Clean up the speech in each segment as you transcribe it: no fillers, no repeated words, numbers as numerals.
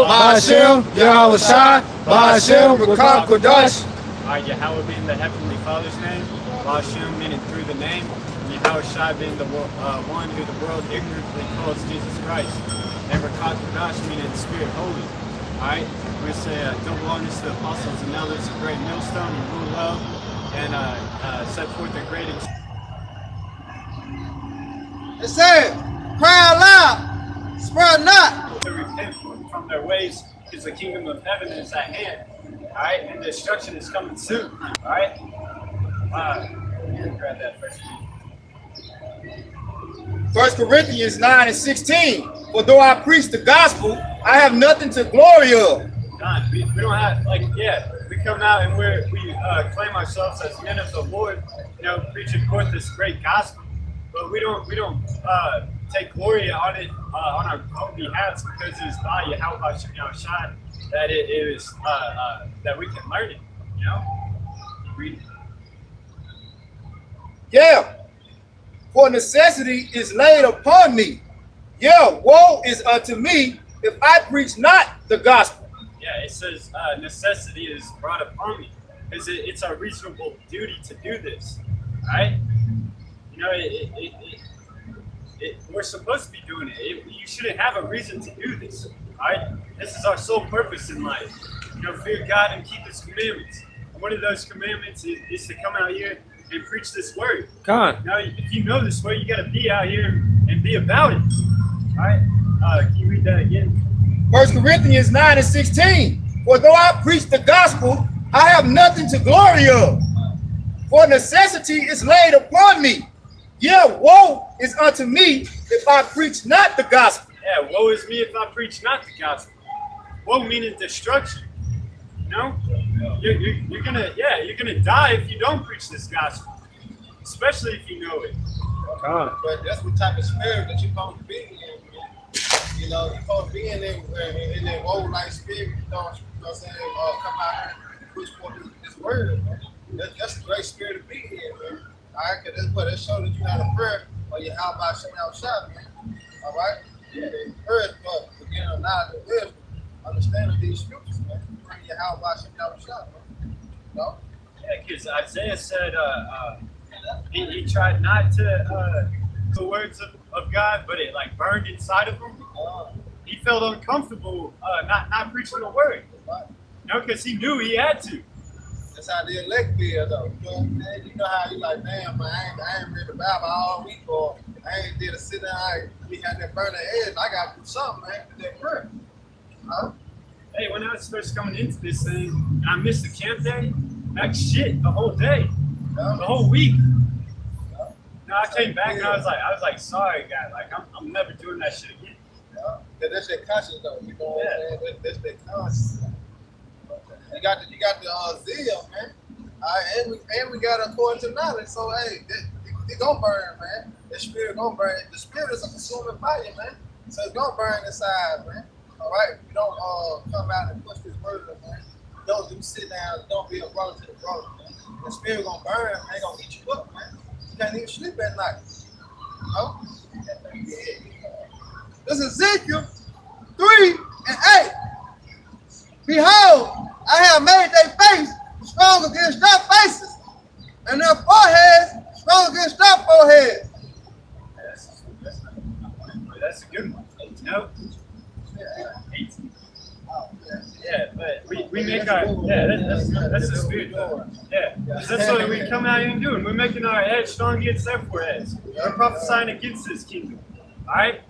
Ba'ashem, Yahweh Shai, Ba'ashem, Rakam Kodash. Yahweh being the Heavenly Father's name, Ba'ashem meaning through the name, Yahweh Shai being the one who the world ignorantly calls Jesus Christ, and Rakam Kodash meaning Spirit Holy. Alright, we're going to say double honors to the apostles and elders of Great Millstone and rule well, and set forth their great. It said, cry aloud, spare not. To repent from their ways, because the kingdom of heaven is at hand. Alright, and destruction is coming soon. Alright? Grab that first. 1 Corinthians 9:16. For though I preach the gospel, I have nothing to glory of. God, we don't have, we come out and we claim ourselves as men of the Lord, preaching forth this great gospel. But we don't take glory on it on our own behalf, because it's by Yahweh Shai that it is that we can learn it. Read it. Yeah, for necessity is laid upon me. Yeah, woe is unto me if I preach not the gospel. Yeah, it says necessity is brought upon me, because it's our reasonable duty to do this, right? We're supposed to be doing it. You shouldn't have a reason to do this, right? This is our sole purpose in life. Fear God and keep His commandments. And one of those commandments is to come out here and preach this word. God. Now, if you know this word, you got to be out here and be about it, right? Can you read that again? 1 Corinthians 9:16. For though I preach the gospel, I have nothing to glory of. For necessity is laid upon me. Yeah, woe is unto me if I preach not the gospel. Yeah, woe is me if I preach not the gospel. Woe meaning destruction. You're gonna die if you don't preach this gospel, especially if you know it. But that's what type of spirit that you're supposed to be in. You're supposed to be in that woe-like spirit. You know what I'm saying? Come out and push forth this word. Man. That's a great spirit to be in, man. All right, because that's what it shows that you had a prayer or you how about shutting out shot, man. All right? Yeah. First, but beginning of knowledge and wisdom, understanding these scriptures, man. Bring your how about shutting out shot, man. No? Yeah, because Isaiah said he tried not to the words of God, but it burned inside of him. He felt uncomfortable not preaching the word. Because he knew he had to. That's how the elect feel, though. You know how you like, damn, man, I ain't read the Bible all week, or I ain't did a sit down, we got that burning edge, I got to do something, man, with that prayer. Hey, when I was first coming into this thing, and I missed the camp day, shit, the whole day, the whole week. I came back and I was like, sorry, guys, I'm never doing that shit again. Cause that's their conscience, though. You know what I'm saying? That's their conscience. You got the zeal, man. All right, and we got according to knowledge. So hey, it gonna burn, man. The spirit gonna burn. The spirit is a consuming fire, man. So it's gonna burn inside, man. All right, you don't come out and push this word up, man. Don't do sit down. Don't be a brother to the brother, man. The spirit gonna burn, man. Gonna eat you up, man. You can't even sleep at night. You know? This is Ezekiel 3:8. Behold, I have made their face strong against their faces, and their foreheads strong against their foreheads. That's a good one. No? 18. Yeah, but we make our, that's the spirit though. Yeah, that's what we come out here and do. We're making our heads strong against their foreheads. We're prophesying against this kingdom. Alright?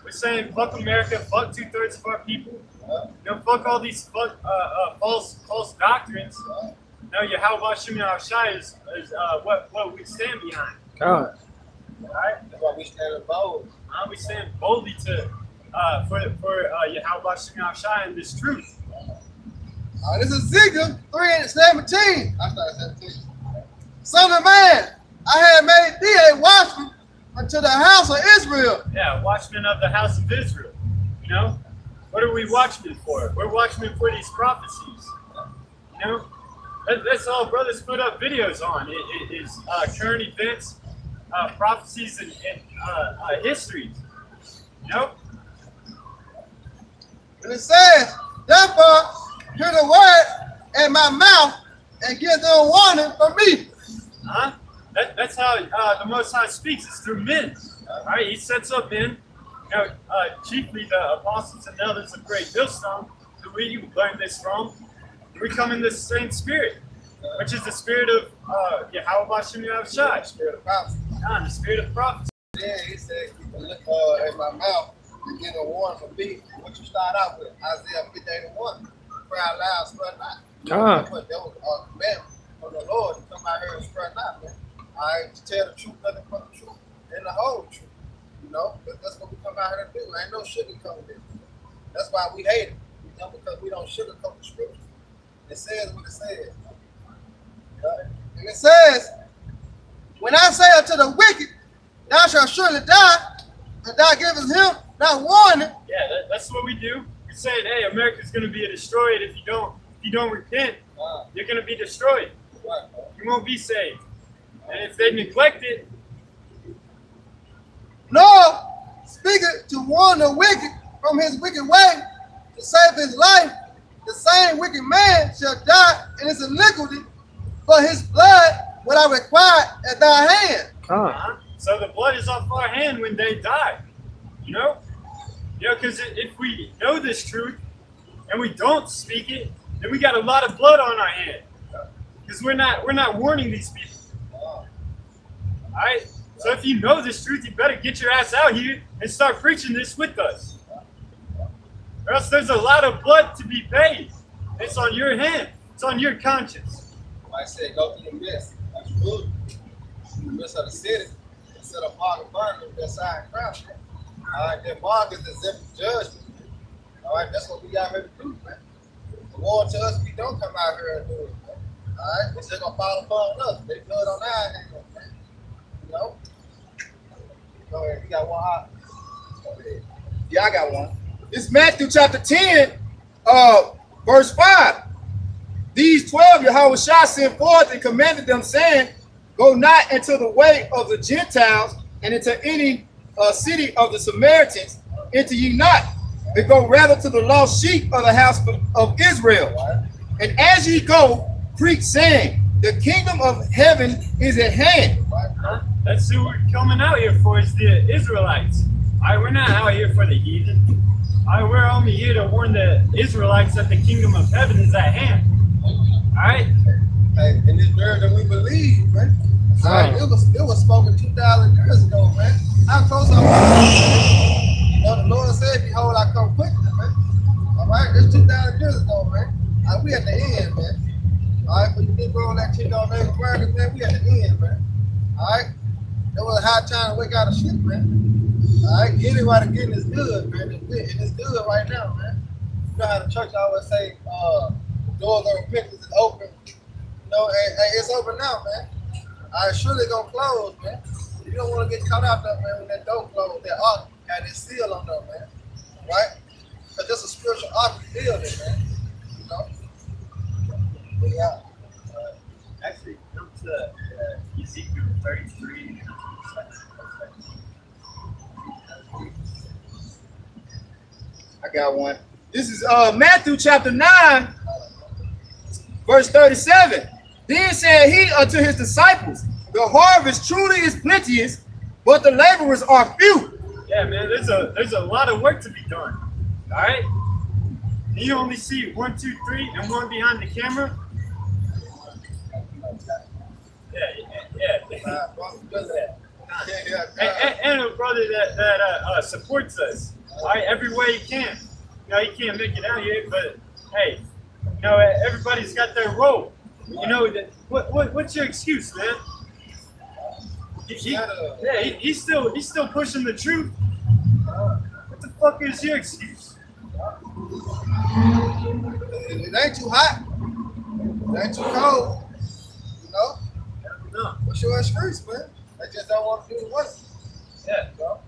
We're saying fuck America, fuck 2/3 of our people. Fuck all these false doctrines. No, Yahweh Shai Shai is what we stand behind. God. Alright? That's why we stand bold. We stand boldly for Yahweh Shai and this truth. This is Ezekiel 3:17. I started 17. Son of man, I have made thee a watchman unto the house of Israel. Yeah, watchman of the house of Israel. What are we watchmen for? We're watchmen for these prophecies. That's all brothers put up videos on. It is current events, prophecies, and histories. And it says, therefore, hear the word in my mouth and give them warning from me. Huh? That's how the Most High speaks. It's through men. All right, he sets up men. You know, chiefly the apostles and elders of Great Millstone, who we learned this from. We come in this same spirit, which is the spirit of Yahweh Bashem Yahushai. Spirit of prophecy. The spirit of prophecy. Yeah, he said, look in my mouth and give a warning from me. What you start out with? Isaiah 50:81. Cry out loud, spare not. That was a commandment from the Lord to come out here and spare not, man. All right, to tell the truth, nothing but the truth, and the whole truth. You know, that's what we come out here to do. Ain't no sugarcoating it. That's why we hate it. You know, because we don't sugarcoat the scripture. It says what it says. And it says, when I say unto the wicked, thou shalt surely die, and thou givest him not warning. Yeah, that's what we do. We're saying, hey, America's going to be destroyed if you don't repent. You're going to be destroyed. You won't be saved. And if they neglect it, nor speaketh to warn the wicked from his wicked way to save his life, the same wicked man shall die in his iniquity, for his blood will I require at thy hand. So the blood is off our hand when they die. You know? Because if we know this truth and we don't speak it, then we got a lot of blood on our hand. Because we're not warning these people. All right? So if you know this truth, you better get your ass out here and start preaching this with us. Or else there's a lot of blood to be paid. It's on your hand. It's on your conscience. Like I said, go through the midst. That's good. In the midst of the city, instead of mark and burning, that side crowd. All right, that mark is exempt judgment. All right, that's what we out here to do, man. The war to us, we don't come out here and do it, man. All right, it's just gonna fall upon us. They blood on our hands, man. You know? Go ahead, you got one hot. Go ahead. Yeah, I got one. It's Matthew chapter 10, verse 5. These 12 Yahweh Shah sent forth and commanded them, saying, go not into the way of the Gentiles and into any city of the Samaritans, enter ye not, but go rather to the lost sheep of the house of Israel. And as ye go, preach, saying, the kingdom of heaven is at hand. That's who we're coming out here for, is the Israelites. All right, we're not out here for the heathen. All right, we're only here to warn the Israelites that the kingdom of heaven is at hand. All right? Hey, in this word that we believe, man. All right, it was spoken 2,000 years ago, man. How close are we? You know, the Lord said, behold, I come quickly, man. All right, it's 2,000 years ago, man. All right, we at the end, man. All right, but you didn't go on that chick on that burger, man. We at the end, man. All right? It was a high time to wake out of sleep, man. All right, get it while the getting is good, man. It's good right now, man. You know how the church always say, the doors of repentance is open. You know, and it's open now, man. I surely gonna close, man. You don't want to get caught out there, man, when that door closed, that ark had this seal on there, man. Right? Because that's a spiritual ark building, man. You know? Yeah. Actually, come to Ezekiel 33. I got one. This is Matthew chapter 9, verse 37. Then said he unto his disciples, the harvest truly is plenteous, but the laborers are few. Yeah, man, there's a lot of work to be done. All right? You only see 1, 2, 3, and one behind the camera. Yeah. And a brother that supports us. All right, every way he can. You know, he can't make it out here, but hey, you know, everybody's got their role. You know, what's your excuse, man? He's still pushing the truth. What the fuck is your excuse? It ain't too hot. It ain't too cold. You know? No. What's your excuse, man? They just don't want to do the work. Yeah. So,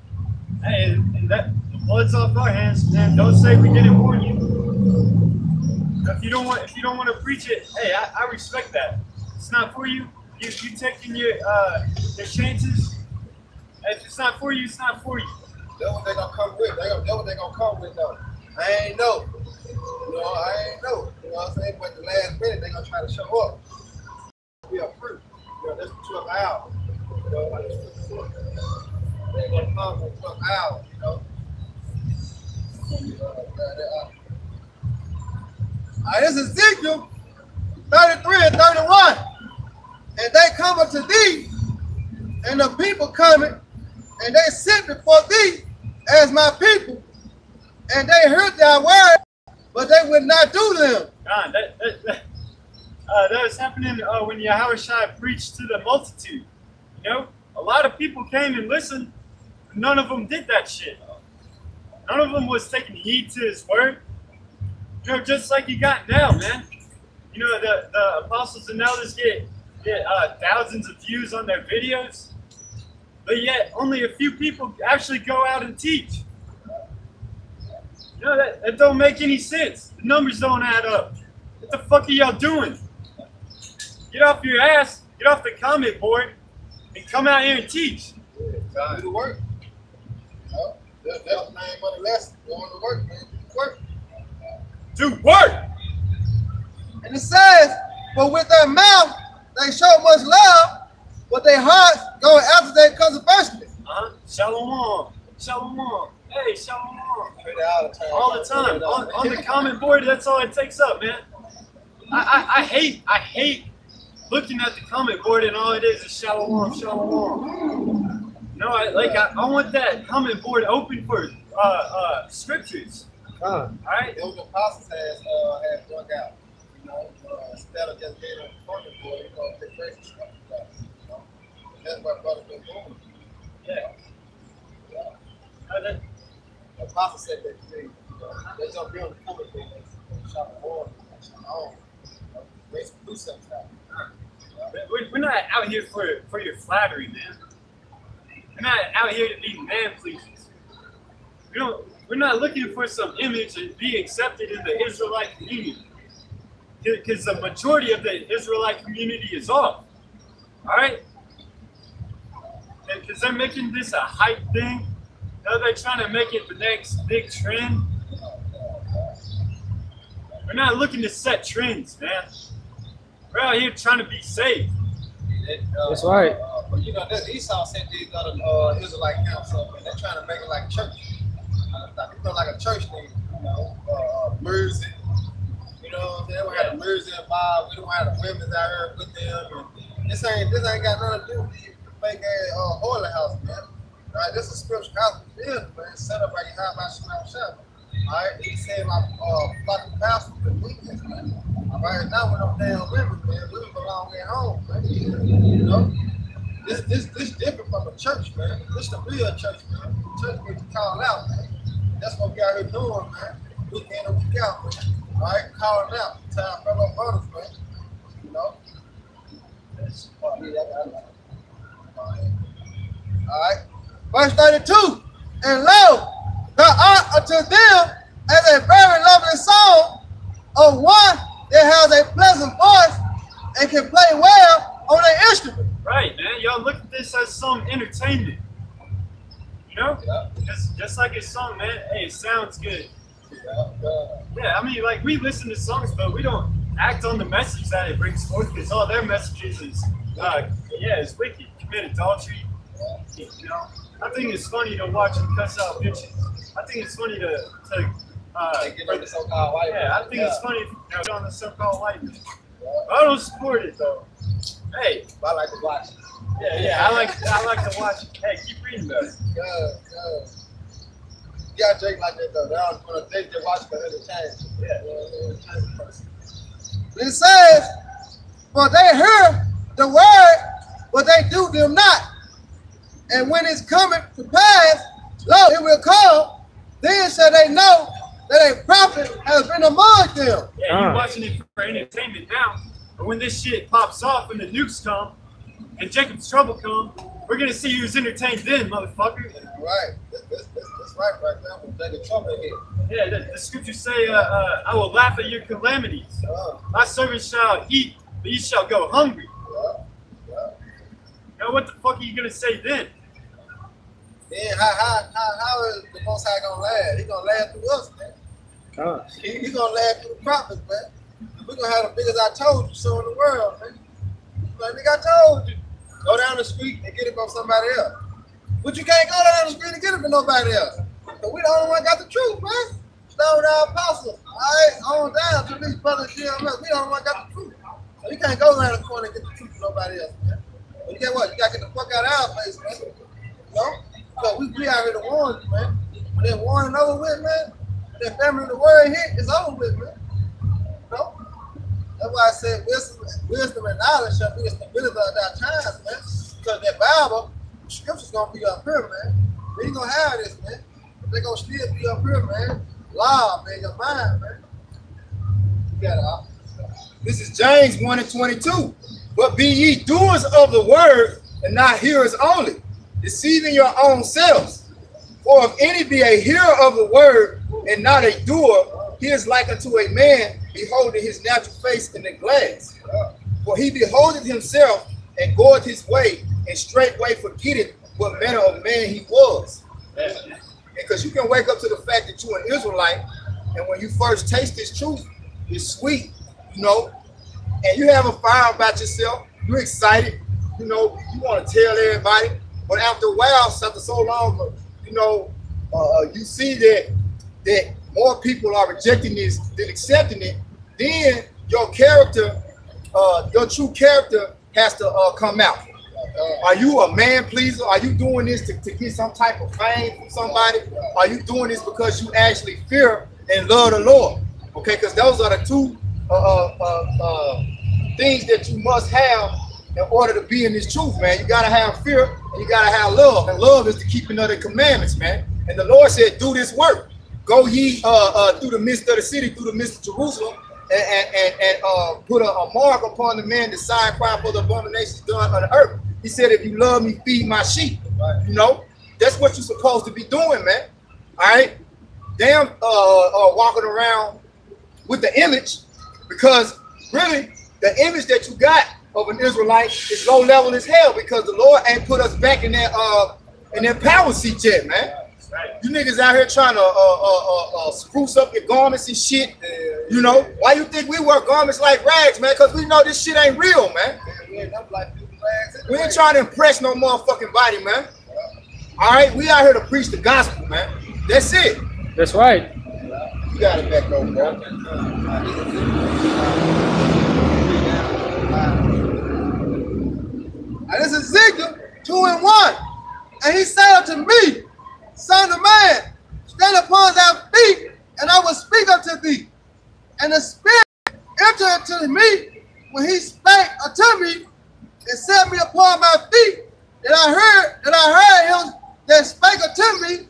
hey, and that the blood's off our hands, man. Don't say we didn't warn you. If you don't want to preach it, hey, I respect that. It's not for you. You taking your chances. If it's not for you, it's not for you. That's what they gonna come with. That's what they gonna come with, though. I ain't know. You know, I ain't know. You know what I'm saying? But the last minute, they gonna try to show up. We are free. You know, that's the 12 hours. You know, like they gonna come in 12 hours, you know. This is Ezekiel 33 and 31. And they come unto thee, and the people coming, and they sit before thee as my people, and they heard thy word, but they would not do them. God, that was happening when Yahushua preached to the multitude. You know, a lot of people came and listened, but none of them did that shit. None of them was taking heed to his word. You know, just like you got now, man. You know, the apostles and elders get thousands of views on their videos, but yet only a few people actually go out and teach. You know, that don't make any sense. The numbers don't add up. What the fuck are y'all doing? Get off your ass, get off the comment board, and come out here and teach. Time to work. That's the name of the lesson. Going to work, man. Work. Do work! And it says, but with their mouth they show much love, but their hearts go after their conservation. Shalom. Shalom. Hey, shalom. All the time. On the comment board, that's all it takes up, man. I hate looking at the comment board and all it is shalom, shalom. No, I want that comment board open for scriptures. All right? Those apostles have drunk out. You know, instead of just being on the comment board, you know, they praise the scriptures out. You know? That's what brother been doing. Yeah. The apostle said that today. They don't be on the comment board. Shop the board. Raise some precepts out. We're not out here for your flattery, man. We're not out here to be man pleasers. We're not looking for some image and be accepted in the Israelite community. Because the majority of the Israelite community is off. All right? Because they're making this a hype thing. Now they're trying to make it the next big trend. We're not looking to set trends, man. We're out here trying to be safe. That's right. But you know, Esau sent these other Israelite camps up, and they're trying to make it like church. Like a church thing, you know, music. You know what I'm saying? We got the music involved. We don't have the women's out here with them. And this ain't got nothing to do with the fake ass holy house, man. All right, this is a spiritual house building, man. Set up right behind my shop. All right, he said my fucking pastor the weakness, man. All right, now with them damn women, man, women belong at home, man. You know, this different from a church, man. This the real church, man. The church where you call out, man. That's what we out here doing, man. Week in and week out, man. All right, calling out, telling fellow brothers, man. You know. All right. Verse 32. And lo, thou art unto them as a very lovely song of one that has a pleasant voice and can play well on an instrument. Right, man. Y'all look at this as some entertainment. You know? Yeah. Just like his song, man. Hey, it sounds good. Yeah, I mean, like, we listen to songs, but we don't act on the message that it brings forth, because all their messages is, it's wicked. Commit adultery. You know? I think it's funny to watch them cuss out bitches. I think it's funny to get on the so-called white man. Yeah, I think it's funny to get on the so-called white man. I don't support it, though. Hey. I like to watch it. Yeah, I like to watch it. Hey, keep reading about it. Good. You gotta drink like that, though. They just watch for entertainment. Yeah. It says, for they hear the word, but they do them not. And when it's coming to pass, lo, it will come. Then shall they know that a prophet has been among them. Yeah, you're watching it for entertainment now. But when this shit pops off and the nukes come and Jacob's trouble come, we're gonna see who's entertained then, motherfucker. Right. That's right now. When Jacob's trouble hit. Yeah, the scriptures say, I will laugh at your calamities. My servants shall eat, but ye shall go hungry. Now what the fuck are you gonna say then? Then how is the Most High gonna laugh? He gonna laugh through us, man. He's gonna laugh through the prophets, man. We're gonna have the biggest I told you so in the world, man. Like, nigga, I told you. Go down the street and get it from somebody else. But you can't go down the street and get it from nobody else. But we the only one got the truth, man. Start with our apostles. All right, on down to these brothers GMS. We the only one got the truth. So you can't go around the corner and get the truth from nobody else, man. But you get what? You gotta get the fuck out of our place, man. You know? So we out here to warn you, man. When that warning over with, man, when that family of the word hit, it's over with, man. You know? That's why I said wisdom and knowledge shall be the stability of our times, man. Because that Bible, the scripture's gonna be up here, man. We ain't gonna have this, man. They're gonna still be up here, man. Law, man, your mind, man. You got it. This is James 1:22. But be ye doers of the word and not hearers only, deceiving your own selves. For if any be a hearer of the word and not a doer, he is like unto a man beholding his natural face in the glass. For he beholdeth himself and goeth his way, and straightway forgetteth what manner of man he was. Because you can wake up to the fact that you're an Israelite, and when you first taste this truth, it's sweet, you know, and you have a fire about yourself, you're excited, you know, you want to tell everybody, but after a while, after so long, you know, you see that more people are rejecting this than accepting it, then your character, your true character has to come out. Are you a man pleaser? Are you doing this to get some type of fame from somebody? Are you doing this because you actually fear and love the Lord? Okay, because those are the two things that you must have in order to be in this truth, man. You gotta have fear and you gotta have love, and love is the keeping of the commandments, man. And the Lord said, "Do this work. Go ye through the midst of the city, through the midst of Jerusalem, and put a mark upon the man, the sign cry for the abominations done on the earth." He said, "If you love me, feed my sheep." You know, that's what you're supposed to be doing, man. All right, damn, walking around with the image, because really the image that you got of an Israelite is low level as hell, because the Lord ain't put us back in that power seat yet, man. You niggas out here trying to spruce up your garments and shit. You know, why you think we wear garments like rags, man? Because we know this shit ain't real, man. We ain't trying to impress no motherfucking body, man. All right, we out here to preach the gospel, man. That's it. That's right. You got it back over, bro. And this is Ezekiel 2:1. And he said unto me, Son of man, stand upon thy feet, and I will speak unto thee. And the Spirit entered into me when he spake unto me, and set me upon my feet. And I heard him that spake unto me,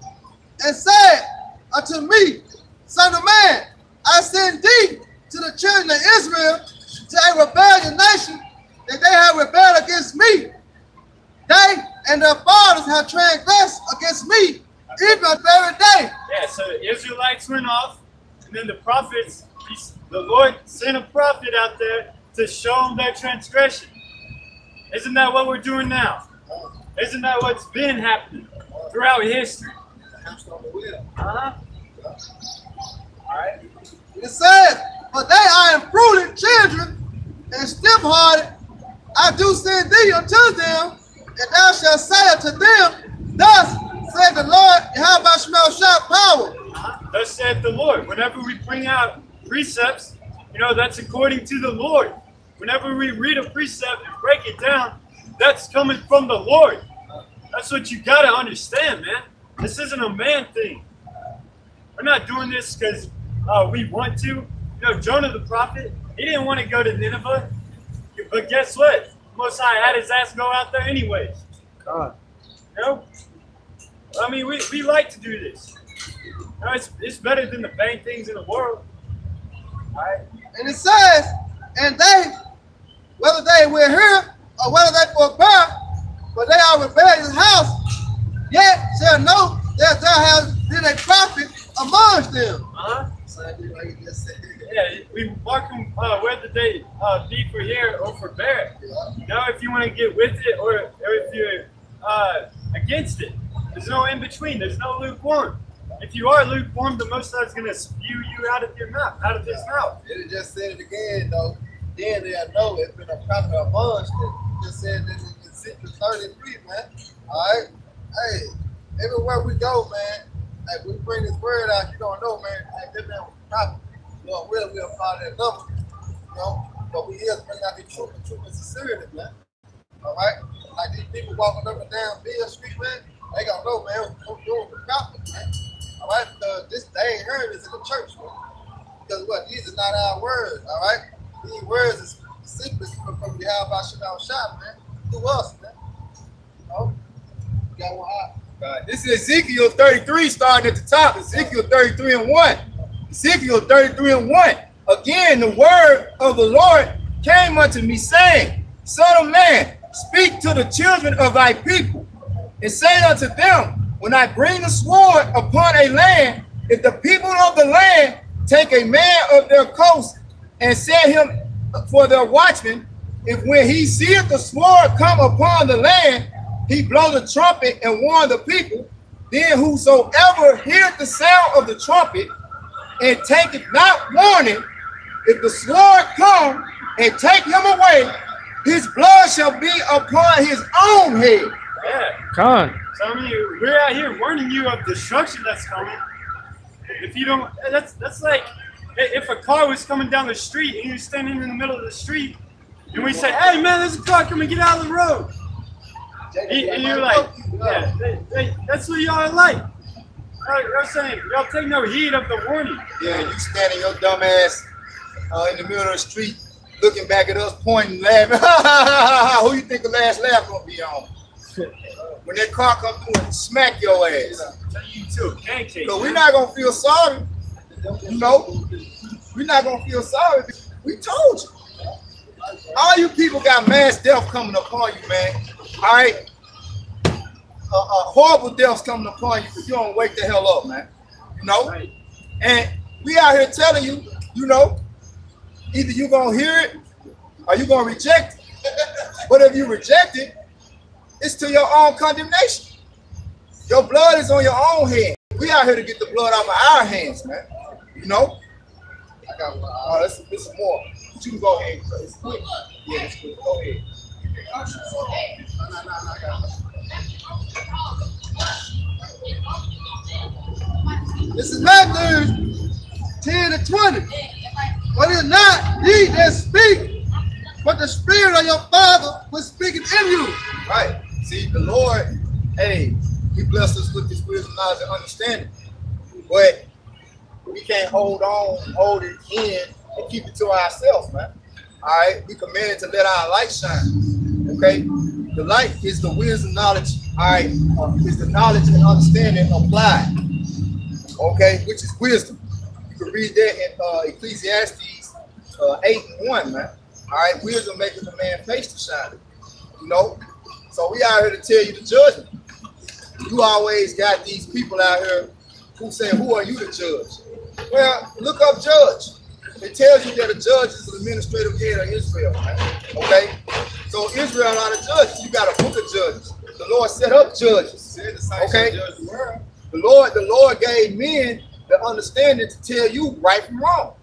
and said unto me, Son of man, I send thee to the children of Israel, to a rebellious nation, that they have rebelled against me. They and their fathers have transgressed against me, even the very day. Yeah, so the Israelites went off, and then the prophets, the Lord sent a prophet out there to show them their transgression. Isn't that what we're doing now? Isn't that what's been happening throughout history? Uh-huh. All right. It says, but they are imprudent children and stiff-hearted. I do send thee unto them, and thou shalt say unto them, thus said the Lord, Yahweh Shemel Shah power. Thus said the Lord. Whenever we bring out precepts, you know, that's according to the Lord. Whenever we read a precept and break it down, that's coming from the Lord. That's what you got to understand, man. This isn't a man thing. We're not doing this because we want to. You know, Jonah the prophet, he didn't want to go to Nineveh. But guess what? Most High had his ass go out there anyways. God. You know? I mean, we like to do this. You know, it's better than the bang things in the world. All right. And it says, and they, whether they were here or whether they forbear, but they are rebellious house, yet shall know that there has been a prophet amongst them. Uh-huh. Yeah, we mark them whether they be for here or for bear. You know, if you want to get with it or if you're against it. There's no in between. There's no lukewarm. if you are lukewarm, the Most High is going to spew you out of your mouth, out of His mouth. It just said it again, though. Then they'll know it's been a prophet amongst them. Just said this in Ezekiel 33, man. All right? Hey, everywhere we go, man, hey, we bring this word out, you don't know, man. Hey, this man was a prophet. Lord will, we'll follow that number. You know? But we here to bring out the truth and sincerity, man. All right? Like these people walking up and down Bill Street, man, they gonna know, man, we're doing the prophet, man. All right? Because they ain't heard this in the church, man. Because what? These are not our words, all right? These words is specifically from the Yahweh Shah, man, through us, man. You know? You got one eye. God. This is Ezekiel 33, starting at the top. Ezekiel 33 and 1. Ezekiel 33 and 1. Again, the word of the Lord came unto me, saying, Son of man, speak to the children of thy people, and say unto them, when I bring the sword upon a land, if the people of the land take a man of their coast and set him for their watchman, if when he seeth the sword come upon the land, he blow the trumpet and warn the people, then whosoever heareth the sound of the trumpet and taketh not warning, if the sword come and take him away, his blood shall be upon his own head. Yeah. Con. So I mean, we're out here warning you of destruction that's coming. If you don't, that's like if a car was coming down the street and you're standing in the middle of the street, and we say, "Hey man, there's a car coming, get out of the road." And you're like, "Yeah, that's what y'all are like." You're saying y'all take no heed of the warning. Yeah, you standing your dumb ass in the middle of the street, looking back at us, pointing, laughing. Who you think the last laugh gonna be on? When that car come through and smack your ass. You too, pancake. So we're not gonna feel sorry. You know, we're not gonna feel sorry. We told you. All you people got mass death coming upon you, man. All right, horrible deaths coming upon you if you don't wake the hell up, man. You know, and we out here telling you, you know, either you gonna hear it or you gonna reject it. But if you reject it, it's to your own condemnation. Your blood is on your own head. We out here to get the blood off of our hands, man. You know? I got one. Oh, this is more. But you can go ahead. It's quick. Yeah, it's quick. Go ahead. No, I got it. This is Matthew 10 and 20. But it's not ye that speak, but the Spirit of your Father was speaking in you. Right. See, the Lord, hey, He blessed us with this wisdom, knowledge, and understanding. But we can't hold it in, and keep it to ourselves, man. All right? We commanded to let our light shine. Okay? The light is the wisdom, knowledge, all right, is the knowledge and understanding applied. Okay? Which is wisdom. You can read that in Ecclesiastes 8 and 1, man. All right? Wisdom maketh a man's face to shine. You know? So we out here to tell you the judgment. You always got these people out here who say, who are you to judge? Well, look up judge. It tells you that a judge is the administrative head of Israel, man. Okay? So Israel are the judges. You got a book of judges. The Lord set up judges. Okay? The Lord gave men the understanding to tell you right from wrong.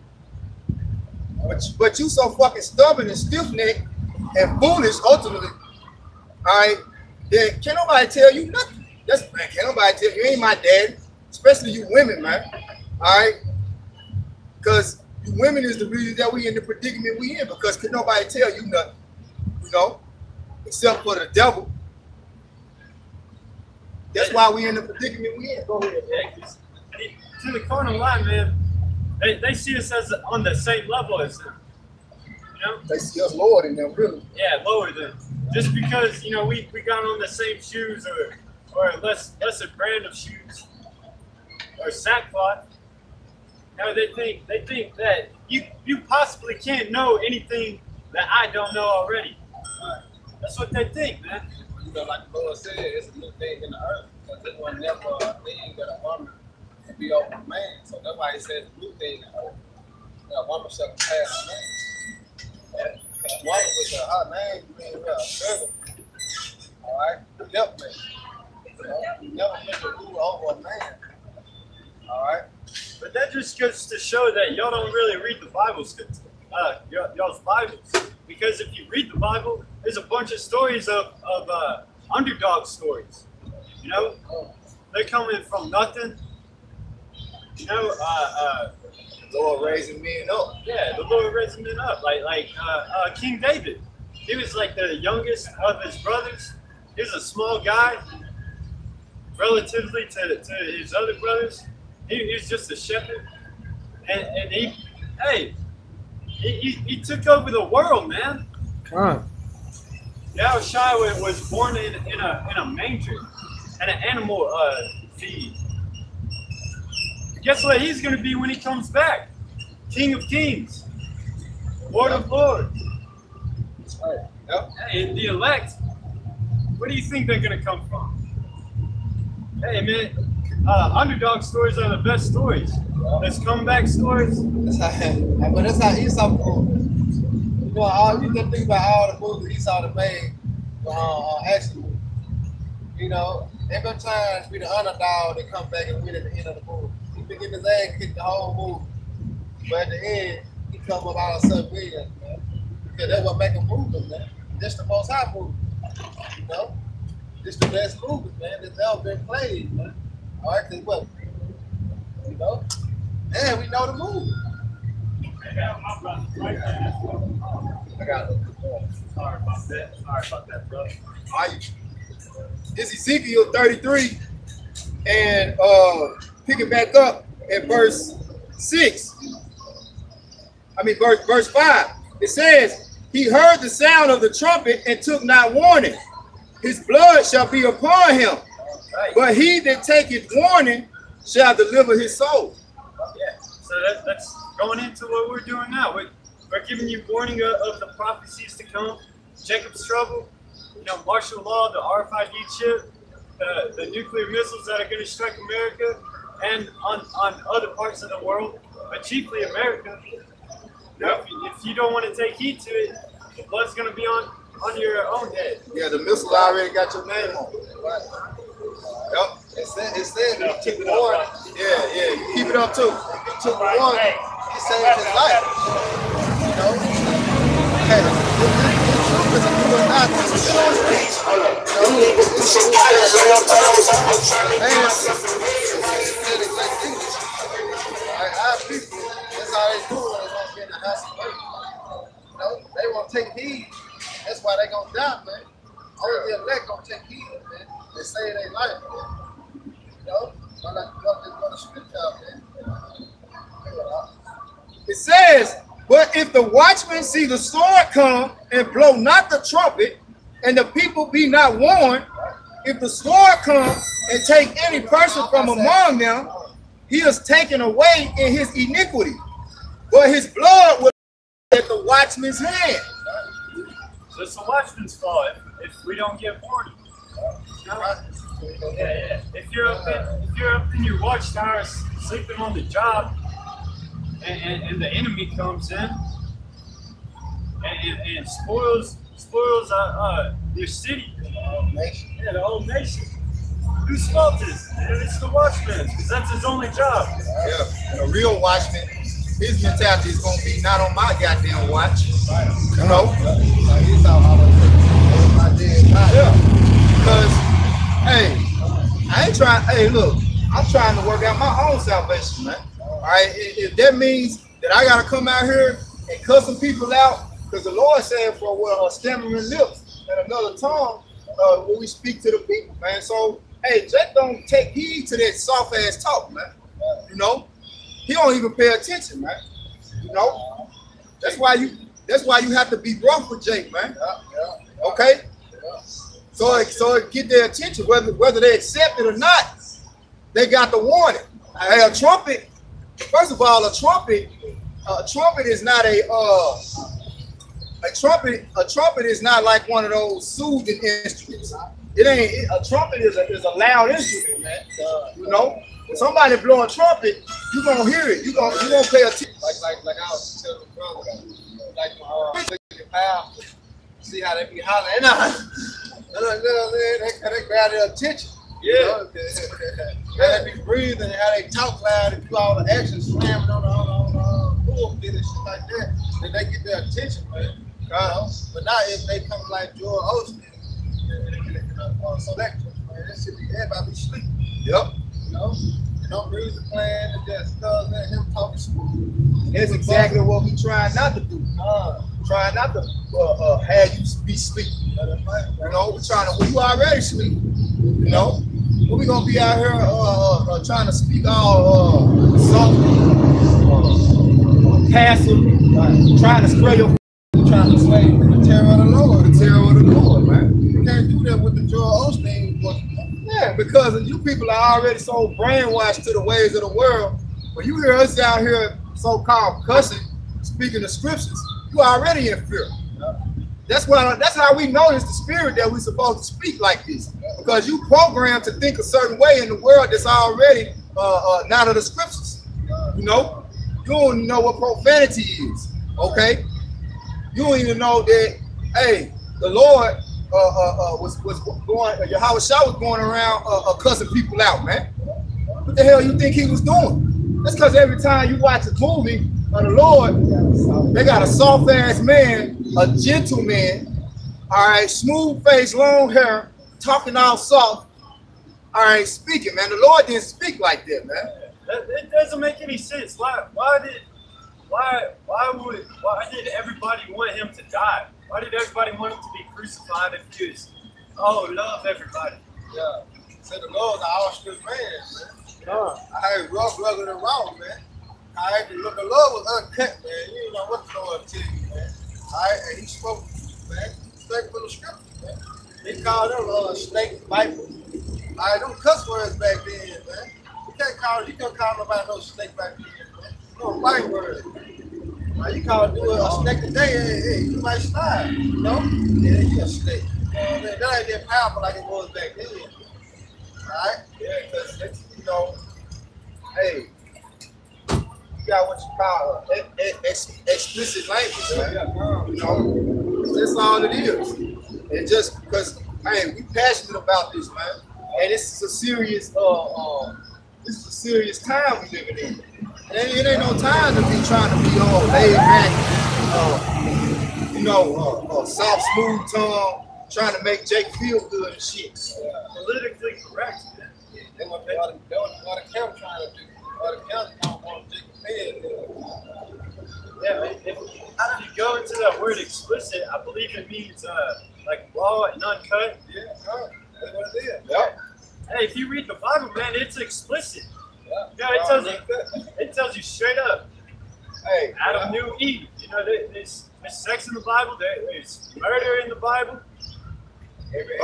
But you so fucking stubborn and stiff-necked and foolish ultimately. All right, then can't nobody tell you nothing. That's man, can't nobody tell you. You ain't my daddy, especially you women, man. All right, because you women is the reason that we in the predicament we in. Because can nobody tell you nothing, you know, except for the devil. That's why we in the predicament we in. Go ahead. Yeah, to the carnal line, man, they see us as on the same level as them. You know? They see us lower than them, really. Yeah, lower than. Just because, you know, we got on the same shoes or a lesser brand of shoes or sackcloth. You know, they think that you possibly can't know anything that I don't know already. That's what they think, man. You know, like the Lord said, it's a new thing in the earth. Because this one never a thing that a woman can be over a man. So that's why he says a new thing in the earth. A woman shall pass a man. A woman with her name, you mean a servant. All right? Help me. You know, you never make a rule over a man. All right. But that just goes to show that y'all don't really read the Bibles, y'all's Bibles. Because if you read the Bible, there's a bunch of stories of underdog stories. You know, they're coming from nothing. You know, The Lord raising men up. yeah, the Lord raising men up. Like King David. He was like the youngest of his brothers. He was a small guy, relatively to his other brothers. He was just a shepherd. And he took over the world, man. Come on. Yahushua was born in a manger and an animal feed. Guess what he's going to be when he comes back? King of Kings, Lord of Lords. Yep. Hey, and the elect, where do you think they're going to come from? Hey, man, underdog stories are the best stories. There's comeback stories. That's how Esau moved. You know, you can think about all the movies Esau done made, action movies. You know, every time we the underdog, they come back and win at the end of the movie. He been getting his ass kicked the whole movie, but at the end, he come up out of $7 million, man. Because that's what make a movie, man. That's the most high movie. You know, this the best movie, man, that's ever been played, man. All right, cause what? You know, and we know the movie. I got it. Sorry about that, bro. All right. This is Ezekiel 33, and picking back up at verse 5. It says, he heard the sound of the trumpet and took not warning. His blood shall be upon him, but he that taketh warning shall deliver his soul. Yeah, so that's going into what we're doing now. We're giving you warning of the prophecies to come, Jacob's trouble, you know, martial law, the RFID chip, the nuclear missiles that are going to strike America and on other parts of the world, but chiefly America. You know, if you don't want to take heed to it, the blood's going to be on your own head. Yeah, the missile already got your name on it. Yep. It said he took the warning. Yeah, you keep it up too. He took the warning. He saved his life. You know? Hey, the truth is a good not our people, that's how they do it. They want to get in the house of faith. You know, they want to take heed. That's why they gonna die, man. Only the elect gonna take heed, man. They save their life, man. You know, why not go to scripture out, man? It says, but if the watchman see the sword come and blow not the trumpet, and the people be not warned, if the sword come and take any person from among them, he is taken away in his iniquity, but his blood will be at the watchman's hand. So it's the watchman's fault if we don't get warning. You know? Yeah. If you're up in your watchtower sleeping on the job, and the enemy comes in and spoils your city, the whole nation. Whose fault is it? It's the watchman's, because that's his only job. Yeah, a real watchman, his mentality is gonna be not on my goddamn watch. You know? Yeah. Because, hey, I ain't trying. Hey, look, I'm trying to work out my own salvation, man. All right, if that means that I gotta come out here and cuss some people out, because the Lord said for stammering lips and another tongue, when we speak to the people, man. So, hey, just don't take heed to that soft ass talk, man. You know, he don't even pay attention, man. You know, that's why you have to be rough with Jake, man. Okay. So it get their attention, whether they accept it or not. They got the warning. Hey, a trumpet. First of all, a trumpet is not a trumpet is not like one of those soothing instruments. It ain't. A trumpet is a loud instrument, man. You know, if somebody blow a trumpet, you gonna hear it. You gonna pay attention. Like I was telling the brother, like my pal, see how they be hollering. They grab their attention. Yeah. How they be breathing, how they talk loud, and do all the action slamming on the pulpit and shit like that. Then they get their attention, man. You know? But now if they come like Joel Osteen, select man, that shit be everybody be sleeping. Yep. You know? And no music playing, and just stuff, and him talking smooth. That's exactly what we trying not to do. Trying not to have you be sleeping. You know, we're trying to. You already sleep. You know, we gonna be out here trying to speak all soft, passive, trying to spray your, Trying to slay the terror of the Lord. The terror of the Lord, man. You can't do that with the Joel Osteen. Yeah, because you people are already so brainwashed to the ways of the world. When you hear us out here so-called cussing, speaking the scriptures, you already in fear. That's how we know it's the spirit that we're supposed to speak like this. Because you programmed to think a certain way in the world that's already not of the scriptures. You know? You don't even know what profanity is. Okay? You don't even know that, hey, the Lord was going, Yahweh Shah was going around cussing people out, man. What the hell you think he was doing? That's because every time you watch a movie of the Lord, they got a soft ass man, a gentleman, all right, smooth face, long hair, talking all soft, all right, speaking, man. The Lord didn't speak like that, man. It doesn't make any sense. Why did everybody want him to die? Why did everybody want him to be crucified if he was, love everybody? Yeah. Said the Lord's an all-strip man. I heard rough, rugged, and raw, man. I had to look, the Lord was uncut, man. You know what the Lord tell you, man. All right, and he spoke, man, straight from the scripture, man. He called them snake, viper. All right, them cuss words back then, man. You can't call nobody no snake back then, man. No white word. You call a snake today, hey, you might slide, you know? Yeah, you a snake. That ain't that powerful like it was back then. Alright? Yeah, because, you know, hey, you got what you call explicit language, man. You know, that's all it is. And just because, hey, we passionate about this, man. And this is a serious, time we living in. It ain't no time to be trying to be all laid back, soft, smooth tongue, trying to make Jake feel good and shit. Politically correct, man. They want the camera trying to do. All the camera don't want Jake to feel good. Yeah, if you go into that word explicit, I believe it means like raw and uncut. Yeah, that's what it is. Yep. Hey, if you read the Bible, man, it's explicit. Yeah, it tells you straight up. Hey, Adam knew Eve. You know, there's sex in the Bible. There's murder in the Bible. every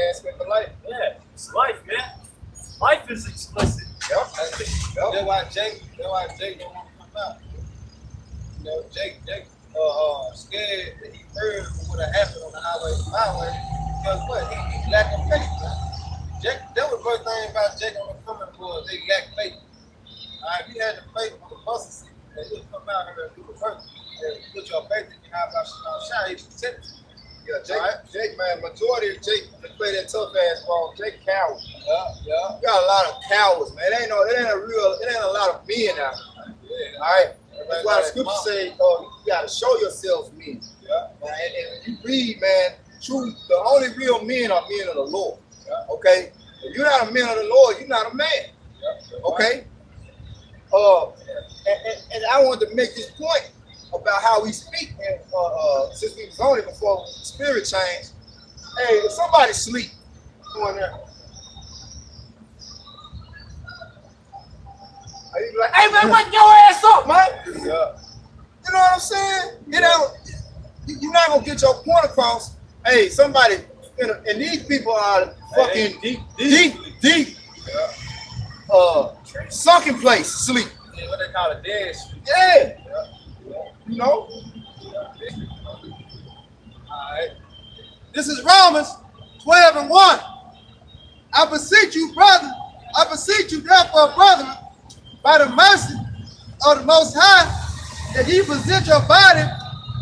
aspect of life. Yeah, it's life, man. Life is explicit. Yep. That's why Jake don't want to come out. You know, Jake scared that he heard what would have happened on the highway. Because what? He lacked faith, man. Jake, that was the first thing about Jake on the coming was they lacked faith. If you had the faith on the mustard seed, that you'll come out here and do the work. And put your faith in your house, shine, he protect you. Yeah, Jake, man, majority of Jake that play that tough ass ball, Jake coward. Yeah. You got a lot of cowards, man. It ain't a lot of men out here. Yeah. All right. That's why the scripture say, you gotta show yourselves men. Yeah. And when you read, man, the only real men are men of the Lord. Yeah. Okay? If you're not a man of the Lord, you're not a man. Yeah. Okay? And I wanted to make this point about how we speak, and since we was on it before spirit changed. Hey, if somebody sleep, go in there. You be like, hey man, wake your ass up, man. Yeah. You know what I'm saying? You're not gonna get your point across. Hey, somebody, and these people are fucking deep. Yeah. Sunken place sleep. Yeah, what they call a dead sleep. Yeah. Yeah. You know? Alright. This is Romans 12:1. I beseech you, brethren, therefore, brethren, by the mercy of the Most High, that ye present your body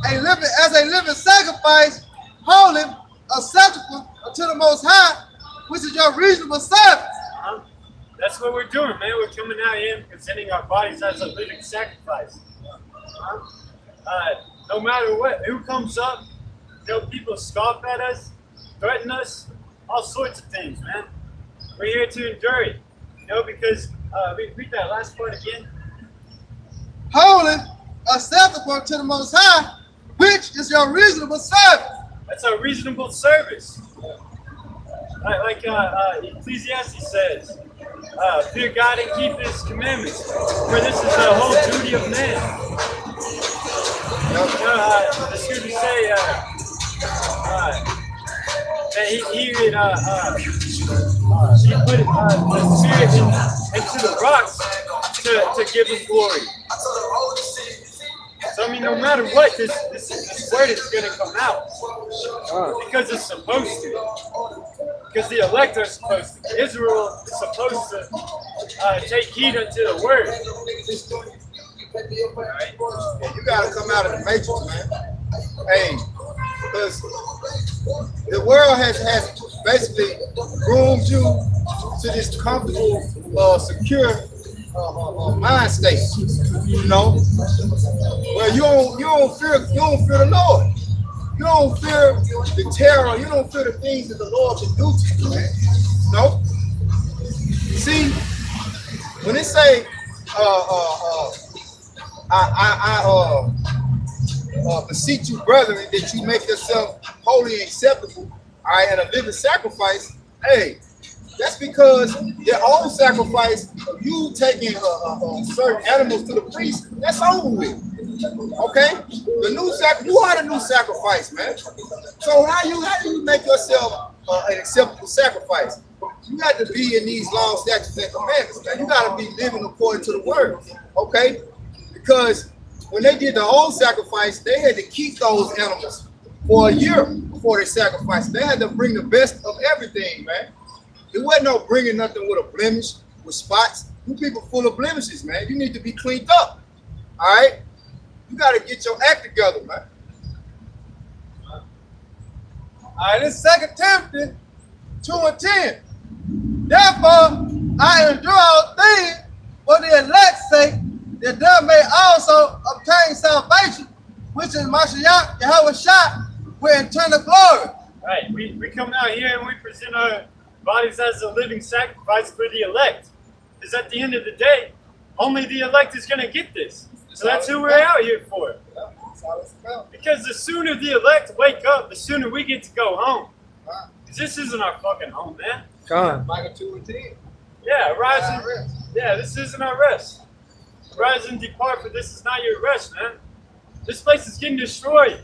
as a living sacrifice, holy, acceptable unto the Most High, which is your reasonable service. That's what we're doing, man. We're coming out here and presenting our bodies as a living sacrifice. No matter what, who comes up, people scoff at us, threaten us, all sorts of things, man. We're here to endure it, because read that last part again. Holy, acceptable to the Most High, which is your reasonable service. That's our reasonable service. Like Ecclesiastes says, fear God and keep His commandments, for this is the whole duty of man. The scriptures say that he would put the spirit into the rocks to give Him glory. So I mean, no matter what, this word is going to come out because it's supposed to. Because the elect are supposed to. Israel is supposed to take heed unto the word. Right? Yeah, you gotta come out of the matrix, man. Hey, because the world has basically groomed you to this comfortable, secure mind state. Where you don't fear the Lord. You don't fear the terror. You don't fear the things that the Lord can do to you, man. No. See, when they say, I beseech you, brethren, that you make yourself holy and acceptable, all right, and a living sacrifice. Hey, that's because their own sacrifice of you taking certain animals to the priest, that's over with. Okay, you are the new sacrifice, man. So how do you make yourself an acceptable sacrifice? You got to be in these laws, statutes, and commandments, man. You got to be living according to the word, okay? Because when they did the old sacrifice, they had to keep those animals for a year before they sacrificed. They had to bring the best of everything, man. It wasn't no bringing nothing with a blemish, with spots. You people full of blemishes, man. You need to be cleaned up, all right? You got to get your act together, man. All right, this is 2 Timothy 2:10. Therefore, I endure all things for the elect's sake, that they may also obtain salvation, which is Mashiach Yahushua with eternal glory. Right, we come out here and we present our bodies as a living sacrifice for the elect. Because at the end of the day, only the elect is going to get this. So that's who we're out here for. Because the sooner the elect wake up, the sooner we get to go home. Because this isn't our fucking home, man. Micah 2:10. Yeah, rise and this isn't our rest. Rise and depart, for this is not your rest, man. This place is getting destroyed.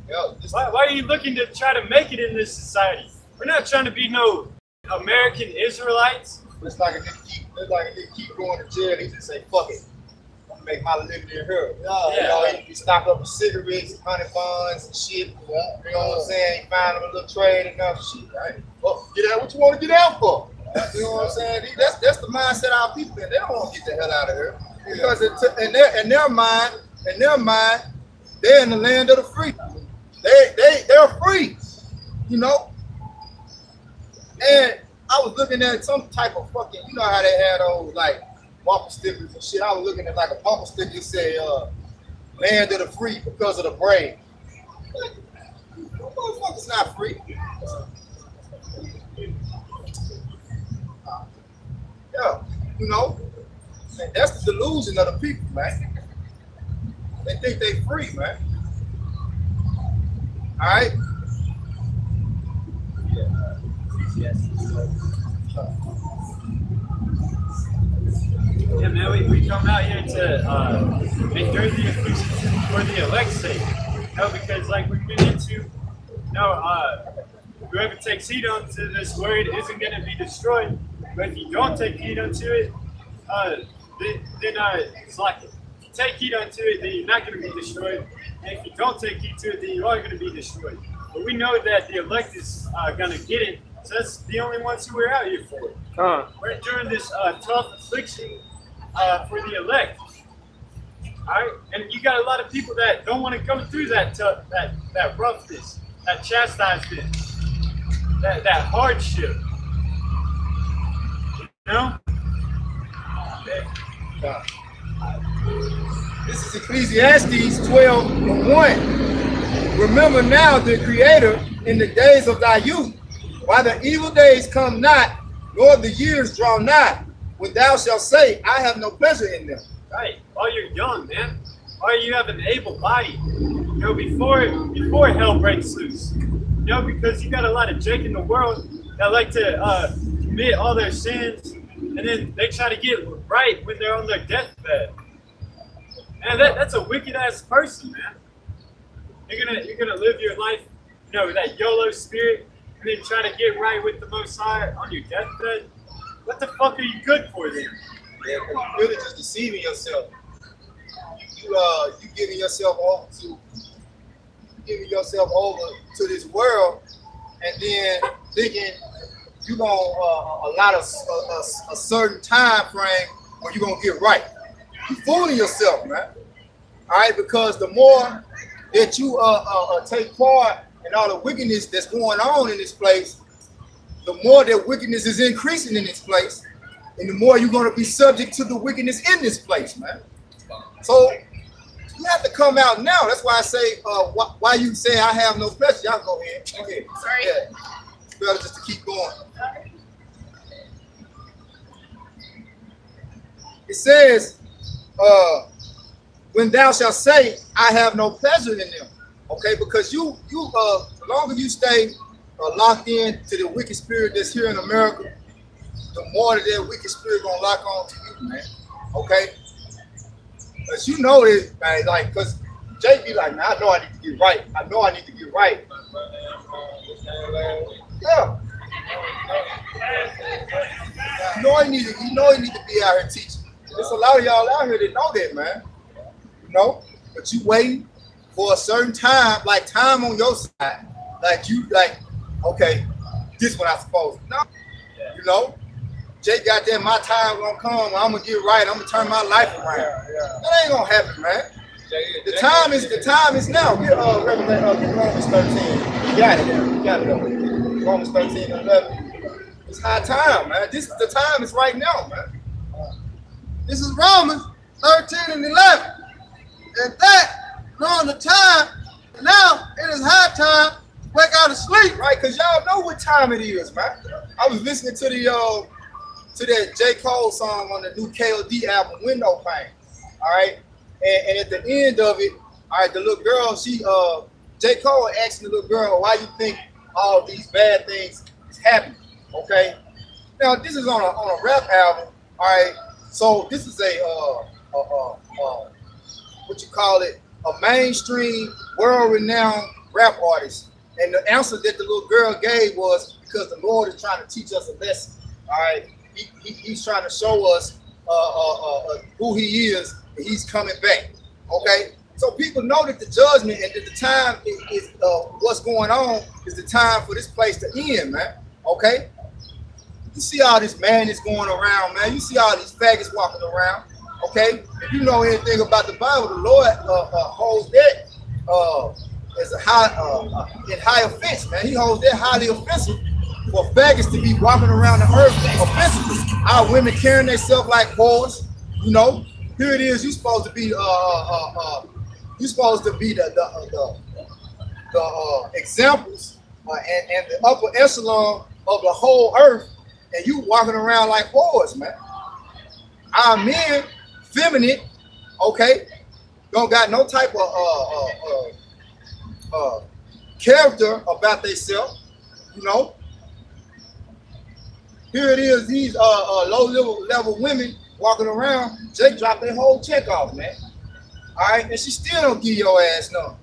Why are you looking to try to make it in this society? We're not trying to be no American Israelites. It's like a nigga keep going to jail. He just say, fuck it. I'm gonna make my living in here. He stock up with cigarettes, honey buns and shit. You know what I'm saying? He find him a little trade and enough shit, right? Well, get out what you want to get out for. You know what I'm saying? That's the mindset our people in. They don't want to get the hell out of here. Because in their mind, they're in the land of the free. They're free, you know. And I was looking at some type of fucking, you know how they had those like bumper stickers and shit. I was looking at like a bumper sticker that said land of the free because of the brave. Motherfucker's not free. Yeah, you know. And that's the delusion of the people, man. They think they free, man. All right. Yeah, man, we come out here to endure the affliction for the elect's sake. Because like we've been into, whoever takes heed unto this word isn't going to be destroyed. But if you don't take heed unto it, then it's like if you take heed unto it, then you're not going to be destroyed. And if you don't take heed to it, then you are going to be destroyed. But we know that the elect is going to get it. So that's the only ones who we're out here for. We're enduring this tough affliction for the elect. All right, and you got a lot of people that don't want to go through that roughness, that chastisement, that hardship. You know? This is Ecclesiastes 12:1. Remember now the Creator in the days of thy youth, while the evil days come not, nor the years draw nigh, when thou shalt say, I have no pleasure in them. Right. While you're young, man. While you have an able body. You know, before hell breaks loose. You know, because you got a lot of Jake in the world that like to commit all their sins, and then they try to get right when they're on their deathbed. Man, that's a wicked ass person, man. You're gonna live your life, you know, with that YOLO spirit, and then try to get right with the Most High on your deathbed. What the fuck are you good for then? Yeah, because you're really just deceiving yourself. You giving yourself over to this world, and then thinking you're gonna allow a certain time frame where you're gonna get right. You're fooling yourself, man. All right, because the more that you take part in all the wickedness that's going on in this place, the more that wickedness is increasing in this place, and the more you're going to be subject to the wickedness in this place, man. So you have to come out now. That's why I say, why you say I have no pleasure. Y'all go ahead. Go ahead. Sorry. Yeah. It's better just to keep going. It says, when thou shalt say, I have no pleasure in them. Okay, because the longer you stay locked in to the wicked spirit that's here in America, the more that wicked spirit gonna lock on to you, man. Okay? But you know this, man, like, because Jay be like, man, I know I need to get right. I know I need to get right. Yeah. You know he need to be out here teaching. There's a lot of y'all out here that know that, man. You know? But you waiting for a certain time, like time on your side. Okay, this one I suppose. No. You know? Jay got that, my time gonna come, I'm gonna get right, I'm gonna turn my life around. That ain't gonna happen, man. The time is now. Get Romans 13. You got it. Romans 13 and 11. It's high time, man. The time is right now, man. This is Romans 13 and 11. And that, knowing the time, now it is high time to wake out of sleep, right? Because y'all know what time it is, man. I was listening to that J. Cole song on the new KOD album, Window Pane. All right. And at the end of it, all right, the little girl, J. Cole asked the little girl, why you think all these bad things is happening? Okay. Now this is on a rap album. All right. So this is a mainstream, world-renowned rap artist. And the answer that the little girl gave was because the Lord is trying to teach us a lesson. All right. He's trying to show us who he is, and he's coming back. Okay, so people know that the judgment and that the time is what's going on is the time for this place to end, man. Okay, you see all this madness going around, man. You see all these faggots walking around. Okay, if you know anything about the Bible, the Lord holds that as a high offense, man. He holds that highly offensive. For faggots to be walking around the earth offensively, our women carrying themselves like whores, you know. Here it is. You're supposed to be the examples and the upper echelon of the whole earth, and you walking around like whores, man. Our men, feminine, okay, don't got no type of character about themselves, you know. Here it is, these low level women walking around. Jake dropped their whole check off, man. All right, and she still don't give your ass none.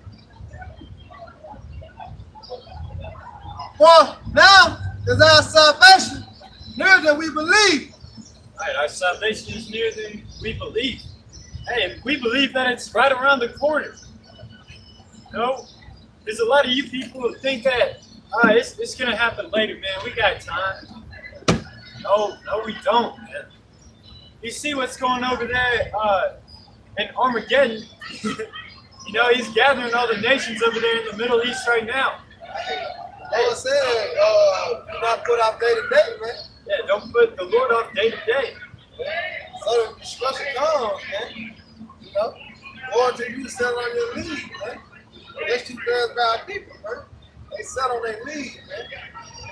Well, now is our salvation nearer than we believe. All right, our salvation is nearer than we believe. Hey, and we believe that it's right around the corner. You know, there's a lot of you people who think that it's gonna happen later, man. We got time. No, we don't, man. You see what's going over there in Armageddon? You know, he's gathering all the nations over there in the Middle East right now. I said, do not put out day to day, man. Yeah, don't put the Lord off day to day. So the destruction comes, man. You know, or to you settle on your lead, man. That's two thirds of our people, man. They settle on their lead, man.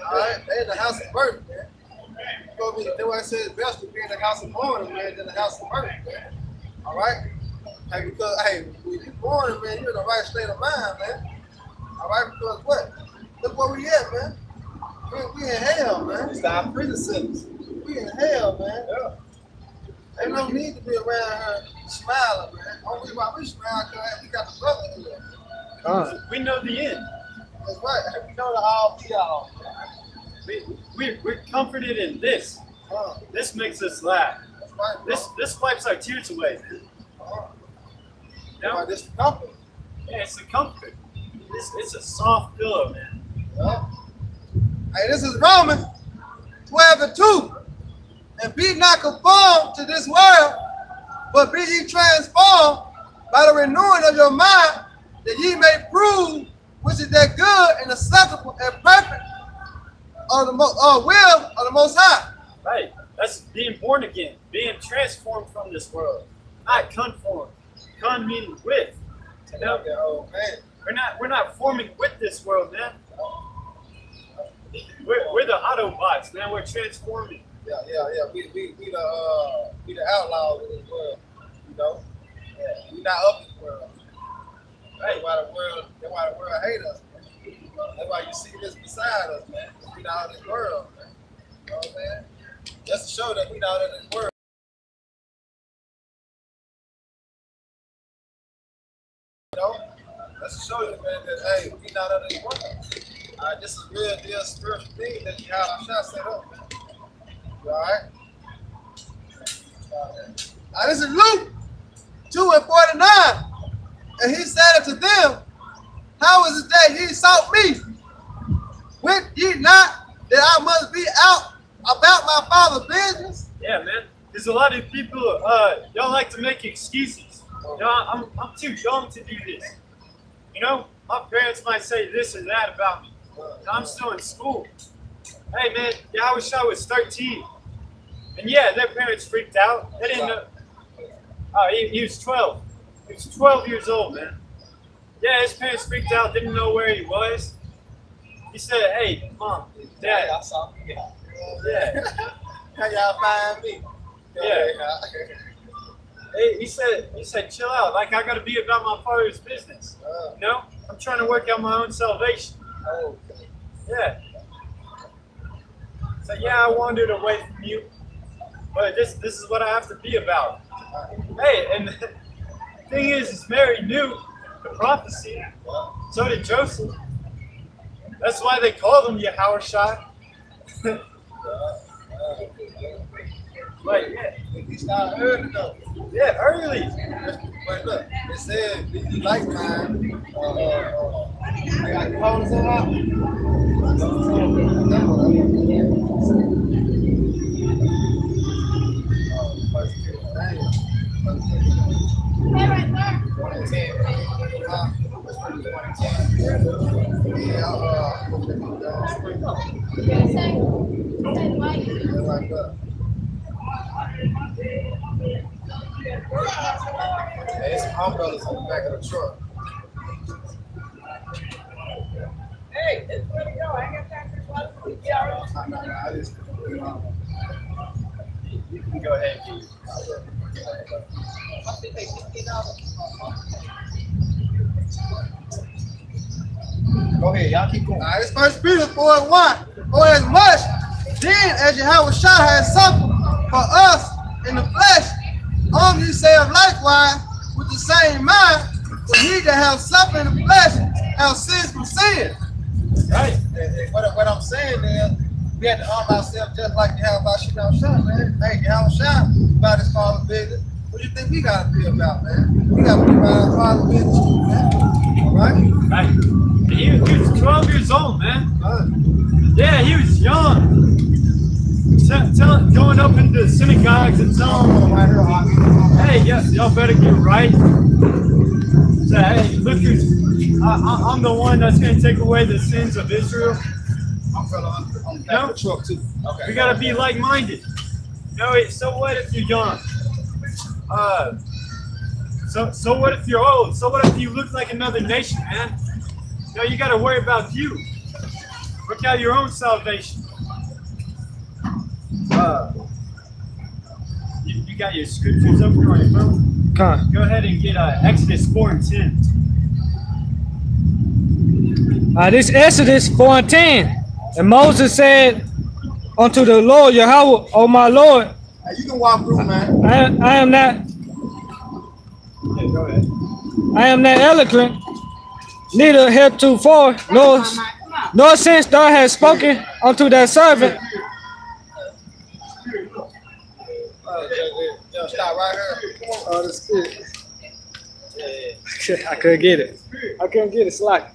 All right, they in the house of birth, man. That's why I said it's best to be in the house of mourning, man, than the house of birth, man. All right, hey, because when you mourning, man, you're in the right state of mind, man. All right, because what? Look where we at, man. We in hell, man. It's our prison sentence. We in hell, man. Yeah. Ain't no need to be around her smiling, man. Only reason why we smile because we got the brother here. We know the end. That's right. We know the all be all. We're comforted in this. This makes us laugh. That's right, This wipes our tears away. No, this the comfort. Yeah, it's the comfort. It's a soft pillow, man. Yeah. Hey, this is Romans 12:2. And be not conformed to this world, but be ye transformed by the renewing of your mind, that ye may prove which is that good and acceptable and perfect of the will of the Most High. Right. That's being born again, being transformed from this world, not conformed. Con meaning with. You know? Oh man. We're not forming with this world, man. We're the Autobots, man. We're transforming. Yeah. We the outlaws in this world. You know? Yeah. We not up in the world. Right. That's why the world hate us, man. That's why you see this beside us, man. We not in this world, man. You know what I'm saying? Just to show that we not in this world. You know? Let's show you, man, that hey, we not in this world. This is real deal spiritual thing that you have shot set up, man. You alright? This is Luke 2:49. And he said unto them, how is it that ye sought me? Went ye not that I must be out about my father's business? Yeah, man. There's a lot of people, y'all like to make excuses. You know, I'm too young to do this. You know, my parents might say this or that about me. I'm still in school. Hey, man, Yahushua was 13. And yeah, their parents freaked out. They didn't know. Oh, he was 12. He was 12 years old, man. Yeah, his parents freaked out, didn't know where he was. He said, hey, Mom, Dad. I saw me. Yeah. How y'all find me? Yeah. Hey, he said, chill out. Like, I got to be about my father's business. You know? I'm trying to work out my own salvation. Okay. Yeah. So, yeah, I wandered away from you. But this is what I have to be about. Hey, and the thing is Mary knew the prophecy. So did Joseph. That's why they called him Yahushua. But yeah, he started early though. Yeah, early. But look, it said if you like mine, I got called so out. It's umbrellas on the back of the truck. Hey, it's ready to go. I got time for I just, You can go ahead, Keith. Go ahead, y'all keep going. It's 1 Peter 4:1. For as much then as Yahushua has suffered for us in the flesh, he saith likewise with the same mind, for he that have suffered in the flesh have ceased from sin. Right. And what I'm saying is, we had to arm ourselves just like Yahushua, man. Hey, Yahushua, about his father's business. What do you think we got to be about, man? We got to be about our father's business too, man. All right? Right. He was 12 years old, man. Yeah, he was young. Going up into synagogues and telling them, hey, y'all better get right. Say, hey, look, I'm the one that's going to take away the sins of Israel. I'm fella on the back of the truck too. Okay. We gotta be like-minded. So what if you're young? So what if you're old? So what if you look like another nation, man? You gotta worry about you. Work out your own salvation. You got your scriptures open on your phone? Come. Go ahead and get Exodus 4 and 10. This Exodus 4 and 10. And Moses said unto the Lord Yahweh, O my Lord, Hey, you can walk through, man. I am not Yeah, go ahead. I am not eloquent, neither heretofore, nor since thou hast spoken unto thy servant. Yo, stop right here. Oh, that's good. I couldn't get it. I couldn't get it. Slack.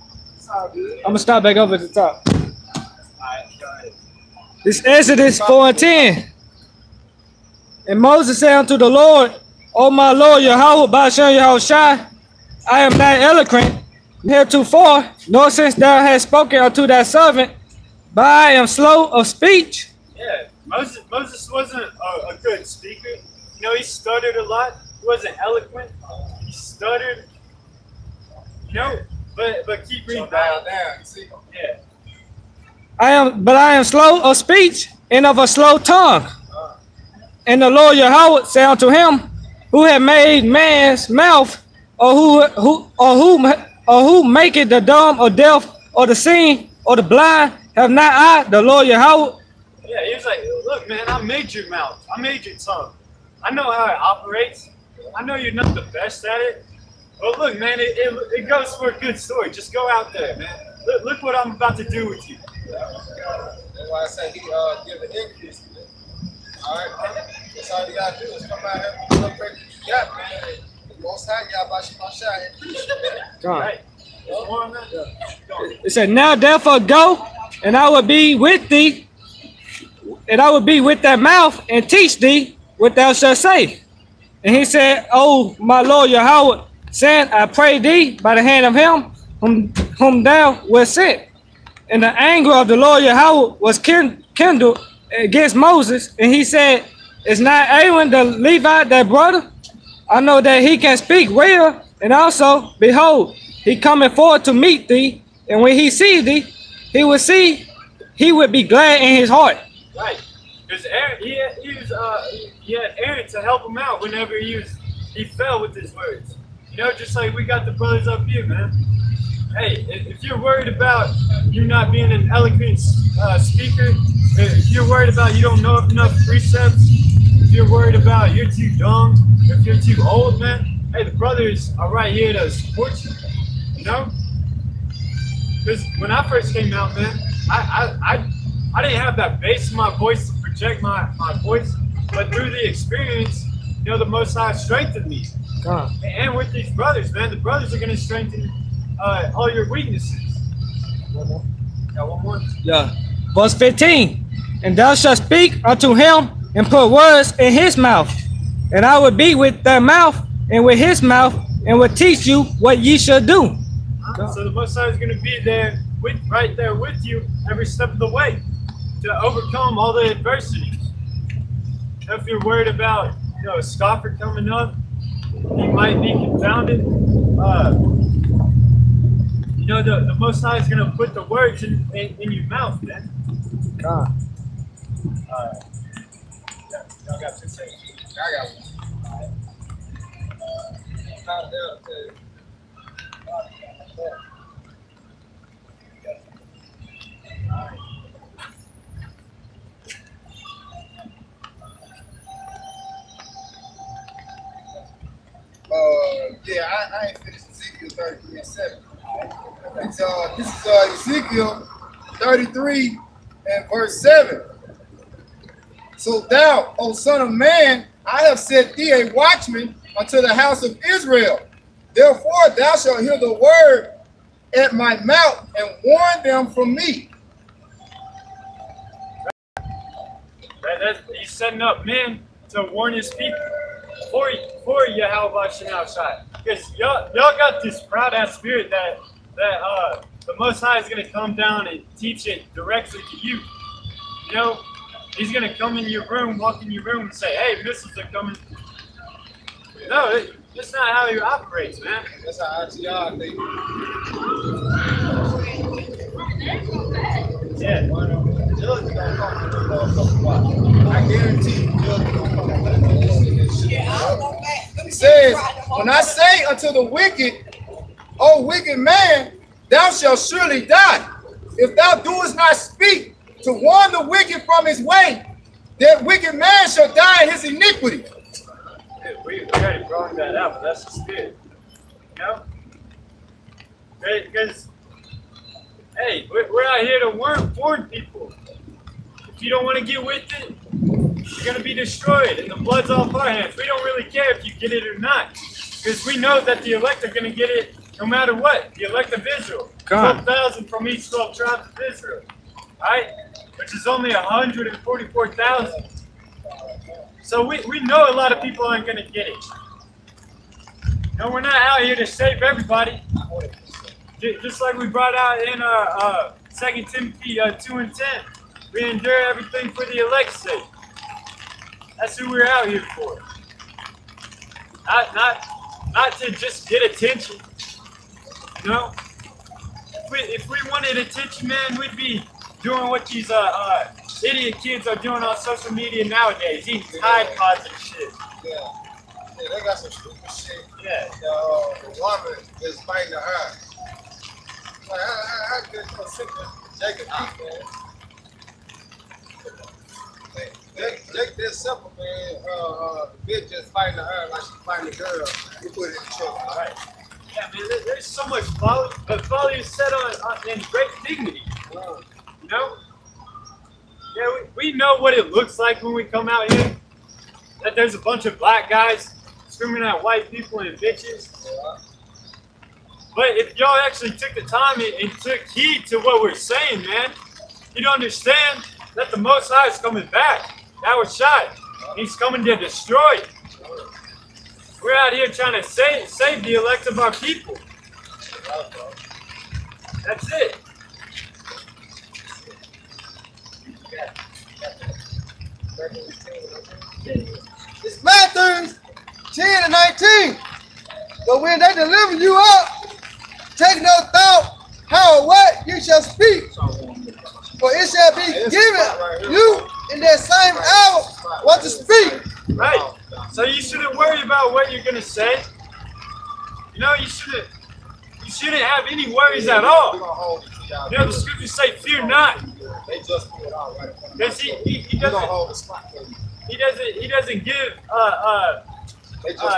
I'm gonna start back over at the top. This Exodus 4 and 10. And Moses said unto the Lord, O my Lord Yahweh, Ba'ashem Yahushai, I am not eloquent heretofore, nor since thou hast spoken unto thy servant, but I am slow of speech. Yeah, Moses wasn't a good speaker. He stuttered a lot. He wasn't eloquent. He stuttered. But keep reading. Down. You see? Yeah. I am slow of speech and of a slow tongue. And the Lord Yahweh said unto him, who had made man's mouth, or who maketh the dumb or deaf or the seeing or the blind, have not I, the Lord Yahweh? Yeah, he was like, look, man, I made your mouth. I made your tongue. I know how it operates. I know you're not the best at it. But look, man, it goes for a good story. Just go out there, man. Look what I'm about to do with you. That's why I say he give the increase. All right, that's all you gotta do is come out here and look what you got, man. The Most High got by shot increase. Right. More on that? Yeah. It said, now therefore go, and I will be with thee, and I will be with thy mouth and teach thee what thou shalt say. And he said, O my Lord Yahweh, saying, I pray thee by the hand of him whom thou wast sent. And the anger of the Lord Yahweh was kindled against Moses, and he said, is not Aaron the Levite thy brother? I know that he can speak well, and also, behold, he cometh forward to meet thee, and when he see thee, he would be glad in his heart. Right. Because Aaron, he had Aaron to help him out whenever he fell with his words. Just like we got the brothers up here, man. Hey, if you're worried about you not being an eloquent speaker, if you're worried about you don't know enough precepts, if you're worried about you're too young, if you're too old, man, hey, the brothers are right here to support you. Because when I first came out, man, I didn't have that bass in my voice to project my voice, but through the experience, the Most High strengthened me. And with these brothers, man, the brothers are going to strengthen all your weaknesses. One more. Yeah, one more. Yeah. Verse 15. And thou shalt speak unto him and put words in his mouth. And I will be with thy mouth and with his mouth and will teach you what ye shall do. So the Most High is going to be there, right there with you every step of the way to overcome all the adversities. If you're worried about a scoffer coming up, you might be confounded. The Most High is going to put the words in your mouth, man. God. Y'all got 2 seconds. I got one. I ain't finished Ezekiel 33 and 7. This is Ezekiel 33 and verse 7. So thou, O son of man, I have set thee a watchman unto the house of Israel. Therefore thou shalt hear the word at my mouth and warn them from me. He's setting up men to warn his people for Yahweh Shem outside. Because y'all got this proud ass spirit that the Most High is going to come down and teach it directly to you. You know, He's going to come in your room, walk in your room, and say, "Hey, missiles are coming." No, that's not how He operates, man. That's how ITR think. Yeah. Judge is gonna come to the motherfucking watch. I guarantee you, Judge is gonna come to this shit. It says, when I say unto the wicked, O wicked man, thou shalt surely die. If thou doest not speak to warn the wicked from his way, that wicked man shall die in his iniquity. We already brought that up, but that's the spirit. You know? Because, hey, we're out here to warn people. If you don't want to get with it, you're going to be destroyed, and the blood's off our hands. We don't really care if you get it or not, because we know that the elect are going to get it no matter what. The elect of Israel, 12,000 from each 12 tribes of Israel, right? Which is only 144,000. So we know a lot of people aren't going to get it. No, we're not out here to save everybody. Just like we brought out in 2 Timothy 2:10. We endure everything for the elect's sake. That's who we're out here for. Not to just get attention. You know? If we wanted attention, man, we'd be doing what these idiot kids are doing on social media nowadays, eating Tide Pods and shit. Yeah, they got some stupid shit. Yeah. The woman is fighting her. Like, how could you sit there, Jacob, man? Jake, this simple, man. Bitch just fighting her like she's fighting a girl. You put it in the truck. All right. Yeah, man, there's so much folly, but folly is set on in great dignity. You know? Yeah, we know what it looks like when we come out here. That there's a bunch of black guys screaming at white people and bitches. But if y'all actually took the time and took heed to what we're saying, man, you'd understand that the Most High is coming back. That was shot. He's coming to destroy. We're out here trying to save the elect of our people. That's it. It's Matthew 10 and 19. But when they deliver you up, take no thought how or what you shall speak. For it shall be given you in that same hour what to speak. Right. So you shouldn't worry about what you're gonna say. You know, you shouldn't have any worries at all. You know, the scriptures say, "Fear not." Because he doesn't give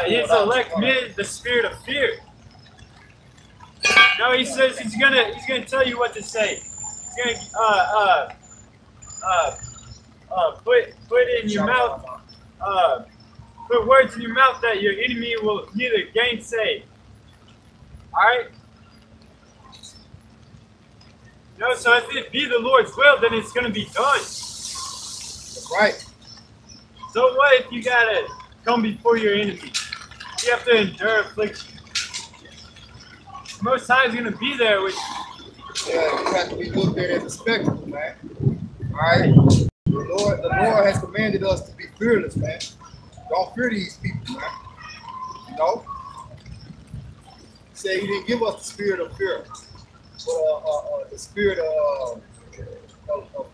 his elect men the spirit of fear. No, he says he's gonna tell you what to say. He's gonna put in your mouth put words in your mouth that your enemy will neither gainsay. All right. No, so if it be the Lord's will, then it's gonna be done. That's right. So what if you gotta come before your enemy? You have to endure affliction. The Most High is gonna be there with you. Yeah, you have to be looked at as a spectacle, man. All right. The Lord has commanded us to be fearless, man. Don't fear these people, man. You know? He said He didn't give us the spirit of fear, but the spirit of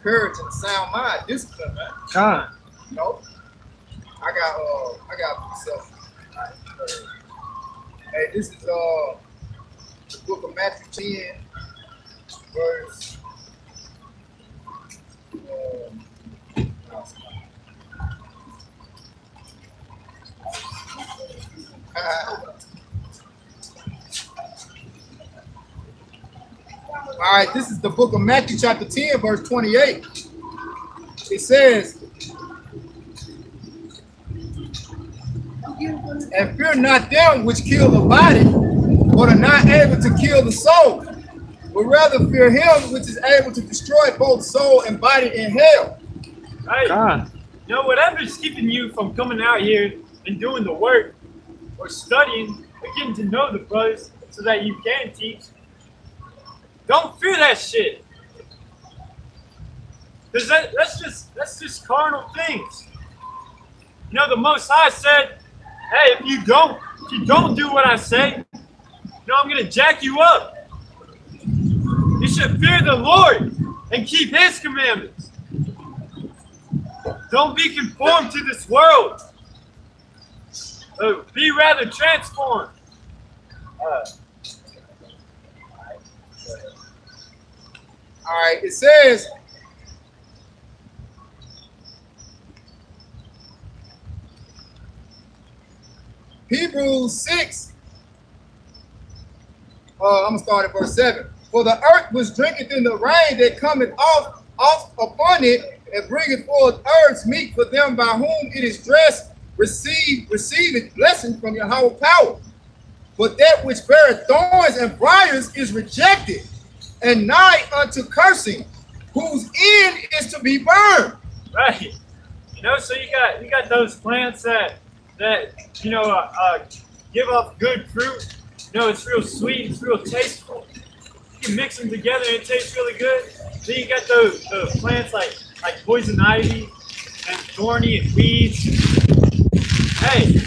courage and sound mind, discipline, man. You know? I got myself. Hey, this is the book of Matthew 10, verse. All right, this is the book of Matthew, chapter 10, verse 28. It says, "And fear not them which kill the body, but are not able to kill the soul, but rather fear Him which is able to destroy both soul and body in hell." Right. You know, whatever's keeping you from coming out here and doing the work or studying or getting to know the brothers so that you can teach, Don't fear that shit. Because that's just carnal things. You know, the Most High said, hey, if you don't do what I say, you know, I'm gonna jack you up. You should fear the Lord and keep His commandments. Don't be conformed to this world. Be rather transformed. All right, it says, Hebrews 6, I'm going to start at verse 7. For the earth was drinketh in the rain that cometh off upon it, and bringeth forth earth's meat for them by whom it is dressed, receiveth blessing from Yahweh power. But that which beareth thorns and briars is rejected, and nigh unto cursing, whose end is to be burned. Right. You know, so you got those plants that you know give off good fruit. You know, it's real sweet, it's real tasteful. You can mix them together and it tastes really good. Then you got those plants like poison ivy and thorny and weeds. Hey,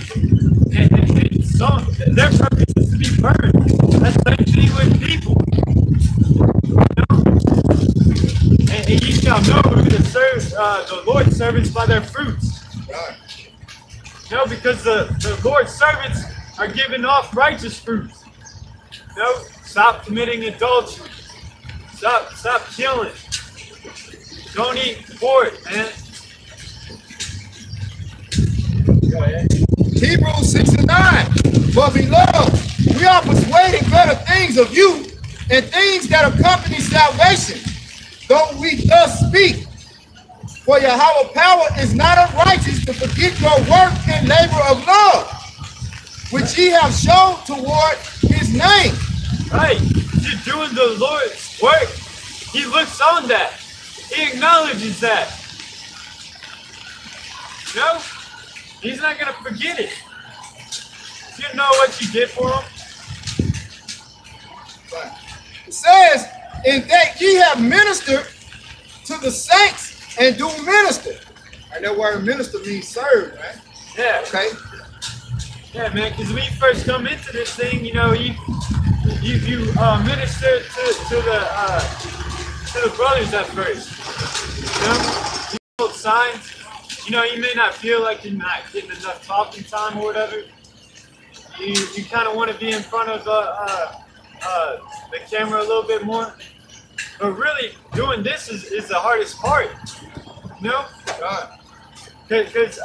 and some their purpose is to be burned. That's the same thing with people. And ye shall know who to serve the Lord's servants by their fruits. No, because the Lord's servants are giving off righteous fruits. No, stop committing adultery. Stop killing. Don't eat pork, man. Go ahead. Hebrews 6 and 9. But beloved, we are persuading better things of you, and things that accompany salvation, though we thus speak. For Yahweh power is not unrighteous to forget your work and labor of love, which ye have shown toward his name. Right. You're doing the Lord's work. He looks on that. He acknowledges that. You know? He's not going to forget it. You know what you did for him? It says, in that ye have ministered to the saints and do minister. And that word minister means serve, right? Yeah. Okay. Yeah, man, because when you first come into this thing, you know, you minister to the brothers at first. You know, you hold signs. You know, you may not feel like you're not getting enough talking time or whatever. You kind of want to be in front of the camera a little bit more. But really, doing this is the hardest part. You know? Because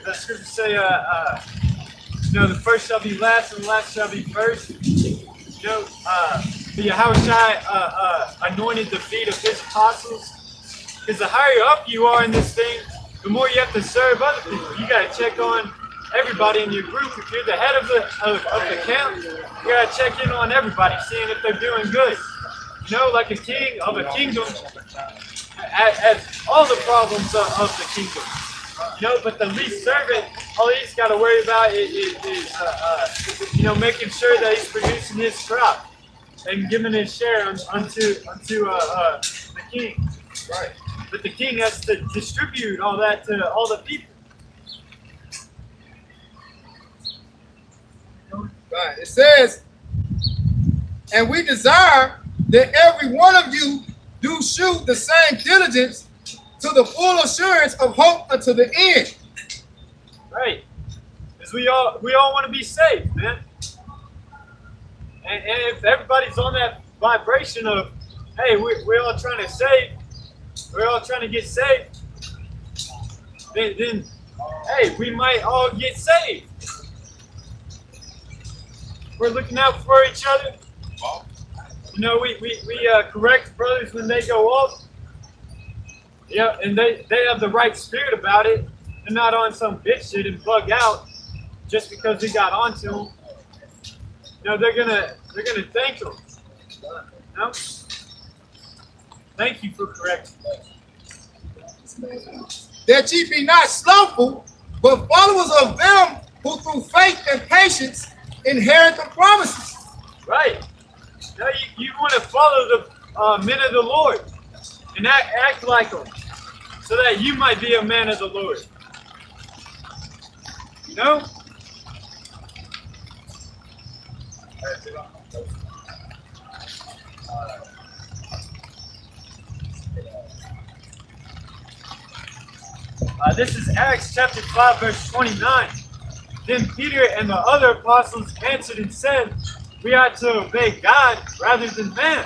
the scriptures say, you know, the first shall be last and the last shall be first. You know, the Yahushua anointed the feet of his apostles. Because the higher up you are in this thing, the more you have to serve other people. You got to check on everybody in your group. If you're the head of the camp, you got to check in on everybody, seeing if they're doing good. You know, like a king of a kingdom has all the problems of the kingdom. You know, but the least servant, all he's got to worry about is you know, making sure that he's producing his crop and giving his share unto the king. Right. But the king has to distribute all that to all the people. Right. It says, and we desire that every one of you do shew the same diligence to the full assurance of hope unto the end. Right. Because we all want to be saved, man. And if everybody's on that vibration of, hey, we're all trying to save, we're all trying to get saved, then hey, we might all get saved. We're looking out for each other. You know, we correct brothers when they go off. Yeah, and they have the right spirit about it. They're not on some bitch shit and bug out just because we got onto them. You know, they're gonna thank them. You know? Thank you for correcting. That ye be not slothful, but followers of them who through faith and patience inherit the promises. Right. Now you want to follow the men of the Lord and act like them, so that you might be a man of the Lord. You know? This is Acts chapter 5, verse 29. Then Peter and the other apostles answered and said, we ought to obey God rather than man.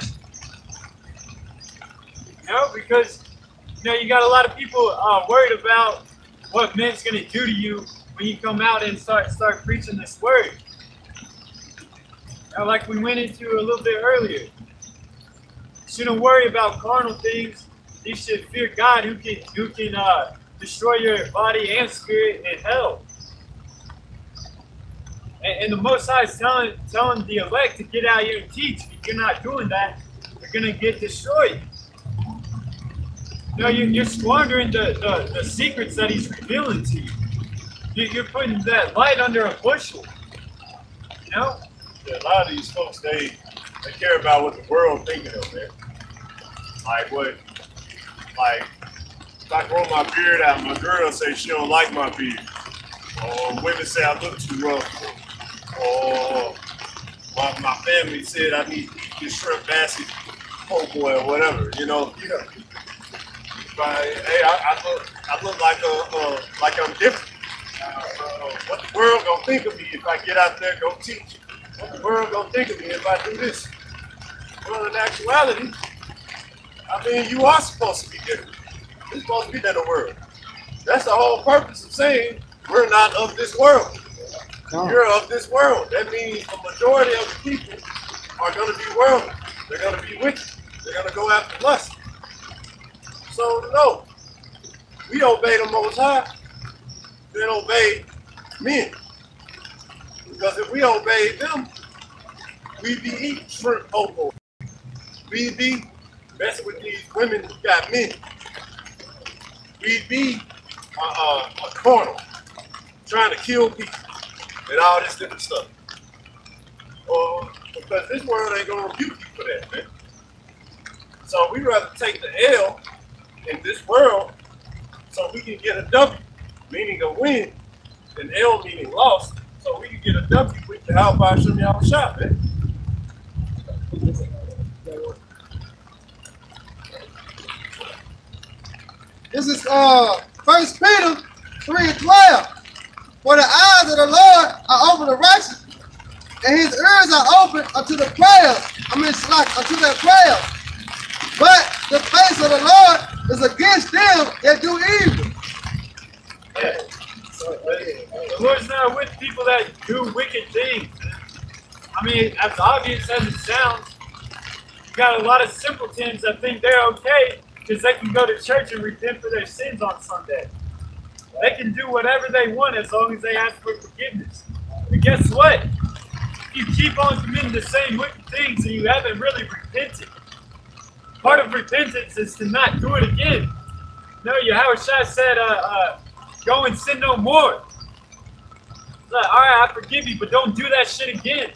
You know, because you got a lot of people worried about what man's going to do to you when you come out and start preaching this word. Like we went into a little bit earlier. You shouldn't worry about carnal things. You should fear God who can destroy your body and spirit in hell. And the Most High is telling the elect to get out here and teach. If you're not doing that, you're going to get destroyed. You're squandering the secrets that he's revealing to you. You're putting that light under a bushel. Yeah, a lot of these folks, they care about what the world thinking of, man. If I grow my beard out, my girl say she don't like my beard. Or women say I look too rough. Or my family said I need to eat this shrimp basket, po' boy, or whatever, I look like I'm different. What the world gonna think of me if I get out there and go teach? What the world gonna think of me if I do this? Well, in actuality, you are supposed to be different. You're supposed to be in the world. That's the whole purpose of saying we're not of this world. You're of this world. That means the majority of the people are going to be worldly. They're going to be wicked. They're going to go after lust. So, no, we obey the Most High, then obey men. Because if we obey them, we be eating shrimp po'. We be messing with these women who got men. We be a carnal, trying to kill people and all this different stuff. Because this world ain't gonna rebuke you for that, man. So we rather take the L in this world so we can get a W, meaning a win, and L meaning loss, so we can get a W with the Yahweh Shem Yahushua, man. This is 1 Peter 3:12. For the eyes of the Lord are over the righteous, and his ears are open unto the prayers. Unto their prayers. But the face of the Lord is against them that do evil. Yeah. The Lord's not with people that do wicked things. As obvious as it sounds, you got a lot of simpletons that think they're okay because they can go to church and repent for their sins on Sunday. They can do whatever they want as long as they ask for forgiveness. But guess what? If you keep on committing the same wicked things and you haven't really repented, part of repentance is to not do it again. Yahushua said, go and sin no more. Like, all right, I forgive you, but don't do that shit again.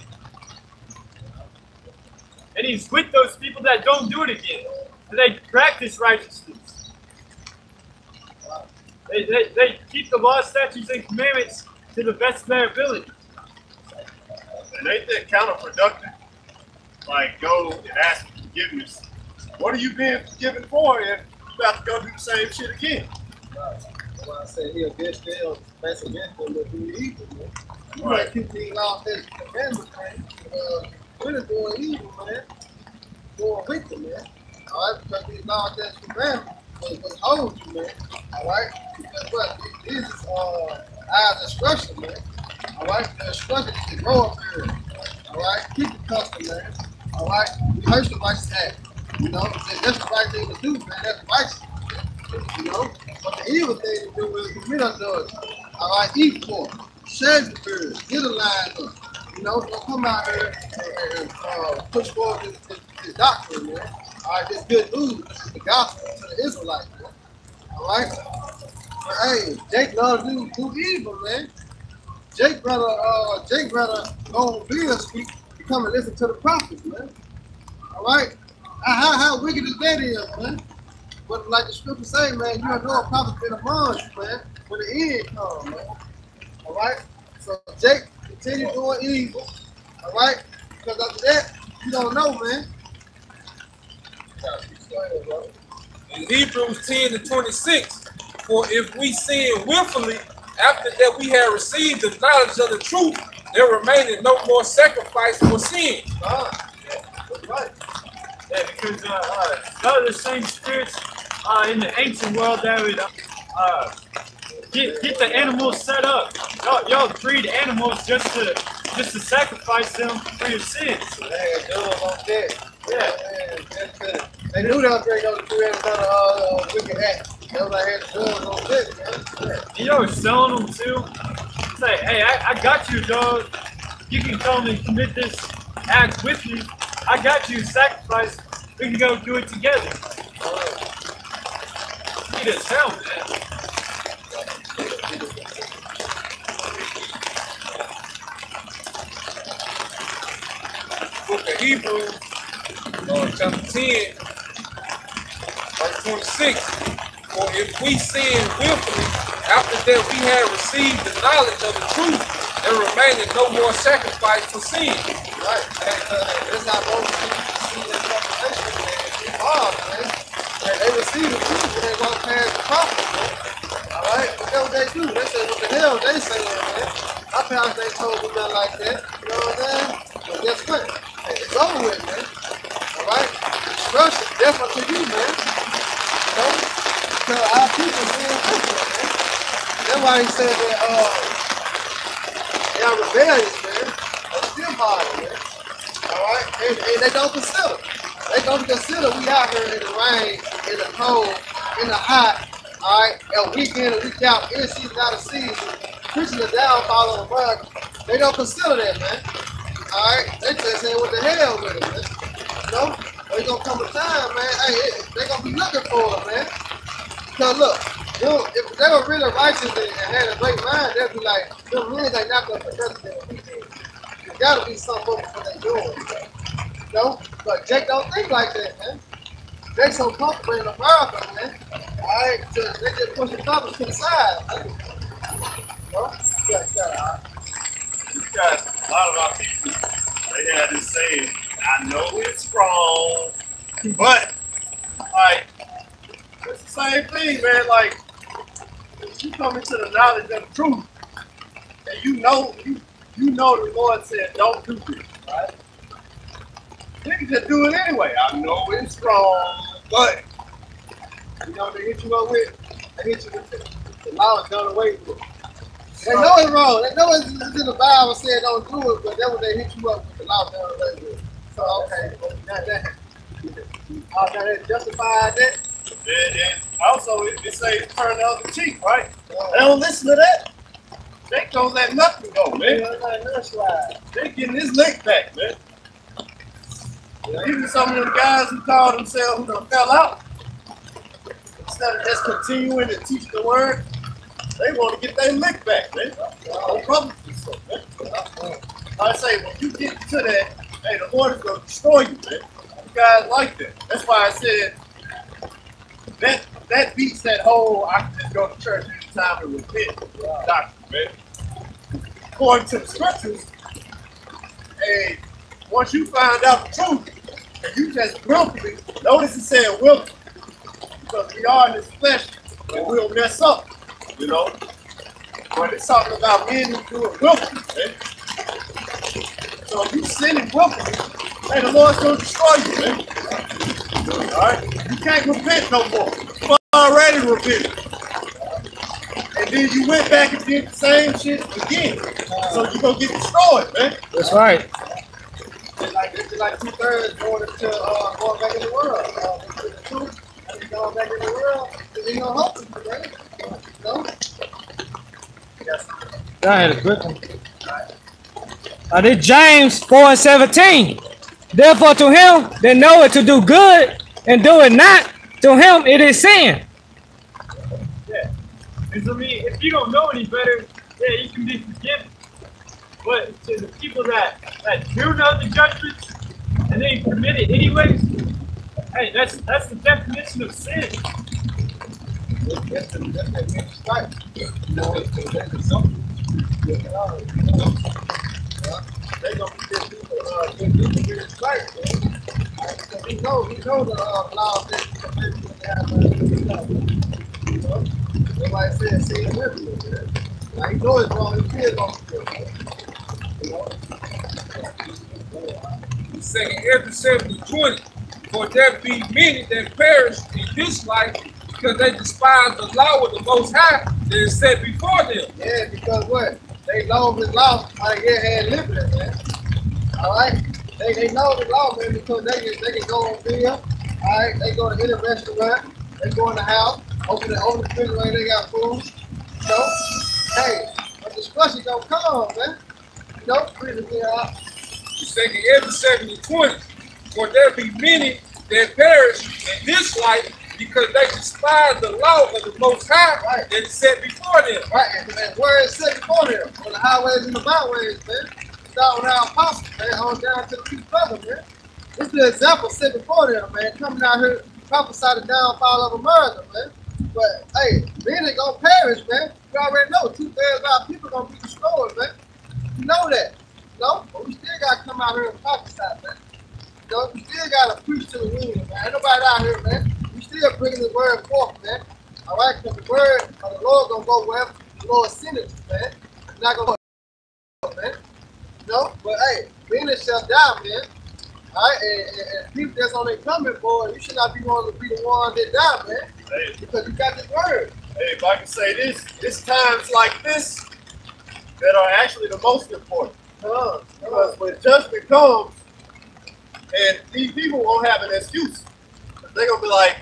And he's with those people that don't do it again. And they practice righteousness. They keep the law, statutes, and commandments to the best of their ability. And ain't that counterproductive? Like, go and ask for forgiveness. What are you being forgiven for if you about to go do the same shit again? That's why I say he against them, that's against them that do evil, man. You might keep these laws and commandments, man. We're doing evil, man. Doing wicked, man. All right, because these laws and commandments will hold you, man. All right? Because what? This is our instruction, man. All right? The instruction is to grow up here. All right? Keep the custom, man. All right? Rehearse the righteous act. That's the right thing to do, man. That's righteous. But the evil thing to do is commit unto us. All right? Eat for it. Share the birds. Get a line up. Don't come out here and push forward this doctrine, man. All right? This good news. This is the gospel to the Israelites, man. All right? But hey, Jake loves to do evil, man. Jake brother go on Bill speak. You come and listen to the prophets, man. All right? How wicked is that is, man? But like the scripture say, man, you know a prophet been among you, man, when the end comes, man. All right? So Jake, continue doing evil. All right? Because after that, you don't know, man. In Hebrews 10:26, for if we sin willfully, after that we have received the knowledge of the truth, there remaineth no more sacrifice for sin. That's right. Yeah, because those are the same spirits in the ancient world that would get the animals set up. Y'all breed animals just to sacrifice them for your sins. Yeah. They knew that they were going to do another wicked act. That's why I had to do it on this, man. And y'all were selling them too. Say, hey, I got you, dog. You can come and commit this act with me. I got you, sacrifice. We can go do it together. Need as hell, man. Book of Hebrews, chapter 10, verse 26. For if we sin willfully, after that we have received the knowledge of the truth, there remaineth no more sacrifice for sin. Right. That's how most people see that conversation, man. It's hard, man. And they receive the truth when they walk past the prophet, man. All right? But that's what they do. They say, what the hell they saying, man? My parents ain't told me nothing like that. You know what I'm saying? But guess what? It's over with, man. All right? Destruction, death unto you, man. You know? Because our people sin different, man. That's why he said that, they are rebellious, man. They're still hard, man. All right? And they don't consider. They don't consider we out here in the rain, in the cold, in the hot, all right? And week in and week out, in season, out of season, preaching the downfall of America. They don't consider that, man. All right? They just saying, what the hell with it, man? You know? There's gonna come a time, man. Hey, they're gonna be looking for it, man. Because look, if they were really righteous and had a great mind, they'd be like, them men ain't not gonna possess them. There's gotta be something more what they're doing, man. You know? But Jake don't think like that, man. Jake's so comfortable in America, man. All right? So they just push the topics to the side, man. You know? Yeah. You guys, a lot of our people, they had this saying, I know it's wrong, but, like, it's the same thing, man. Like, if you come into the knowledge of the truth, and you know the Lord said, don't do this, right? You can just do it anyway. I know it's wrong, but, You know what they hit you up with? They hit you with the law is done away with. They know it's wrong. They know it's in the Bible saying don't do it, but that's what they hit you up with, the law is done away with. So, okay, that justified that. and also it says turn the other cheek, right? They don't listen to that. They don't let nothing go, man. They getting this lick back, man. Even some of them guys who call themselves who done fell out, instead of just continuing to teach the word, they want to get their lick back, man. No problem. I say, when you get to that, hey, the Lord is going to destroy you, man. You guys like that. That's why I said that beats that whole I can just go to church anytime and repent doctrine, man. According to the scriptures, hey, once you find out the truth, and you just willfully, notice it said willfully, because we are in this flesh and we'll mess up, you know. But it's talking about men who do it willfully, man. So if you sinning willfully, hey, the Lord's going to destroy you, man. Alright? You can't repent no more. You already repented. And then you went back and did the same shit again. So you're going to get destroyed, man. That's right. It's like 2/3 going back in the world. The truth, and going back in the world, because ain't no hope for that. No? Yes. I had a quick one. This James 4:17. Therefore to him that knoweth to do good and do it not, to him it is sin. Yeah. Because I mean, if you don't know any better, yeah, you can be forgiven. But to the people that do know the judgments, and then you commit it anyways, hey, that's the definition of sin. That's that men's right. They gonna be just men's right. He know the laws that everybody said see him everywhere. Now he know it's wrong, his kids gonna do it. Second Ezra 7:20. For there be many that perish in this life because they despise the law of the Most High that is set before them. Yeah, because what? They know the law, how they get had living it, man. Alright? They know the law, man, because they can go on video. Alright, they go to any restaurant, they go in the house, open the refrigerator, they got food. You know? Hey, but destruction gonna come, man. You know, pretty clear out. Second Ezra 7:20. For there be many that perish in this life because they despise the law of the Most High that is set before them. Right, and where it's set before them, on the highways and the byways, man. Start with our apostles, man, on down to the few brothers, man. This is the example set before them, man. Coming out here, prophesy the downfall of America, man. But hey, many gonna perish, man. You already know 2/3 of our people gonna be destroyed, man. You know that. You know? But we still gotta come out here and prophesy, man. You know, we still gotta preach to the wind, man. Ain't nobody out here, man. We still bringing the word forth, man. All right, because the word of the Lord gonna go wherever the Lord sends it, man. It's not gonna go, man. You know, but hey, many shall die, man. All right, and people that's on their coming, boy, you should not be wanting to be the one that die, man. Hey, Because you got this word. hey, if I can say this, it's times like this that are actually the most important. Because when judgment comes, and these people won't have an excuse. They're going to be like,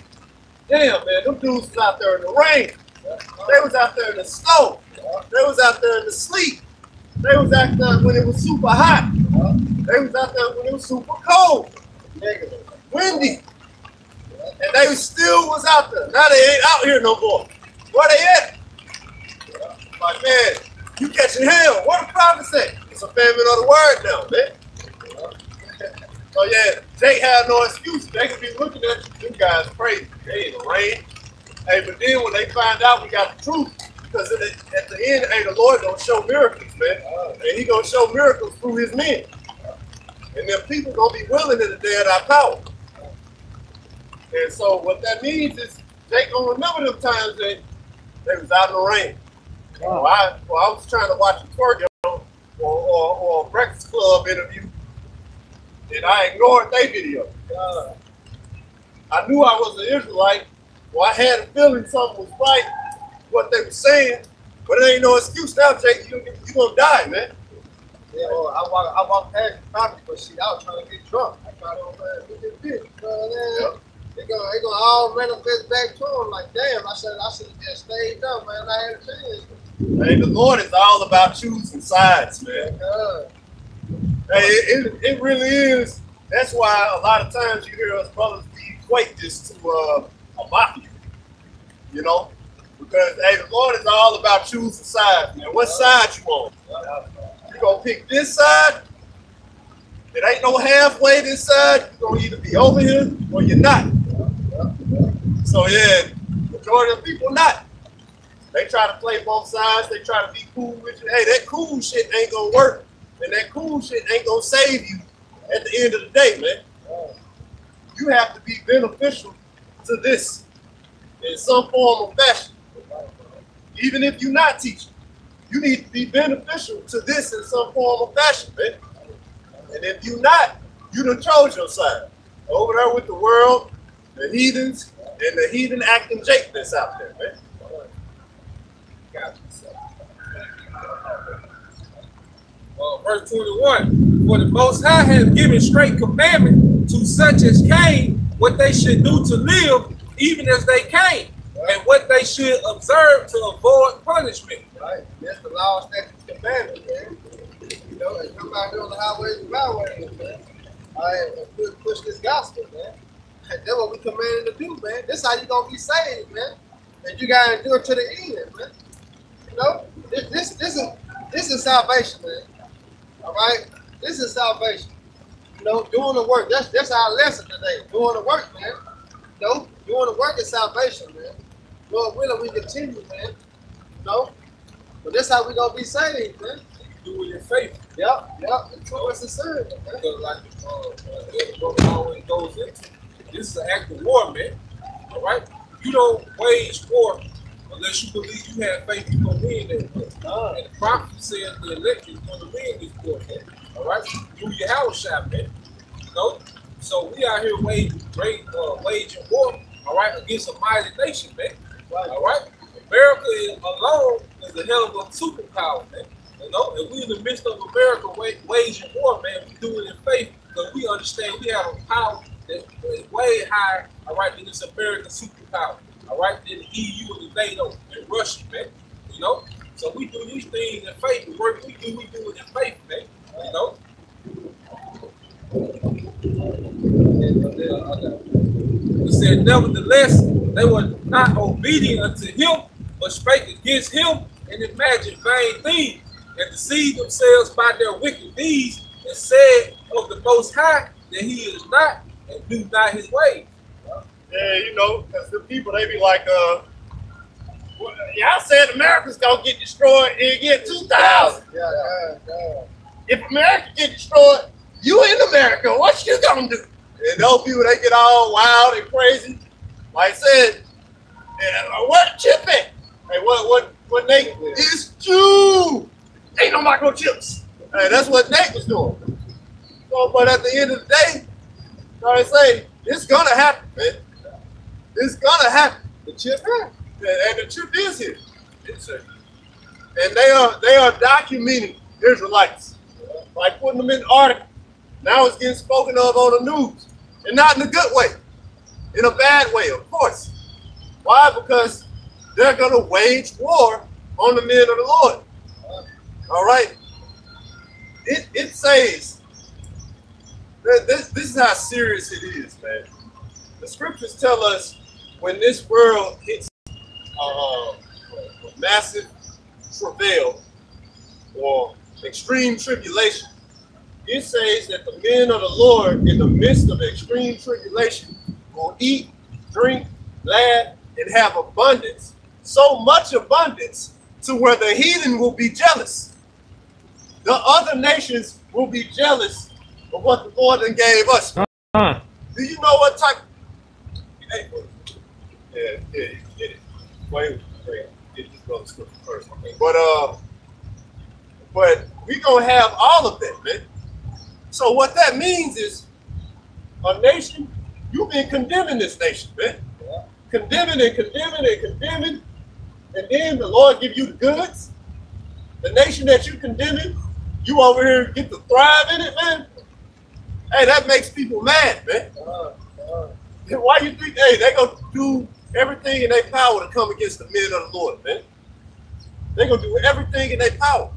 damn, man, them dudes was out there in the rain. They was out there in the snow. They was out there in the sleet. They was out there when it was super hot. They was out there when it was super cold. Windy. And they still was out there. Now they ain't out here no more. Where they at? Like, man, you catching hell. What the prophet say? It's a famine of the word now, man. So yeah, they have no excuse. They could be looking at you guys crazy. They in the rain. Hey, but then when they find out we got the truth, because at the end, hey, the Lord gonna show miracles, man. And he gonna show miracles through his men. And then people gonna be willing in the day of our power. And so what that means is they gonna remember them times that they was out in the rain. I was trying to watch a twerk or a Breakfast Club interview, and I ignored their video. I knew I was an Israelite, well, I had a feeling something was right, what they were saying, but it ain't no excuse now, Jake. You gonna die, man. Yeah, well, I walked past the property, but shit, I was trying to get drunk. I tried to get this bitch. You know what I mean? They gonna all manifest back to him like, damn, I should have just stayed up, man. I had a chance. Hey, the Lord is all about choosing sides, man. Hey, it really is. That's why a lot of times you hear us brothers equate this to a mafia, you know? Because, hey, the Lord is all about choosing sides, man. What side you on? You gonna pick this side? It ain't no halfway this side. You're gonna either be over here or you're not. So, yeah, majority of people not. They try to play both sides. They try to be cool with you. Hey, that cool shit ain't gonna work. And that cool shit ain't gonna save you at the end of the day, man. You have to be beneficial to this in some form or fashion. Even if you're not teaching, you need to be beneficial to this in some form or fashion, man. And if you're not, you done chose your side. Over there with the world, the heathens, and the heathen acting Jake that's out there, man. Verse 21, for the Most High has given straight commandment to such as came what they should do to live, even as they came, and what they should observe to avoid punishment. Right? That's the law, statutes, commandments, man. You know, and come out here on the highways and byways, man. All right, and push this gospel, man. And that's what we commanded to do, man. This is how you gonna be saved, man. And you gotta do it to the end, man. You know, this is salvation, man. All right, this is salvation. You know, doing the work. That's our lesson today. Doing the work, man. You know, doing the work is salvation, man. Lord willing, we continue, man. You know, but that's how we gonna be saved, man. Do it in faith. Yep. It's what it's served, man. Because like the brother always goes into, this is an act of war, man. All right? You don't wage war unless you believe you have faith you're going to win that war. And the prophet says the elect is going to win this war, man. All right? Do your house shop, man. You know? So we out here waging war, all right, against a mighty nation, man. All right? America alone is a hell of a superpower, man. You know, and we in the midst of America waging war, man. We do it in faith because we understand we have a power that is way higher, all right, than this American superpower, all right, than the EU and the NATO and Russia, man. You know, so we do these things in faith. The work we do it in faith, man. You know. It said, nevertheless, they were not obedient unto him, but spake against him and imagined vain things, and deceived themselves by their wicked deeds, and said of the Most High that he is not, and do not his ways. Yeah, you know, because the people, they be like, y'all said America's gonna get destroyed in year 2000. Yeah. If America get destroyed, you in America, what you gonna do? And those people, they get all wild and crazy. Like I said, what chip at? Hey, what Nate? It's true. Ain't no microchips. Hey, that's what Nate was doing. So, but at the end of the day, like I say, it's gonna happen, man. It's gonna happen. The chip happened. And the truth is here. And they are documenting Israelites. Like putting them in the article. Now it's getting spoken of on the news. And not in a good way. In a bad way, of course. Why? Because they're gonna wage war on the men of the Lord. All right. It says this is how serious it is, man. The scriptures tell us when this world hits massive travail or extreme tribulation, it says that the men of the Lord in the midst of extreme tribulation will eat, drink, laugh, and have abundance. So much abundance to where the heathen will be jealous. The other nations will be jealous of what the Lord then gave us. Do you know what type? Hey, yeah, you get it. Wait, get this brother scripture first. But we gonna have all of that, man. So what that means is a nation, you've been condemning this nation, man. Yeah. Condemning, and then the Lord give you the goods. The nation that you condemning, you over here get to thrive in it, man. Hey, that makes people mad, man. Why you think, hey, they gonna do everything in their power to come against the men of the Lord, man? They gonna do everything in their power.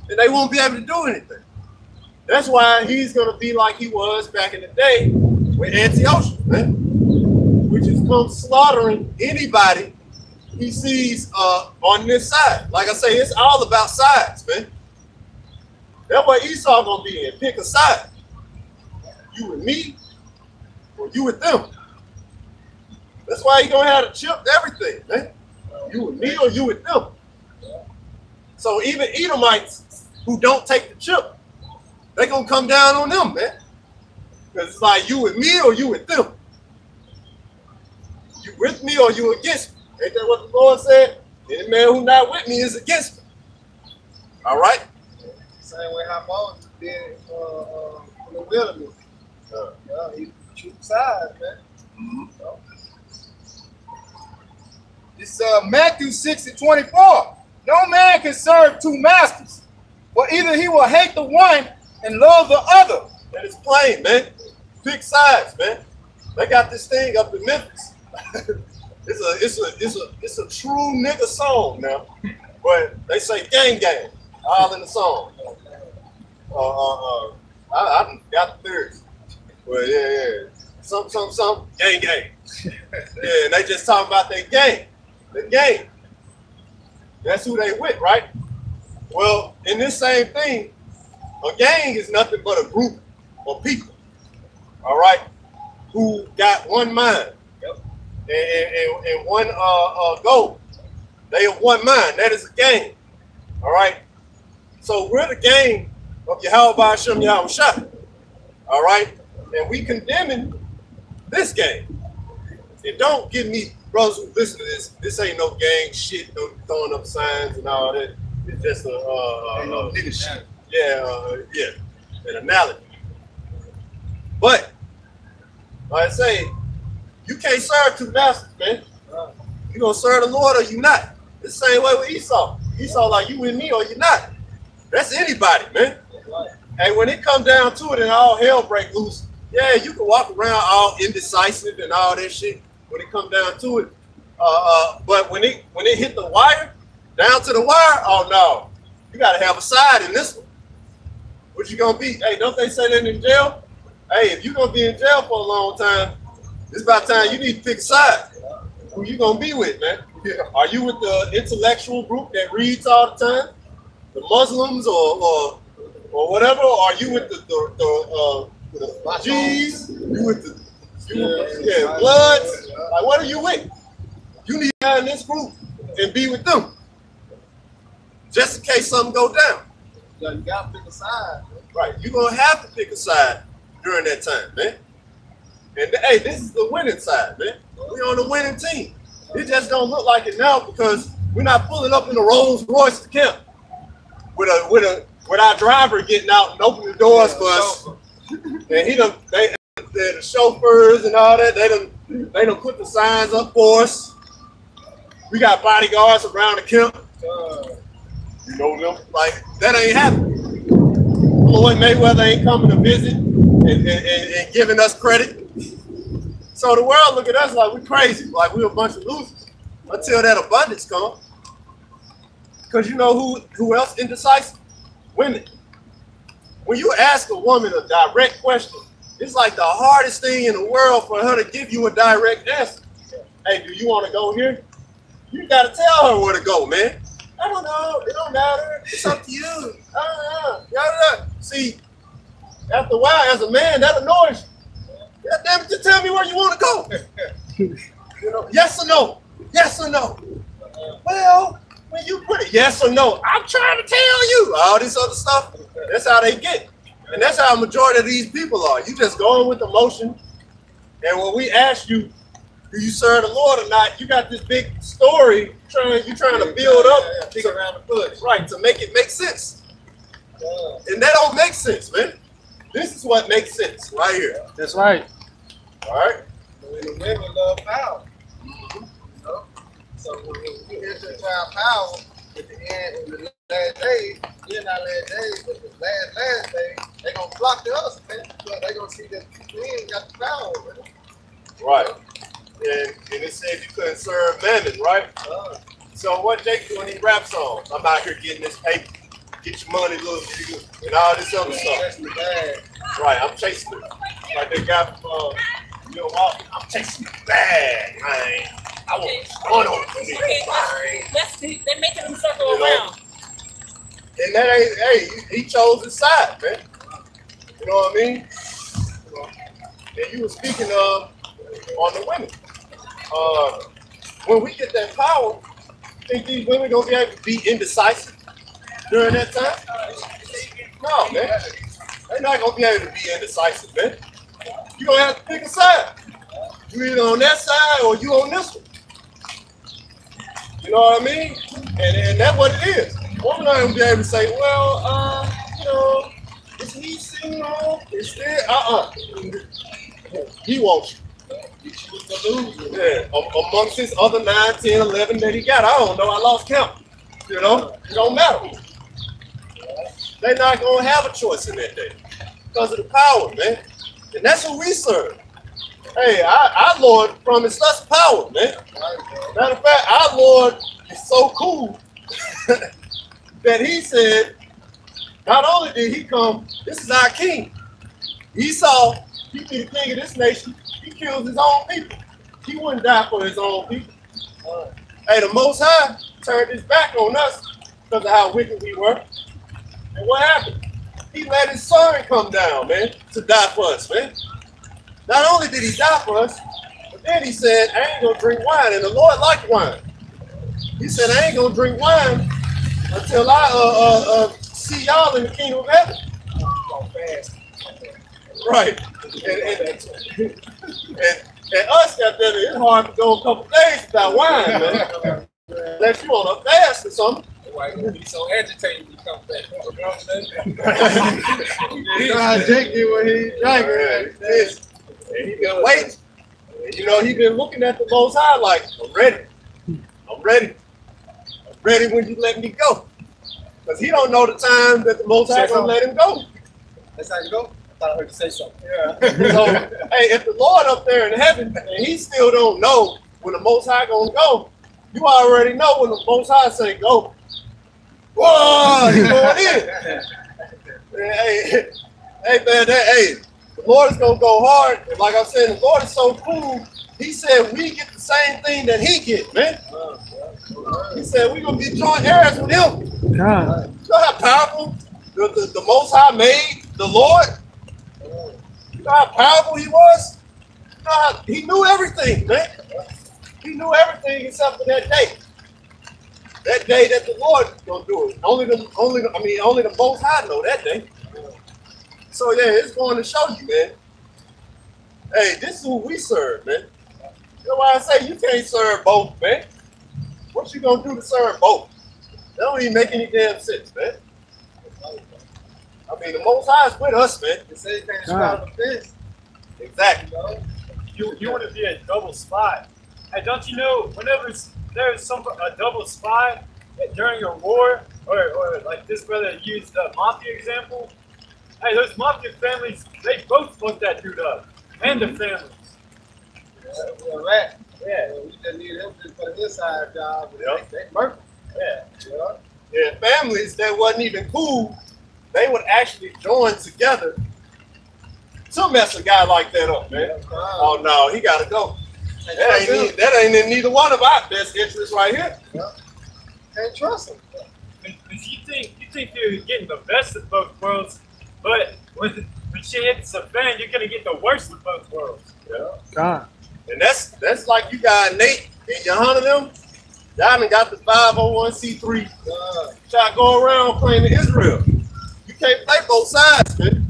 And they won't be able to do anything. That's why he's gonna be like he was back in the day with Antiochus, man. Which is come slaughtering anybody he sees on this side. Like I say, it's all about sides, man. That's what Esau gonna be in. Pick a side. You with me, or you with them. That's why he gonna have to chip everything, man. You with me or you with them. So even Edomites who don't take the chip, they gonna come down on them, man. Because it's like you with me or you with them. You with me or you against me. Ain't that what the Lord said? Any man who not with me is against me. All right? Same way how Moses did in the wilderness. He choose sides, man. Mm-hmm. It's Matthew 6:24. No man can serve two masters, for either he will hate the one and love the other. And it's plain, man. Pick sides, man. They got this thing up in Memphis. It's a true nigga song now. But they say gang gang all in the song. I got the lyrics. But yeah. Some, gang gang. Yeah, and they just talking about their gang. The gang. That's who they with, right? Well, in this same thing, a gang is nothing but a group or people, all right, who got one mind and one goal. They have one mind. That is a game, all right? So we're the game of Yahweh Hashem Yahweh Shah, all right? And we condemning this game. And don't give me, brothers who listen to this, this ain't no gang shit, no throwing up signs and all that. It's just an analogy. But, like I say, you can't serve two masters, man. You gonna serve the Lord or you not. It's the same way with Esau. Esau like you with me or you not. That's anybody, man. And when it comes down to it and all hell break loose, yeah, you can walk around all indecisive and all that shit when it comes down to it. But when it hit the wire, down to the wire, oh no, you gotta have a side in this one. What you gonna be? Hey, don't they say that in jail? Hey, if you're gonna be in jail for a long time, it's about time you need to pick a side. Who you gonna be with, man? Are you with the intellectual group that reads all the time, the Muslims or whatever? Or are you with the G's? You with the Bloods? Like, what are you with? You need to get in this group and be with them, just in case something go down. So you gotta pick a side. Right, you're gonna have to pick a side during that time, man. And hey, this is the winning side, man. We're on the winning team. It just don't look like it now because we're not pulling up in a Rolls Royce to camp with our driver getting out and opening the doors for us. And the chauffeurs and all that, they done put the signs up for us. We got bodyguards around the camp. You know them? Like, that ain't happening. Floyd Mayweather ain't coming to visit and giving us credit. So the world look at us like we crazy, like we a bunch of losers until that abundance comes. Because you know who else indecisive? Women. When you ask a woman a direct question, it's like the hardest thing in the world for her to give you a direct answer. Hey, do you want to go here? You got to tell her where to go, man. I don't know. It don't matter. It's up to you. I don't know. See, after a while, as a man, that annoys you. God damn it, just tell me where you want to go. You know, yes or no? Yes or no? Well, when you put it yes or no, I'm trying to tell you all this other stuff. That's how they get. And that's how a majority of these people are. You just going with emotion. And when we ask you, do you serve the Lord or not, you got this big story you're trying to build up around the bush. Right, to make it make sense. And that don't make sense, man. This is what makes sense right here. That's right. All right. When the women love power. You know? So when we enter into our power at the end of the last days, not last days, but the last day, they're gonna flock to us, man. Because they're gonna see that we ain't got the power, man. Right. And it said you couldn't serve mammon, right? So what Jake do when he rap songs? I'm out here getting this paper. Get your money, little nigga, and all this other stuff. Right, I'm chasing it. Like they got from, I'm chasing the bag, man. I want one on the They're making them circle around. And that ain't, hey, he chose his side, man. You know what I mean? And you were speaking on the women. When we get that power, think these women gonna be able to be indecisive during that time? No, man. They're not gonna be able to be indecisive, man. You're gonna have to pick a side. You either on that side or you on this one. You know what I mean? And that's what it is. Woman not gonna be able to say, well, is he single? Is there? He wants you. Yeah, amongst his other 9, 10, 11 that he got. I don't know. I lost count. You know? It don't matter. They're not going to have a choice in that day because of the power, man. And that's who we serve. Hey, our Lord promised us power, man. Matter of fact, our Lord is so cool that he said, not only did he come, this is our king. Esau, he be the king of this nation. He kills his own people. He wouldn't die for his own people. Hey, the Most High turned his back on us because of how wicked we were. And what happened? He let his son come down, man, to die for us, man. Not only did he die for us, but then he said, I ain't gonna drink wine, and the Lord liked wine. He said, I ain't gonna drink wine until I see y'all in the kingdom of heaven. Right. And us got that, it's hard to go a couple days without wine, man. Unless you on a fast or something. Why you be so agitated when you come back? You know what I'm saying? You know how Jake did when he drank it. And he been waiting. And, you know, he been looking at the Most High like, I'm ready. I'm ready. I'm ready when you let me go. Because he don't know the time that the Most High gonna let him go. That's how you go? I thought I heard you say something. Yeah. So, hey, if the Lord up there in heaven and he still don't know when the Most High gonna go, you already know when the Most High say go. Whoa, he going in. Hey, man, the Lord is gonna go hard. And like I said, the Lord is so cool. He said we get the same thing that he get, man. He said we're gonna be joint heirs with him. God. You know how powerful the Most High made the Lord? You know how powerful he was? You know how he knew everything, man. He knew everything except for that day. That day that the Lord is gonna do it. Only the Most High know that day. So yeah, it's going to show you, man. Hey, this is who we serve, man. You know why I say you can't serve both, man? What you gonna do to serve both? That don't even make any damn sense, man. I mean, the Most High is with us, man. They say you can't straddle the fence. Exactly. You want to be a double spy. Hey, don't you know whenever there's a double spy during a war, or like this brother used the mafia example, hey, those mafia families, they both fucked that dude up. And the families. Yeah, right. Yeah. We just need him to put his side job. Yep. They murder. Yeah. Yeah, families that wasn't even cool, they would actually join together to mess a guy like that up, man. Oh no, he gotta go. That ain't in neither one of our best interests right here. Can't trust him. Because you think you're getting the best of both worlds, but when shit hits the fan, you're gonna get the worst of both worlds. Yeah. God. And that's like you got Nate and Johanna them. Y'all done got the 501c3. Try to go around playing in Israel. You can't play both sides, man.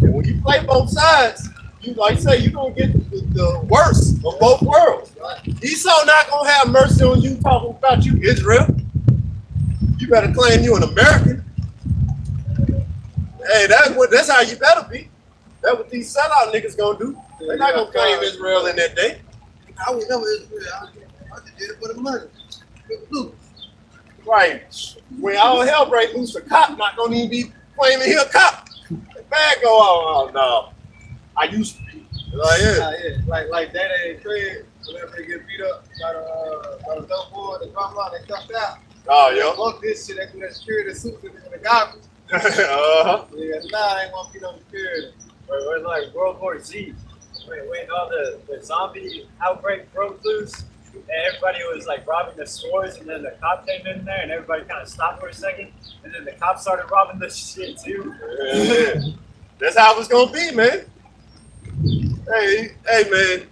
And when you play both sides, you like say you're gonna get the worst of both worlds. Esau not gonna have mercy on you talking about you, Israel. You better claim you an American. Hey, that's how you better be. That's what these sellout niggas gonna do. They're not gonna claim Israel in that day. I would never Israel. I just did it for the money. Right. When all hell break loose, a cop not gonna even be claiming he a cop. The bad go on. Oh no. I used to be. Like, Like Daddy and Craig, whenever they get beat up by the dumb boy, the drum line, they cuffed out. Oh, They yo. fuck this shit, they do that security suit in the goggles. Uh-huh. Yeah, nah, I ain't want to beat on security. Or like World War Z, when all the zombie outbreak broke loose, and everybody was like robbing the stores, and then the cop came in there, and everybody kind of stopped for a second, and then the cops started robbing the shit too. Yeah. That's how it's gonna be, man. Hey, man,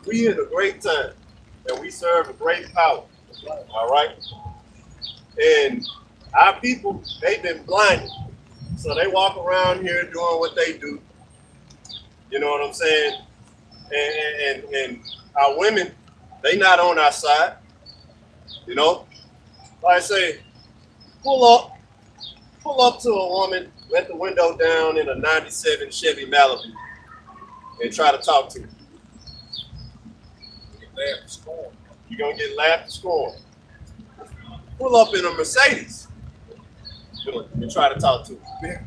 we in a great time, and we serve a great power. All right, and our people, they've been blinded, so they walk around here doing what they do. You know what I'm saying? And our women, they not on our side. You know, like I say, pull up to a woman, let the window down in a '97 Chevy Malibu, and try to talk to her. You're gonna get laughed and scorned. Pull up in a Mercedes and try to talk to her.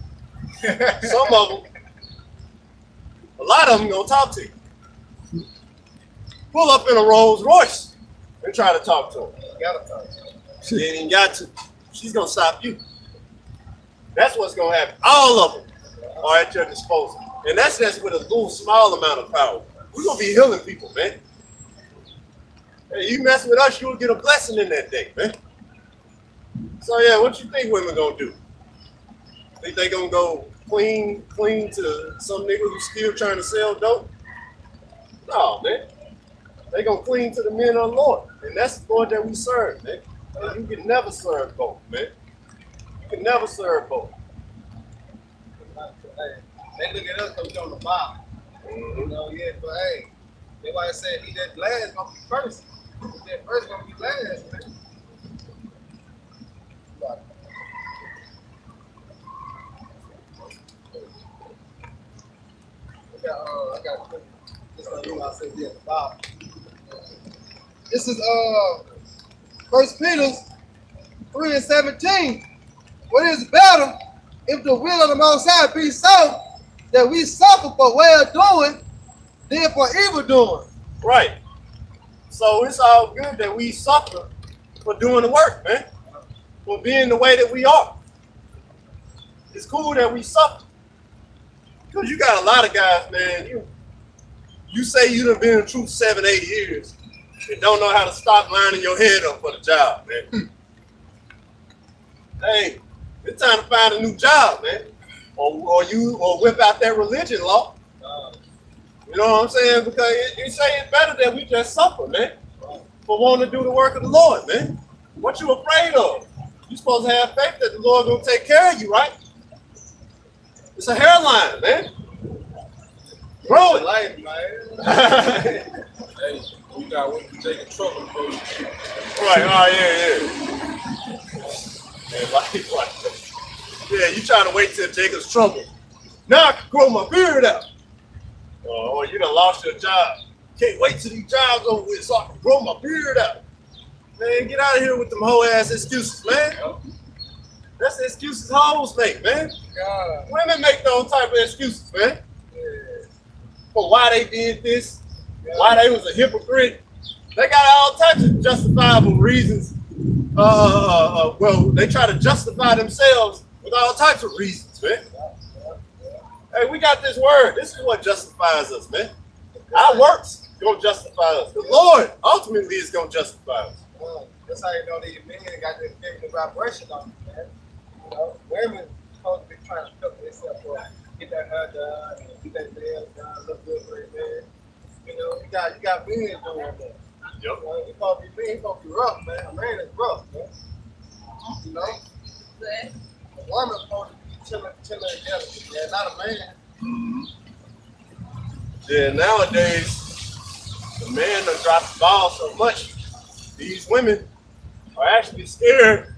Some of them, a lot of them gonna talk to you. Pull up in a Rolls Royce and try to talk to her. You gotta talk to her. You ain't even got to. She's gonna stop you. That's what's gonna happen. All of them are at your disposal. And that's just with a little small amount of power. We're gonna be healing people, man. Hey, you mess with us, you'll get a blessing in that day, man. So yeah, what you think women gonna do? Think they gonna go clean to some nigga who's still trying to sell dope? No, man. They gonna clean to the men of the Lord. And that's the Lord that we serve, man. You can never serve both, man. You can never serve both. They look at us because we on the bottom. You know, yeah, but hey, that's why I said he that last gonna be first. That first gonna be last, man. I got this one I said here at the bottom. This is 1 Peter 3:17. What is better if the will of the Most High be so that we suffer for well doing than for evil doing? Right. So it's all good that we suffer for doing the work, man. For being the way that we are. It's cool that we suffer. Because you got a lot of guys, man. You say you done been in the truth 7-8 years and don't know how to stop lining your head up for the job, man. Hey, it's time to find a new job, man. Or whip out that religion law. You know what I'm saying? Because you say it's better that we just suffer, man. For wanting to do the work of the Lord, man. What you afraid of? You supposed to have faith that the Lord gonna take care of you, right? It's a hairline, man. Grow it. Life, man. Hey, we got one to take a trouble, bro. Right, oh yeah. Yeah, you trying to wait till Jacob's trouble. Now I can grow my beard out. Or you done lost your job. Can't wait till these jobs over with so I can grow my beard out. Man, get out of here with them whole ass excuses, man. That's the excuses hoes make, man. God. Women make those type of excuses, man. For why they did this, why they was a hypocrite. They got all types of justifiable reasons. Well, they try to justify themselves with all types of reasons, man. Hey, we got this word. This is what justifies us, man. Our works gonna justify us. The Lord ultimately is gonna justify us. That's how you know these men got this negative vibration on them, man. You know, women supposed to be trying to cook themselves up, get that hair done, and get that nails done, look good for a man. You know, you got men doing that. Yep. You know, you supposed to be mean, you supposed to be rough, man. A man is rough, man. You know? A woman's supposed to be chilling and delicate, man, not a man. Yeah, nowadays, the man done dropped the ball so much, these women are actually scared.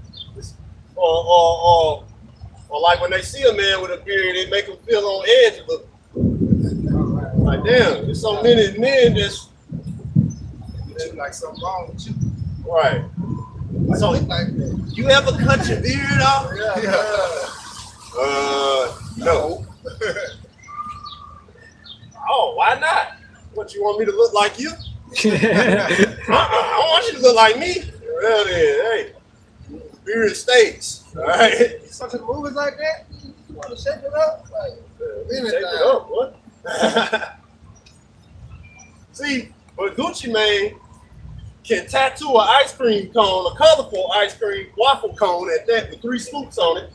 Or like when they see a man with a beard, it make them feel on edge a little. Like, damn, there's so many men just like something wrong with you. right. So, Like that. you ever cut your beard off? Yeah. No. Oh, why not? What, you want me to look like you? I want you to look like me. Well then, hey, beard stays. All right. Such a movies like that, you want to shake it up? Like, Shake it up, what? See, but Gucci Mane can tattoo an ice cream cone, a colorful ice cream waffle cone at that with 3 scoops on it,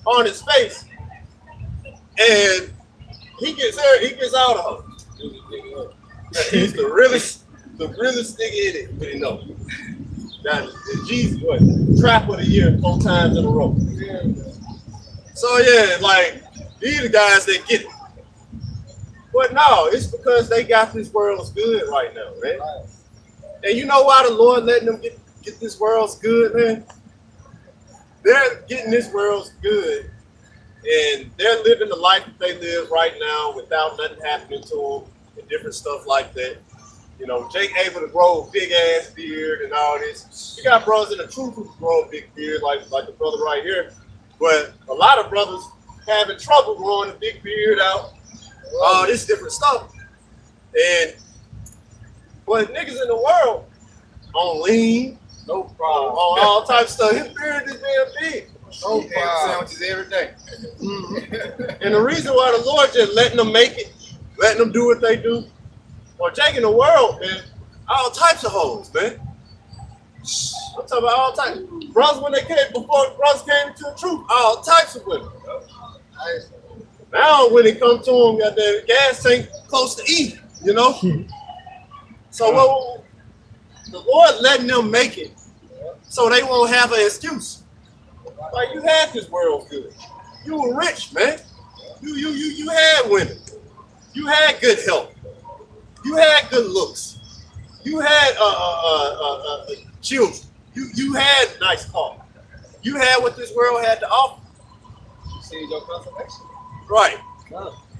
on his face, and he gets out of her. He's the realest nigga in it, but you know. That Jesus, what? Trap of the year 4 times in a row. So yeah, like these are the guys that get it. But no, it's because they got this world's good right now, man. And you know why the Lord letting them get this world's good, man? They're getting this world's good, and they're living the life that they live right now without nothing happening to them and different stuff like that. You know, Jake able to grow a big ass beard and all this. You got brothers in the truth who grow a big beard, like the brother right here. But a lot of brothers having trouble growing a big beard out. All this different stuff. But niggas in the world on lean, no problem, on all types of stuff. His beard is damn big. no problem. Sandwiches every day. And the reason why the Lord just letting them make it, letting them do what they do, or taking the world, man, all types of hoes, man. I'm talking about all types. Brothers, when they came, before the brothers came into the truth, all types of women. Now, when it comes to them, got their gas tank close to E, you know? So, the Lord letting them make it so they won't have an excuse. Like, you had this world good. You were rich, man. You had women. You had good health. You had good looks. You had children. You had nice cars. You had what this world had to offer. You received your consolation. Right.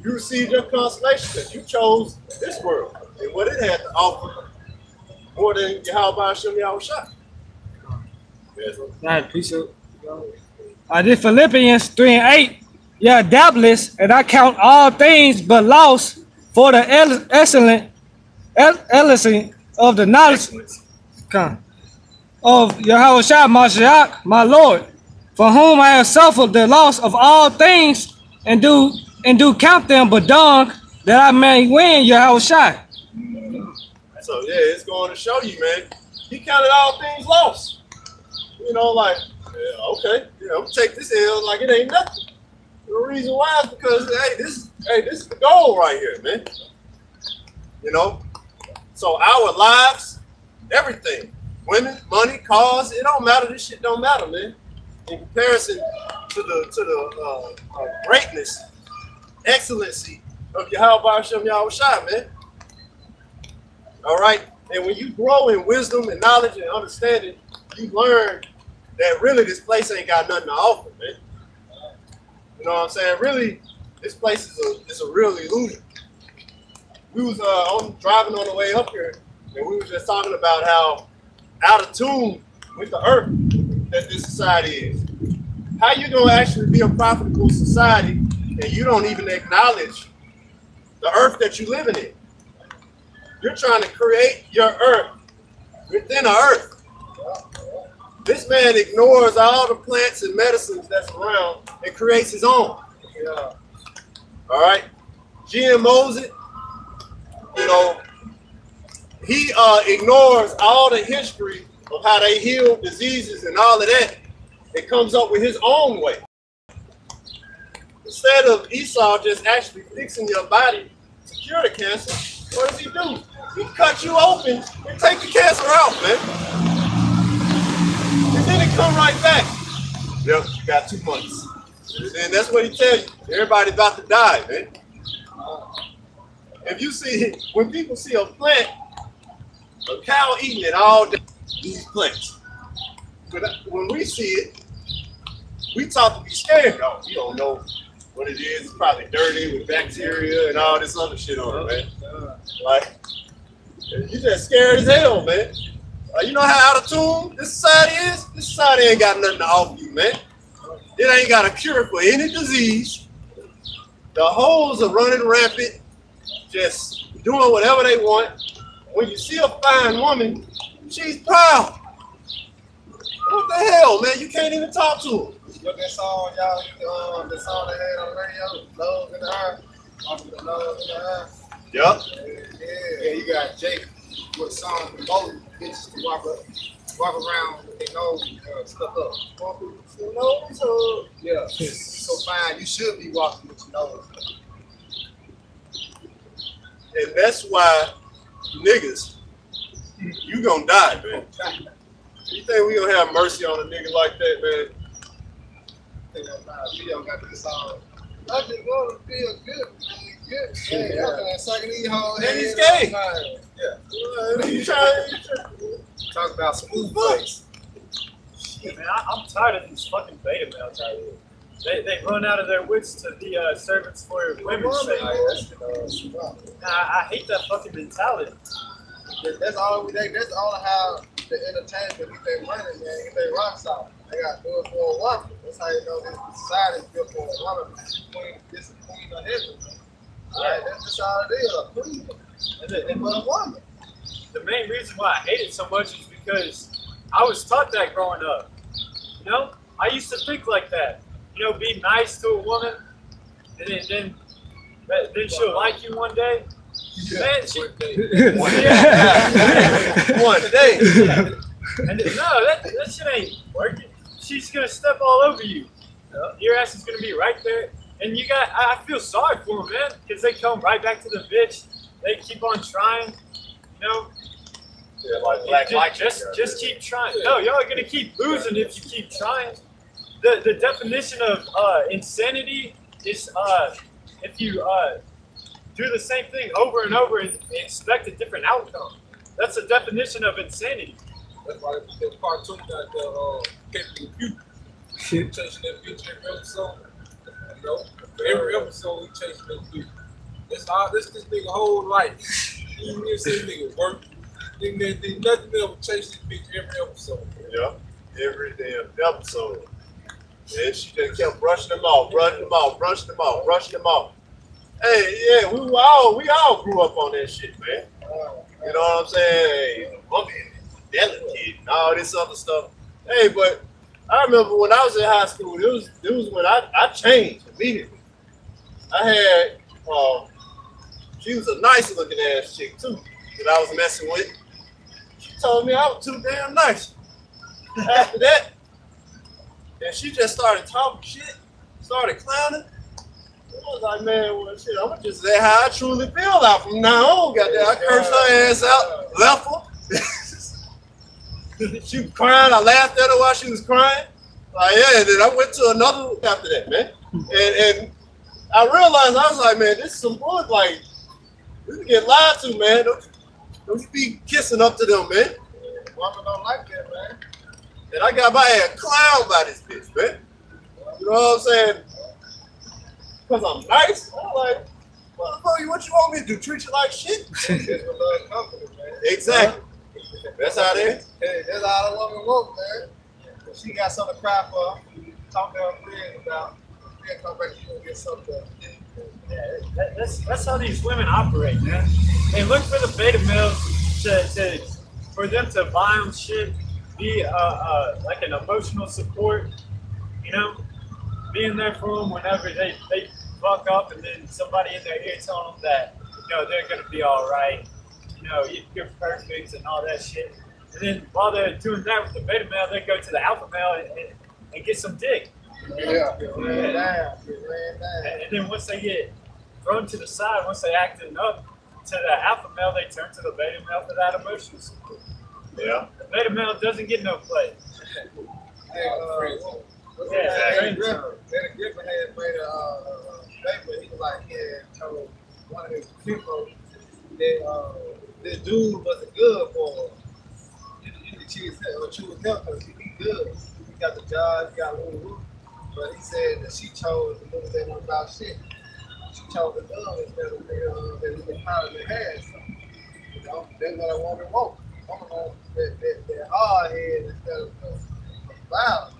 You received your consolation because you chose this world and what it had to offer more than Yahweh Hashem Yahushua. Yes. That piece of. I did Philippians 3:8. Yeah, doubtless, and I count all things but loss for the excellency of the knowledge of Yahushua Mashiach, my Lord, for whom I have suffered the loss of all things, and do count them but dung, that I may win Yahushua. So yeah, it's going to show you, man. He counted all things lost. You know, like, yeah, okay, you know, take this L like it ain't nothing. The reason why is because this is the goal right here, man. You know, so our lives, everything, women, money, cars, it don't matter. This shit don't matter, man. In comparison to the greatness, excellency of Yahweh Hashem Yahushua, man. All right, and when you grow in wisdom and knowledge and understanding, you learn that really this place ain't got nothing to offer, man. You know what I'm saying? Really, this place is a real illusion. We was driving on the way up here, and we were just talking about how out of tune with the earth that this society is. How you gonna actually be a profitable society and you don't even acknowledge the earth that you're living in? You're trying to create your earth within the earth. This man ignores all the plants and medicines that's around and creates his own. Yeah. All right. GMOs it. You know, he ignores all the history of how they heal diseases and all of that. It comes up with his own way. Instead of Esau just actually fixing your body to cure the cancer, what does he do? He cut you open and take the cancer out, man. And then it come right back. Yep, you got 2 months. And that's what he tell you. Everybody about to die, man. If you see, when people see a plant, a cow eating it all day, these plants. But when we see it, we talk to be scared. Oh, you don't know what it is. It's probably dirty with bacteria and all this other shit on it, man. Like, you just scared as hell, man. You know how out of tune this society is? This society ain't got nothing to offer you, man. It ain't got a cure for any disease. The hoes are running rampant, just doing whatever they want. When you see a fine woman, she's proud. What the hell, man? You can't even talk to her. Look that song, y'all, the song they had on the radio, Love in the Air. Love in the Air. Yup. Yeah, you got Jake with a song for both bitches to walk around with their nose stuck up. Yeah, so fine, you should be walking with your nose. And that's why niggas, you gonna die, man. You think we gonna have mercy on a nigga like that, man? Leo got this song. I just want to feel good. Hey, I'm sucking these hoes. And he's gay. Yeah. You trying Talk about smooth face. Yeah, man, I'm tired of these fucking beta males out here. They run out of their wits to be servants for women's sake. I hate that fucking mentality. That's all how the entertainment get their money, man, get their rocks out. They got to do it for a woman. That's how you know this society is built for a woman. This is queen of heaven. All right, that's just all it is, a queen. And for a woman. The main reason why I hate it so much is because I was taught that growing up. You know, I used to think like that. You know, be nice to a woman, and then she'll like you one day. Man, one day. And that shit ain't working. She's gonna step all over you. Your ass is gonna be right there. And I feel sorry for them, man, because they come right back to the bitch. They keep on trying, you know. Yeah, like just keep trying. No, y'all are gonna keep losing if you keep trying. The definition of insanity is if you do the same thing over and over and expect a different outcome. That's the definition of insanity. That's why they put that cartoon out there, Captain Pew, chasing that bitch every episode. You know, every episode he chasing that bitch. That's all this nigga whole life. You never see this nigga work. Nigga nothing else chase this bitch every episode. Yeah, every damn episode. And she just kept brushing them off, brushing them off, brushing them off, brushing them off. Hey, yeah, we all grew up on that shit, man. You know what I'm saying? Hey, woman, delicate, and all this other stuff. Hey, but I remember when I was in high school, it was when I changed immediately. I had she was a nice looking ass chick too that I was messing with. She told me I was too damn nice. After that, and she just started talking shit, started clowning. I was like, man, well, shit, I'm gonna just say how I truly feel out from now on. Goddamn, I cursed her ass out, left her. She was crying. I laughed at her while she was crying. Like, yeah, then I went to another after that, man. And I realized, I was like, man, this is some bull. Like, you can get lied to, man. Don't you be kissing up to them, man. Women don't like that, man. And I got my ass clowned by this bitch, man. You know what I'm saying? Because I'm nice. I'm like, motherfucker, what you want me to do? Treat you like shit? That's what love company, man. Exactly. That's how they is. Hey, that's how the woman works, man. If she got something to cry for, talk to her friends about, then come back to you and get something done. Yeah, that's how these women operate, man. They look for the beta males for them to buy them shit, be like an emotional support, you know, being there for them whenever they fuck up, and then somebody in their ear telling them that, you know, they're gonna be all right, you know, you're perfect and all that shit. And then while they're doing that with the beta male, they go to the alpha male and get some dick. Yeah. And then once they get thrown to the side, once they acting up to the alpha male, they turn to the beta male for that emotional support. Yeah. The beta male doesn't get no play. Danny Griffin had made a statement. He was like, told one of his people that this dude wasn't good for him. She was helping because he good. He got the job, he got a little roof. But he said that she chose the niggas that weren't about shit. She chose the dumb instead of the niggas power they had. So, you know, that's what a woman wants. A woman wants that hard head instead of violence.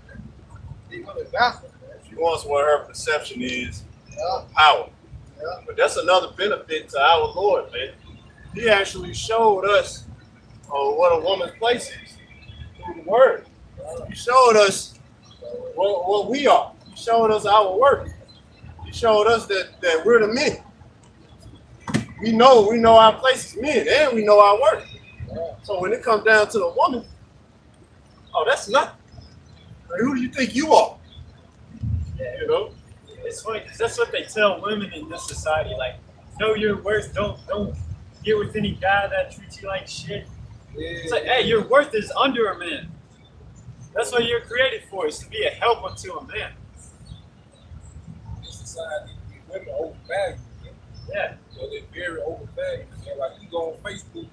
She wants gospel, man. She wants what her perception is of power. Yeah. But that's another benefit to our Lord, man. He actually showed us what a woman's place is through the word. He showed us what we are. He showed us our work. He showed us that we're the men. We know our place as men, and we know our work. So when it comes down to the woman, oh, that's nothing. Who do you think you are? Yeah. You know? It's funny because that's what they tell women in this society. Like, know your worth. Don't get with any guy that treats you like shit. It's like, hey, your worth is under a man. That's what you're created for, is to be a helper to a man. This society, women overvalued. Yeah. So they're very overvalued. So like you go on Facebook,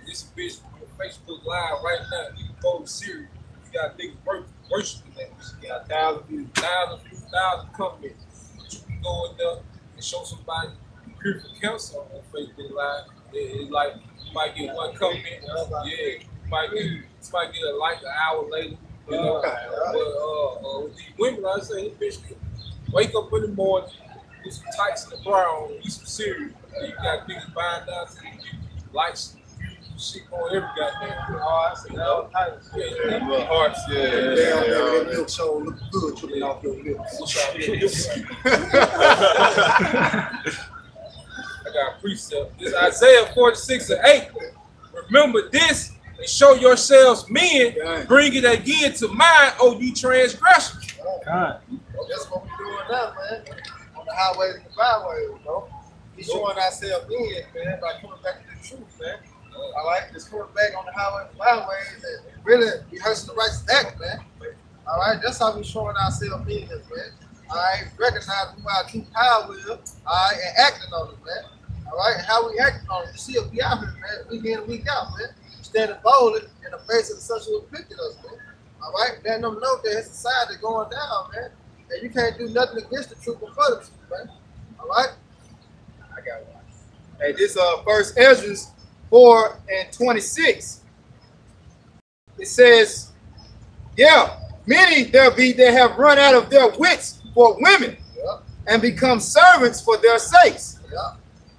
this bitch on Facebook Live right now, you can go to Siri, you got niggas worshiping that. You got 1,000 comments. But you can go in there and show somebody pure for cancer on Facebook Live. It's like you might get one comment, you might get a like an hour later. You know, but with these women, I say, this bitch wake up in the morning, put some tights in the brown, eat some cereal. And you got niggas buying down to the lights, shit on every goddamn hearts and all types of shit. Yeah, little hearts, That milk show look good tripping off your lips. I got a precept. This is Isaiah 46:8. Remember this and show yourselves men, bring it again to mind, O ye transgressors. God. That's what we're doing now, man. On the highways and the byways, you know. We showing ourselves in, man, by coming back to the truth, man. All right, just coming back on the highways and byways and really rehearsing the righteous act, man. All right, that's how we showing ourselves in, man. All right, recognizing who our true power is, all right, and acting on it, man. All right, and how we acting on it. You see if we out here, man, week in and week out, man. Standing boldly in the face of the social afflicted us, man. All right, letting them know that his society going down, man. And you can't do nothing against the truth or for the truth, man. All right? I got one. Hey, this First Ezra 4:26. It says, yeah, many there be that have run out of their wits for women and become servants for their sakes.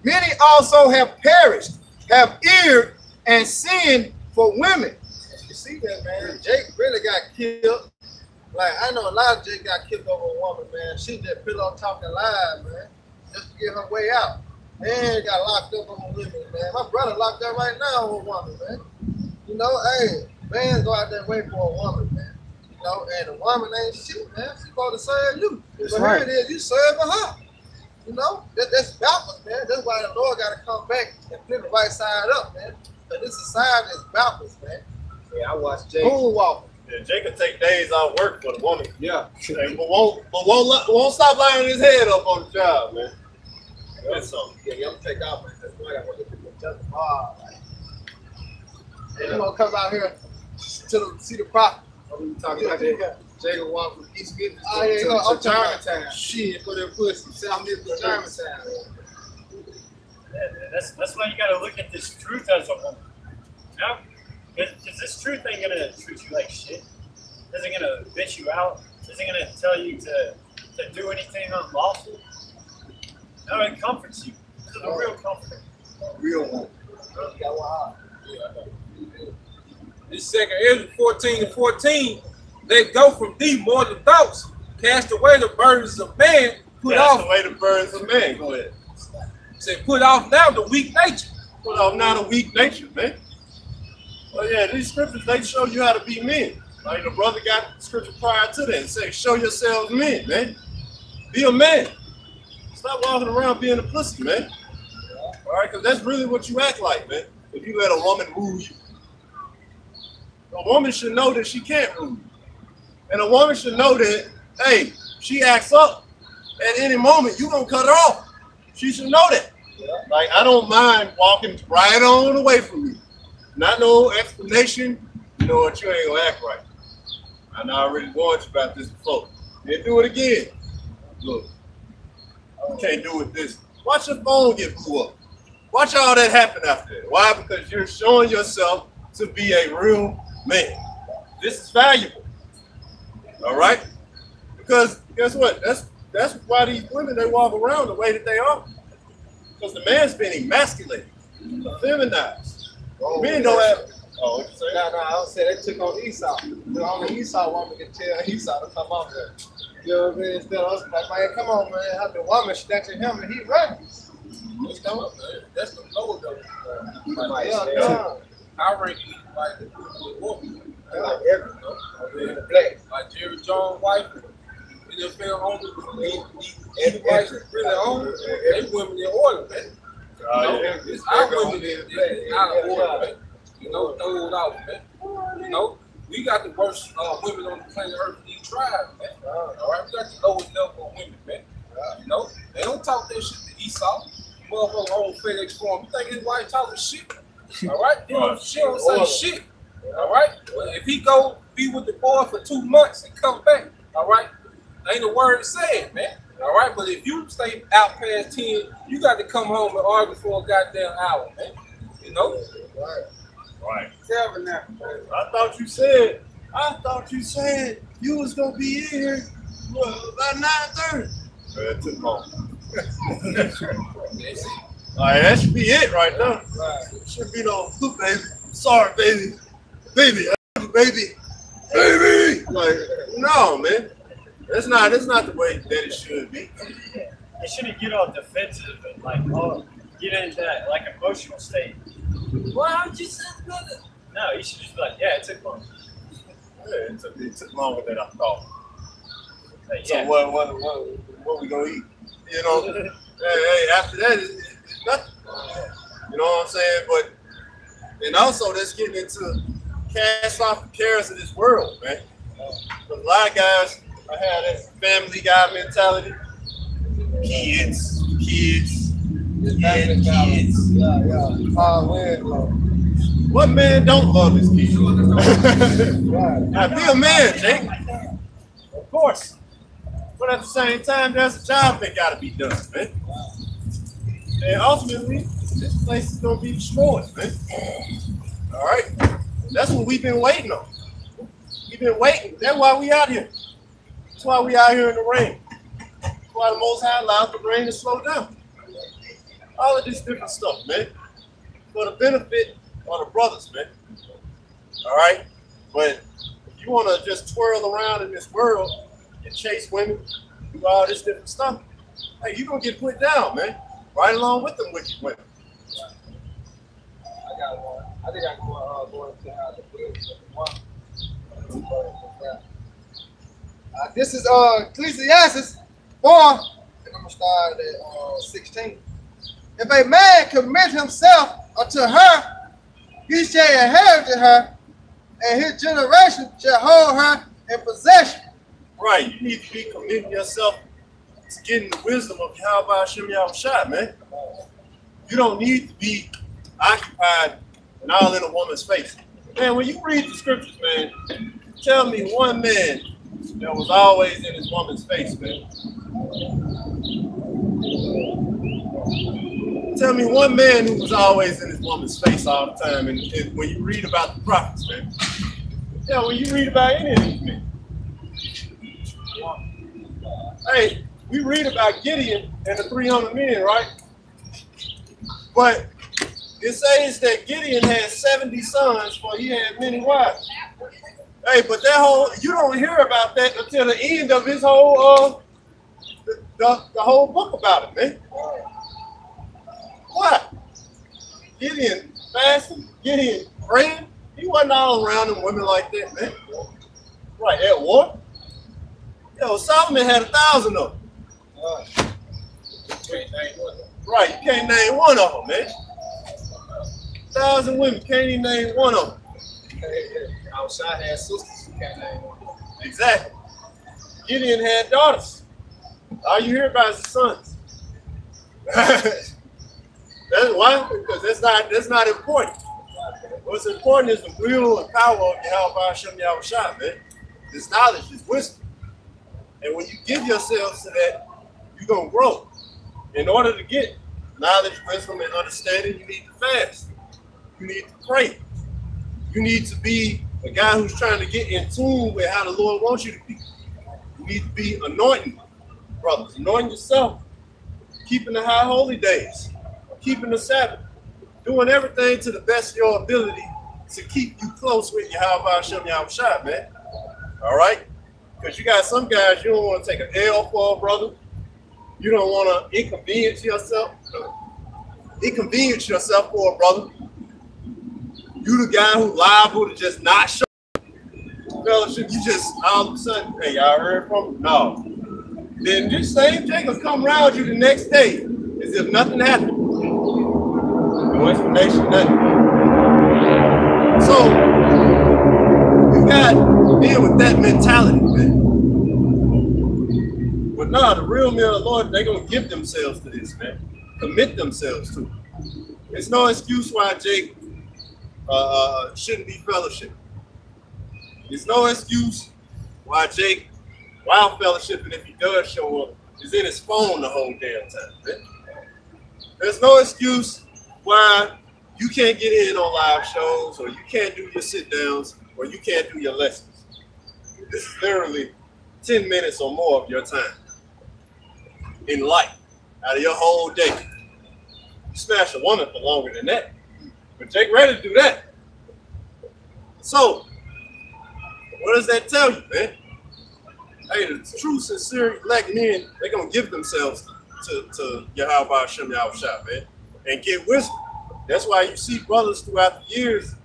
Many also have perished, have erred and sinned for women. You see that, man? Jake really got killed. Like, I know a lot of Jake got killed over a woman, man. She just pillow talking lies, man, just to get her way out. And got locked up on women, man. My brother locked up right now on a woman, man. You know, hey, man, go out there and wait for a woman, man. You know, and the woman ain't shit, man. She's supposed to serve you. That's but right. Here it is, you serving her. You know, that's backwards, man. That's why the Lord got to come back and flip the right side up, man. But this society is backwards, man. Yeah, I watched Jake. Moonwalking. Yeah, Jake can take days off work for the woman. Yeah. Hey, but won't stop lining his head up on the job, man. That's something. Yeah, I'm gonna take off, man. That's why I got to get the and you gonna come out here to see the prophet. We talking about that. Jake will walk from East Memphis I'm to talking Germantown. Shit, for their pussy. South Memphis to Germantown. That's why you got to look at this truth as a woman. Now, because this truth ain't gonna treat you like shit. Isn't gonna bitch you out. Isn't gonna tell you to do anything unlawful. No, it comforts you. This is a real comfort. Real one. This second Ezra 14:14, let go from thee mortal thoughts, cast away the burdens of man, put That's off. the way the birds of man. Go ahead. Say, put off now the weak nature. Put off not a weak nature, man. Well, yeah, these scriptures, they show you how to be men. Like the brother got the scripture prior to that. It says, show yourselves men, man. Be a man. Stop walking around being a pussy, man. All right, because that's really what you act like, man. If you let a woman rule you. A woman should know that she can't rule you. And a woman should know that, hey, she acts up at any moment, you gonna cut her off. She should know that. Like, I don't mind walking right on away from you. Not no explanation. You know what, you ain't gonna act right. I already warned you about this before. Then do it again. Look, you can't do it this. Watch your phone get blew up. Watch all that happen after that. Why? Because you're showing yourself to be a real man. This is valuable. All right? Because guess what? That's why these women, they walk around the way that they are. Because the man's been emasculated, feminized. Men don't have. Oh, what you say? No, I don't say they took on Esau. The only Esau woman can tell Esau to come off there. You know what I mean? Instead of us, like, man, come on, man. Have the woman snatching him and he running. That's the lower though. I reckon like the woman. Like everything. Like Jerry Jones' wife, NFL owner, everybody's really on. They women in order, man. It's our women that's out of order, man. You know, throw it out, man. You know, we got the worst women on the planet Earth in these tribes, man. All right, we got the lowest level of women, man. You know, they don't talk that shit to Esau. Motherfucker on FedEx form. You think his wife talking shit? All right, she don't say shit. All right, well, if he go be with the boy for 2 months and come back, all right, ain't a word said, man. All right, but if you stay out past 10, you got to come home and argue for a goddamn hour, man. You know? Right. Tell me now. I thought you said you was gonna be in here about 9:30. It took long. All right, that should be it right now. Right. Should be no, baby. Sorry, baby. Baby, baby. Like, no, man. That's not the way that it should be. You shouldn't get all defensive and like, get into that like emotional state. Well, I'm just brother. No, you should just be like, yeah, it took long. Yeah, it took longer than I thought. Like, So yeah. what we gonna eat? You know, hey, after that, it's nothing. You know what I'm saying? But and also that's getting into cast off the cares of this world, man. A lot of guys have that family guy mentality. Kids. What man don't love his kids? Now be a man, Jake. Of course. But at the same time, there's a job that gotta be done, man. And ultimately, this place is gonna be destroyed, man. All right? That's what we've been waiting on. We've been waiting. That's why we out here. That's why we out here in the rain. That's why the Most High allowed the rain to slow down. All of this different stuff, man. For the benefit of the brothers, man. All right? But if you want to just twirl around in this world and chase women, do all this different stuff, hey, you're going to get put down, man. Right along with them wicked women. I got one. I think I can go into how the one. This is Ecclesiastes 4, and I'm gonna start at 16. If a man commit himself unto her, he shall inherit her, and his generation shall hold her in possession. Right, you need to be committing yourself to getting the wisdom of Yahweh Hashem Yahushua, man. You don't need to be occupied and all in a woman's face. Man, when you read the scriptures, man, tell me one man that was always in his woman's face, man. Tell me one man who was always in his woman's face all the time, and when you read about the prophets, man. Yeah, when you read about any of these men. Hey, we read about Gideon and the 300 men, right? But it says that Gideon had 70 sons, for he had many wives. Hey, but you don't hear about that until the end of his whole, the whole book about it, man. What? Gideon fasting, Gideon praying. He wasn't all around them women like that, man. Right, at war. Yo, Solomon had 1,000 of them. Right, you can't name one of them, man. 1,000 women, can't even name one of them. Outside had sisters, you can't name one. Exactly. Gideon had daughters. All you hear about is the sons. That's why, because that's not important. What's important is the will and power of Yahweh Hashem Yahushua, man. This knowledge, this wisdom. And when you give yourselves to that, you're going to grow. In order to get knowledge, wisdom, and understanding, you need to fast. You need to pray. You need to be a guy who's trying to get in tune with how the Lord wants you to be. You need to be anointing, brothers. Anointing yourself. Keeping the high holy days. Keeping the Sabbath. Doing everything to the best of your ability to keep you close with Yahweh Hashem Yahushua, man. All right? Because you got some guys, you don't want to take an L for a brother. You don't want to inconvenience yourself for a brother. You the guy who liable to just not show fellowship. You just all of a sudden, hey, y'all heard from him? No. Then this same Jacob come around you the next day as if nothing happened. No explanation, nothing. So you got to deal with that mentality, man. But no, the real men of the Lord, they're going to give themselves to this, man. Commit themselves to it. There's no excuse why Jake shouldn't be fellowship. There's no excuse why Jake, while fellowshipping, if he does show up, is in his phone the whole damn time, man. There's no excuse why you can't get in on live shows, or you can't do your sit downs, or you can't do your lessons. This is literally 10 minutes or more of your time in life, out of your whole day. You smash a woman for longer than that, but Jake ready to do that. So, what does that tell you, man? Hey, the true, sincere, elect men, they're going to give themselves to Yahweh Hashem Yahushua, man, and get wisdom. That's why you see brothers throughout the years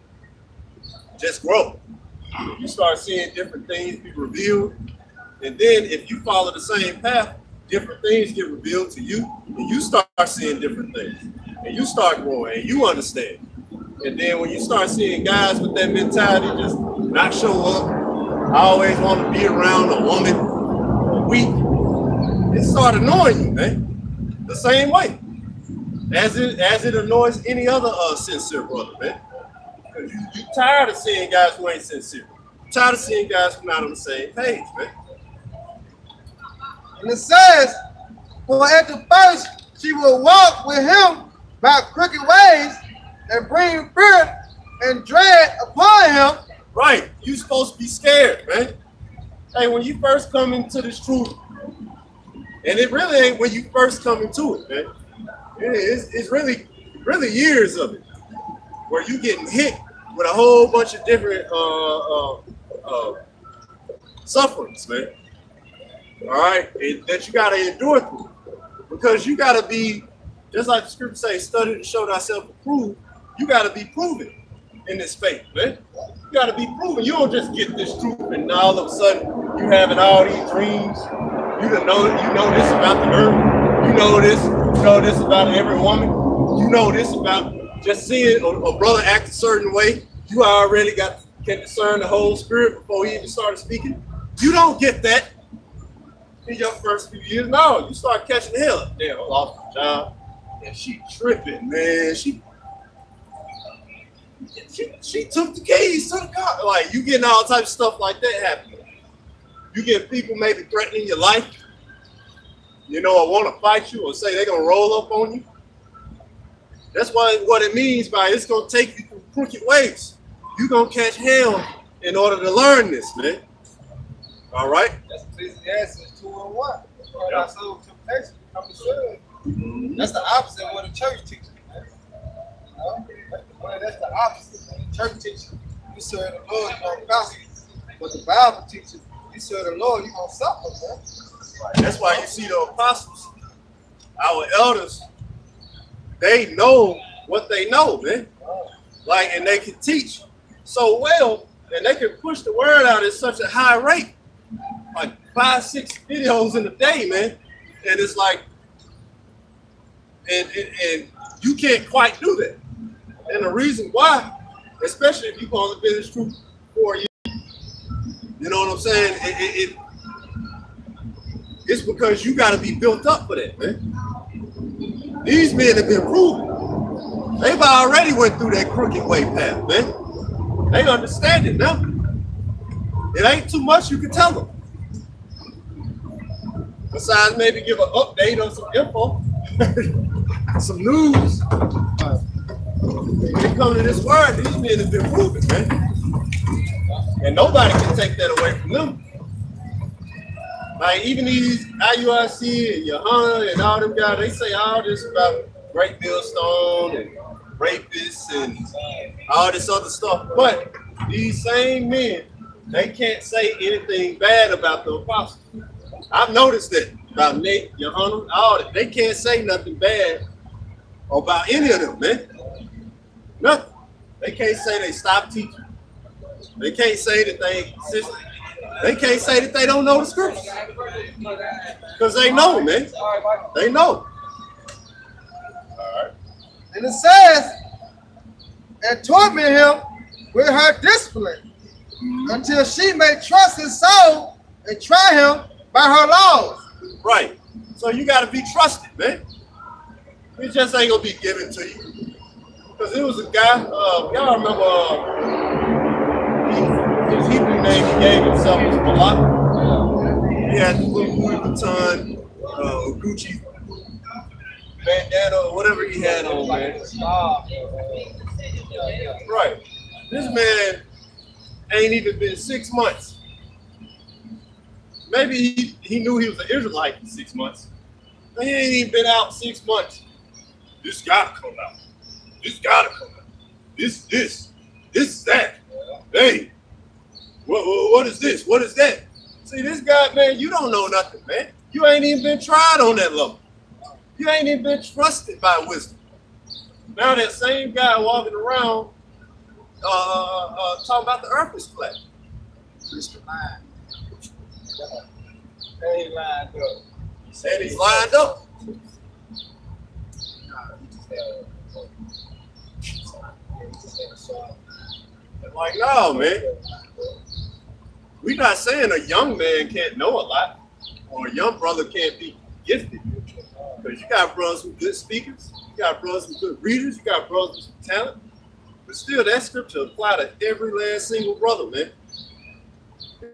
just grow. You start seeing different things be revealed. And then if you follow the same path, different things get revealed to you, and you start seeing different things. And you start growing, and you understand. And then when you start seeing guys with that mentality just not show up, I always want to be around a woman, a weak, it start annoying you, man. The same way. As it annoys any other sincere brother, man. You tired of seeing guys who ain't sincere. You're tired of seeing guys who not on the same page, man. And it says, for at the first she will walk with him by crooked ways and bring fear and dread upon him. Right. You supposed to be scared, man. Hey, when you first come into this truth, and it really ain't when you first come into it, man. It's really years of it, where you getting hit with a whole bunch of different sufferings, man. All right, that you gotta endure through, because you gotta be, just like the scripture says, study to show thyself approved. You gotta be proven in this faith, man. You gotta be proven. You don't just get this truth and all of a sudden you having all these dreams. You know this about the earth. You know this about every woman. You know this about just seeing a brother act a certain way. You already can discern the whole spirit before he even started speaking. You don't get that in your first few years. No, you start catching hell. Damn, I lost my job. And she tripping, man. She took the keys to the car. Like, you getting all types of stuff like that happening. You get people maybe threatening your life, or want to fight you or say they're going to roll up on you. That's what it means by it's going to take you through crooked ways. You're going to catch hell in order to learn this, man. All right? That's Ecclesiastes 2:1. That's why I soul temptation come to serve. That's the opposite of what the church teaches, man. That's the opposite. When the church teaches, you serve the Lord, you're going to prosper. But the Bible teaches, you serve the Lord, you're going to suffer, man. That's why you see the apostles, our elders, they know what they know, man. And they can teach so well, and they can push the word out at such a high rate, like 5-6 videos in a day, man. And it's like, and you can't quite do that. And the reason why, especially if you're going to be in this truth for you, you know what I'm saying? It's because you got to be built up for that, man. These men have been proven. They've already went through that crooked way path, man. They understand it now. It ain't too much you can tell them. Besides maybe give an update on some info, some news. When they come to this word, these men have been proven, man. And nobody can take that away from them. Like, even these IUIC and Johanna and all them guys, they say all this about Great Millstone and rapists and all this other stuff. But these same men, they can't say anything bad about the apostles. I've noticed that about Nate, Johanna, all that. They can't say nothing bad about any of them, man. Nothing. They can't say they stopped teaching. They can't say that they can't say that they don't know the scriptures. Because they know, man. They know. All right. And it says, and torment him with her discipline until she may trust his soul and try him by her laws. Right. So you got to be trusted, man. It just ain't going to be given to you. Because it was a guy, y'all remember, his Hebrew name he gave himself was Malak. He had the little Louis Vuitton, Gucci bandana or whatever he had on, man. Right. This man ain't even been 6 months. Maybe he knew he was an Israelite for 6 months. He ain't even been out 6 months. This gotta come out. This gotta come out. This is that. Hey, what is this? What is that? See, this guy, man, you don't know nothing, man. You ain't even been tried on that level. You ain't even been trusted by wisdom. Now that same guy walking around talking about the earth is flat. They lined up. He said he's lined up. Like, no, man. We're not saying a young man can't know a lot or a young brother can't be gifted. Because you got brothers who good speakers, you got brothers who good readers, you got brothers with talent. But still, that scripture applies to every last single brother, man.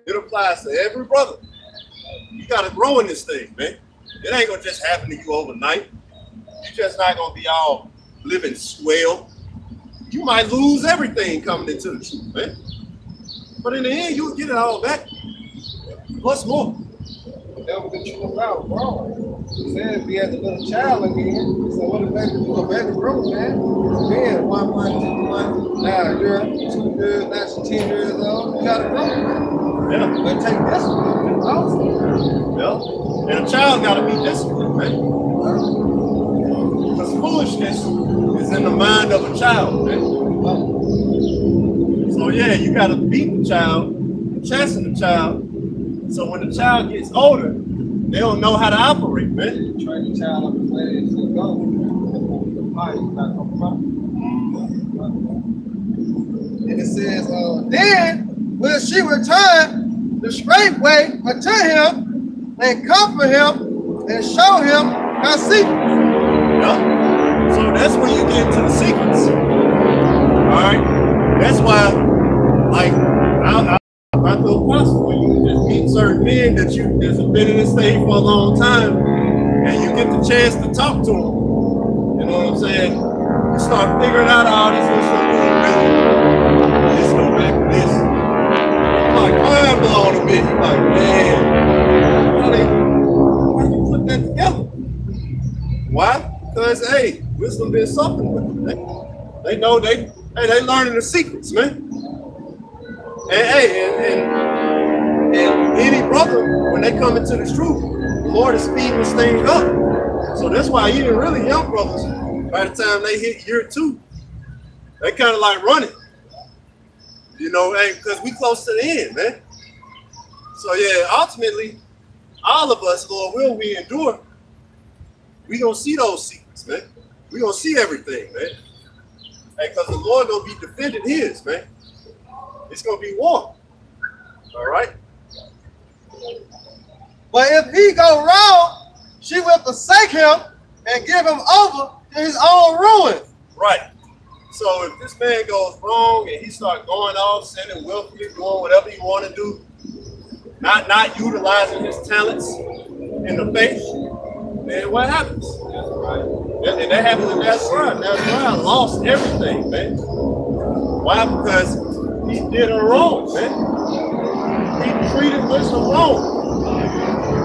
It applies to every brother. You got to grow in this thing, man. It ain't going to just happen to you overnight. You're just not going to be all living swell. You might lose everything coming into the truth, man. But in the end, you'll get it all back. Plus more. Never the truth about, bro. He said be as a little child again. So what if they do a better group, man? Then 1 month, 2 months, now a year, 2 years, now she's 10 years old. You gotta grow. Yeah. But take discipline. It's awesome. Yeah. And a child got to be disciplined, man. Because foolishness is in the mind of a child, man. So yeah, you got to beat the child, chasten the child, so when the child gets older, they don't know how to operate, man. Train the child up the way they should go. And it says, then will she return the straight way unto him and comfort him and show him her secret. Yeah. So that's when you get into the secrets. All right. That's why, like, I feel possible when you just meet certain men that's been in this thing for a long time, and you get the chance to talk to them. You know what I'm saying? You start figuring out all this little stuff. This go back to this. I'm like, mind blown a bit. Like, man, how you put that together? Why? Because, hey, wisdom been something with them. They know they learning the secrets, man. And any brother, when they come into this truth, the Lord is speeding this thing up. So that's why even really young brothers, by the time they hit year 2, they kind of like running. You know, because we close to the end, man. So yeah, ultimately, all of us, Lord will, we endure. We gonna see those secrets, man. We gonna see everything, man. Because the Lord gonna be defending his, man. It's gonna be war. All right. But if he go wrong, she will forsake him and give him over to his own ruin. Right. So if this man goes wrong and he start going off, sinning willfully, doing whatever he want to do, not utilizing his talents in the faith, then what happens? And that happens in Nazariah. Nazariah lost everything, man. Why? Because he did her wrong, man. He treated wisdom wrong.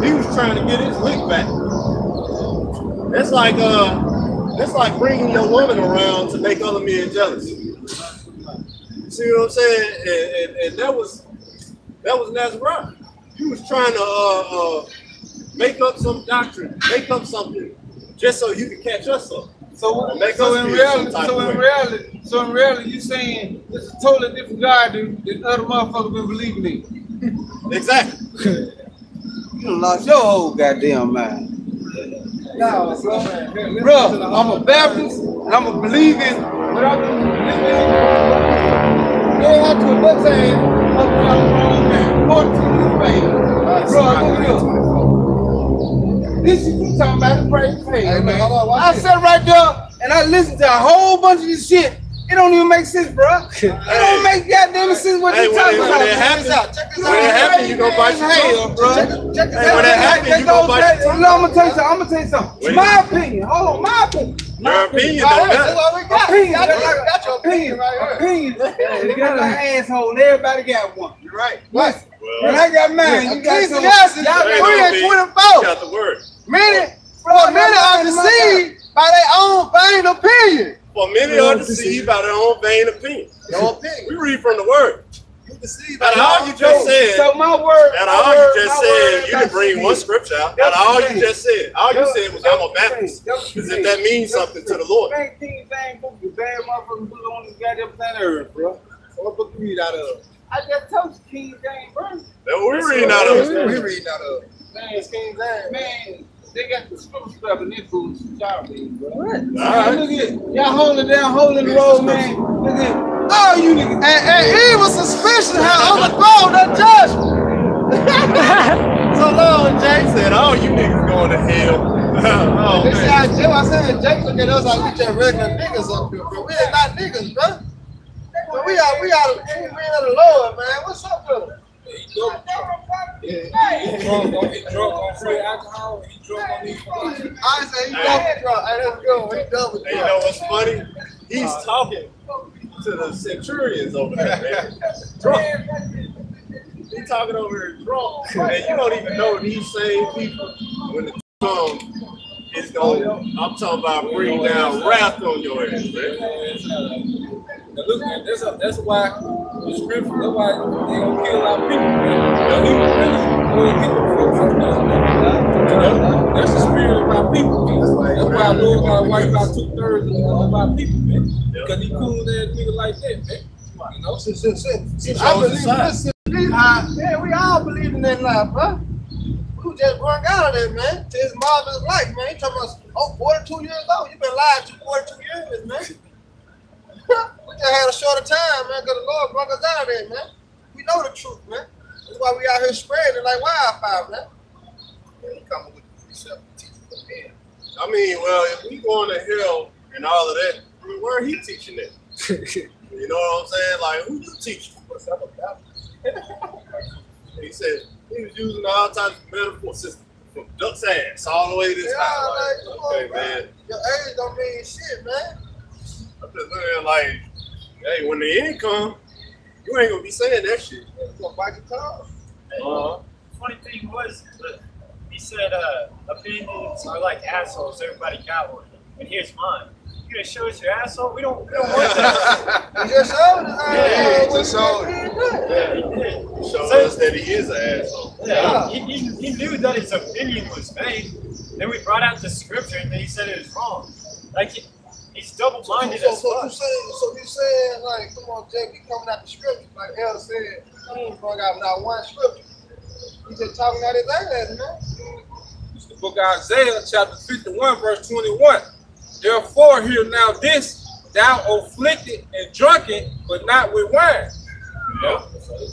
He was trying to get his lick back. That's like bringing your woman around to make other men jealous. You see what I'm saying? And that was Nazariah. He was trying to make up some doctrine, make up something, just so you can catch us up. So in reality, you saying this is a totally different God than other motherfuckers been believing in. Exactly. You done lost your whole goddamn mind. No, Bro, I'm a Baptist and I'm a believing what I believe. They have to understand what I'm according to this faith. Bro, this is what talking about the praise faith. Hey, man, hold on, I watch sat right there and I listened to a whole bunch of this shit. It don't even make sense, bro. It don't make goddamn sense what you talking about. When it happens, you gonna bite your tongue, bro. When it happens, you gonna bite your tongue. No, I'm gonna tell you something. My opinion. Hold on, my opinion. Your opinion don't matter. Opinion. Got your opinion right here. Opinion. You got an asshole. And everybody got one. You're right. Listen, when I got mine, you got some. Ecclesiastes 3:24. Got the word. Many are deceived by their own vain opinion. For many are deceived by their own vain opinion. Your opinion. We read from the word. You deceived Out by of all you just said, So my word. out of all you just said, you can bring one scripture out. Out of all you just said, all you said was I'm a Baptist. As if that means something to the Lord. Bang, bang, book, the bad motherfucking put on this goddamn planet Earth, bro. What book you read out of? I just told you King James Version. That's what we reading out of. We reading out of. Man, It's King James. man, they got the scripture stuff in this book. Y'all read, bro. What? right. Look at y'all holding down, holding the road, man. Look at all you niggas. And evil suspicion how overthrown that judgment. So long, Jake said, "Oh, you niggas going to hell." Oh, They say man. I said Jake look at us like we just regular niggas up here, bro. We ain't not niggas, bro. But we are the Lord, man. What's up with them? He drunk on free alcohol, and he drunk on these fucking. I say he double drunk. Hey, let's go. He double Hey, you know drunk. what's funny? He's talking to the centurions over there, man. Drunk. He's talking over here drunk, and you don't even know these same people when the tongue is going. I'm talking about bring down wrath on your ass, man. Now look, man, that's why the scripture, that's why they gonna kill our people, man. Now, he really get the folks from this, man. You know, that's the spirit of our people, man. That's why our Lord gotta wipe out 2/3 of our people, man. Because he cool that nigga like that, man. You know? I believe in this. Man, we all believe in that life, bro. We just work out of that, man. To his marvelous life, man. He talking about 42 years old. You been lying to 42 years, man. We just had a shorter time, man, because the Lord brought us out of there, man. We know the truth, man. That's why we out here spreading it like wildfire, man. He coming with the precept and teaching again. I mean, well, if we going to hell and all of that, I mean, where are he teaching that? You know what I'm saying? Like, who you teaching? What's up about? He said he was using all types of metaphor systems from duck's ass all the way to this Yeah, time. like, Like, come okay, on, man. Your age don't mean shit, man. I'm just looking like, hey, when the end come, you ain't gonna be saying that shit. You gonna bite your tongue. Funny thing was, he said opinions are like assholes. Everybody got one, and here's mine. You gonna show us your asshole? We don't want that. You just showed us. Yeah, just showed Yeah, he did. Show So- us that he is an asshole. Yeah, he knew that his opinion was made. Then we brought out the scripture, and then he said it was wrong. Like he's double-minded as fuck. So you saying, like, come on, Jake, he coming out the scripture, like Elder said, he ain't brought out without one scripture. He just talking out his ass, man. It's the book of Isaiah, chapter 51, verse 21. Therefore, hear now this, thou afflicted and drunken, but not with wine. Yeah.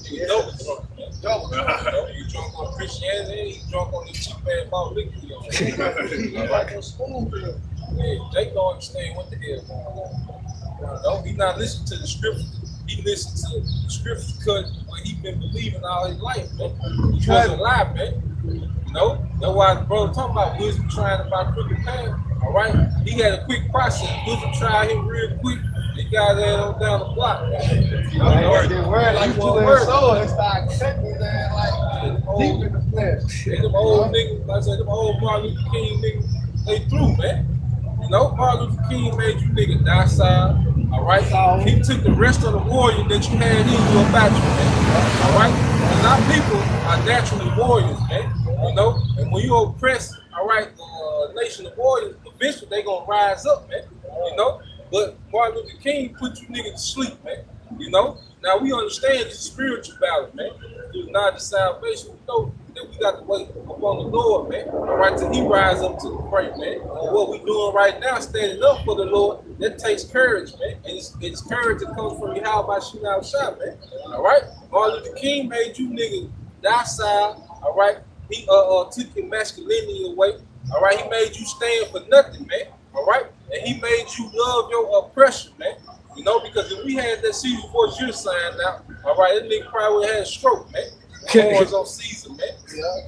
You double drunk, man. Double drunk. You drunk on Christianity, you drunk on the cheap ass malt liquor. Like a spoon bill. Yeah, Jake don't understand what the hell going on. No, he not listening to the scripture. He listened to the scripture cut what he been believing all his life, man. He wasn't a lie, man. You know, that's why the brother talking about wisdom trying about crooked path. All right, he had a quick process. Wisdom tried him real quick. He got that on down the block, man. You know, They were like you two want in word. soul and started protecting his ass like deep in the flesh. And them old niggas, like I said, them old Martin Luther King niggas, they through, man. You know, Martin Luther King made you niggas docile, all right? He took the rest of the warrior that you had in you about you, man, all right? And our people are naturally warriors, man, you know? And when you oppress, all right, the nation of warriors, eventually they gonna rise up, man, you know? But Martin Luther King put you niggas to sleep, man, you know? Now we understand it's a spiritual battle, man. Through not the salvation, we know that we got to wait upon the Lord, man. All right, till he rise up to the break, man. And what we doing right now, standing up for the Lord, that takes courage, man. And it's courage that comes from Yahweh Shema Shah, man. All right? Martin Luther King made you niggas docile, all right? He took your masculinity away. All right, he made you stand for nothing, man. All right? And he made you love your oppression, man. You know, because if we had that Caesar Voice you're signed out, all right, that nigga probably would have had a stroke, man. Horns on Caesar, man.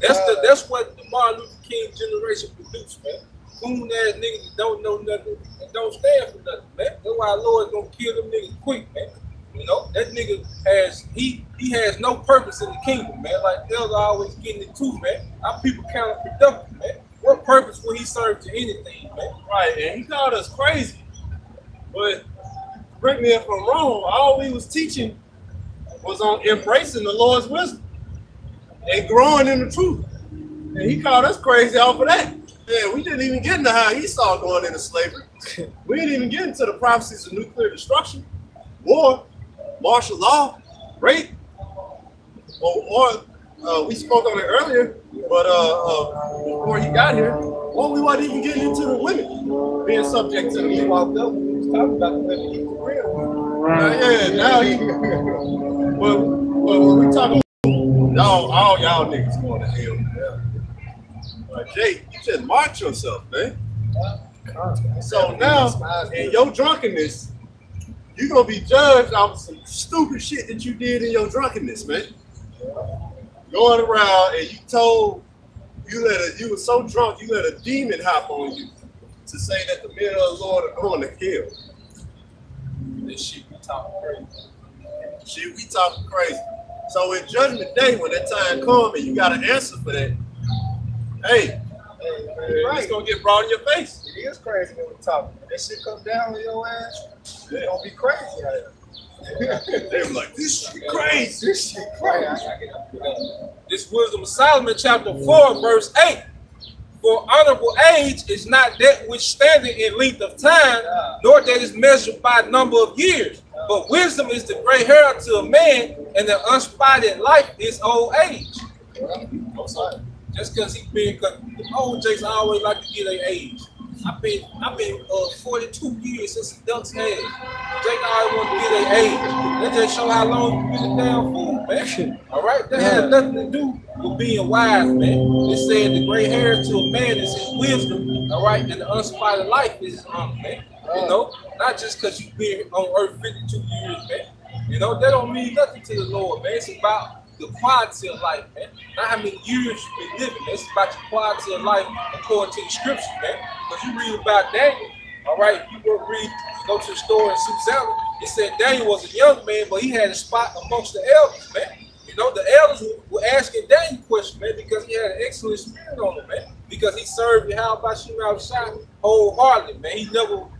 That's what the Martin Luther King generation produced, man. Coon ass niggas that don't know nothing and don't stand for nothing, man. That's why Lord's gonna kill them niggas quick, man. You know, that nigga has he has no purpose in the kingdom, man. Like Elder always getting it too, man. Our people counterproductive, man. What purpose will he serve to anything, man? Right, and he called us crazy. But correct me if I'm wrong, all we was teaching was on embracing the Lord's wisdom and growing in the truth. And he called us crazy off of that. Yeah, we didn't even get into how he saw going into slavery. We didn't even get into the prophecies of nuclear destruction, war. martial law, rape, or we spoke on it earlier, but before he got here, we wasn't even getting into the women being subject to the men. He walked up, he was talking about the women he was real. Now he. Well, we talking all y'all niggas going to hell. Jay, you just march yourself, man. So now, in your drunkenness, you're gonna be judged off some stupid shit that you did in your drunkenness, man. Going around and you were so drunk you let a demon hop on you to say that the men of the Lord are going to hell. This shit we talking crazy. So in Judgment Day, when that time comes and you got an answer for that, hey, it's gonna get brought in your face. It is crazy when we talking. That shit come down on your ass, it's gonna be crazy out here. They were like, this shit crazy. This shit crazy. This Wisdom of Solomon, chapter 4, verse 8. For honorable age is not that which standeth in length of time, nor that is measured by number of years. But wisdom is the gray hair to a man, and the unspotted life is old age. Just because the old Jakes always like to get their age. I've been 42 years since the Ducks had. Jake always want to get their age. That just show how long you been a damn fool, man. All right, that has nothing to do with being wise, man. It said the gray hair to a man is his wisdom, all right, and the unspotted life is his honor, man. You know, not just because you've been on earth 52 years, man. You know, that don't mean nothing to the Lord, man. It's about the quality of life, man. Not how many years you've been living. It's about your quality of life according to the scripture, man. Because you read about Daniel, all right, you go to the store in Susanna, it said Daniel was a young man, but he had a spot amongst the elders, man. You know, the elders were asking Daniel questions, man, because he had an excellent spirit on him, man. Because he served Yahweh Shem Shai wholeheartedly, man.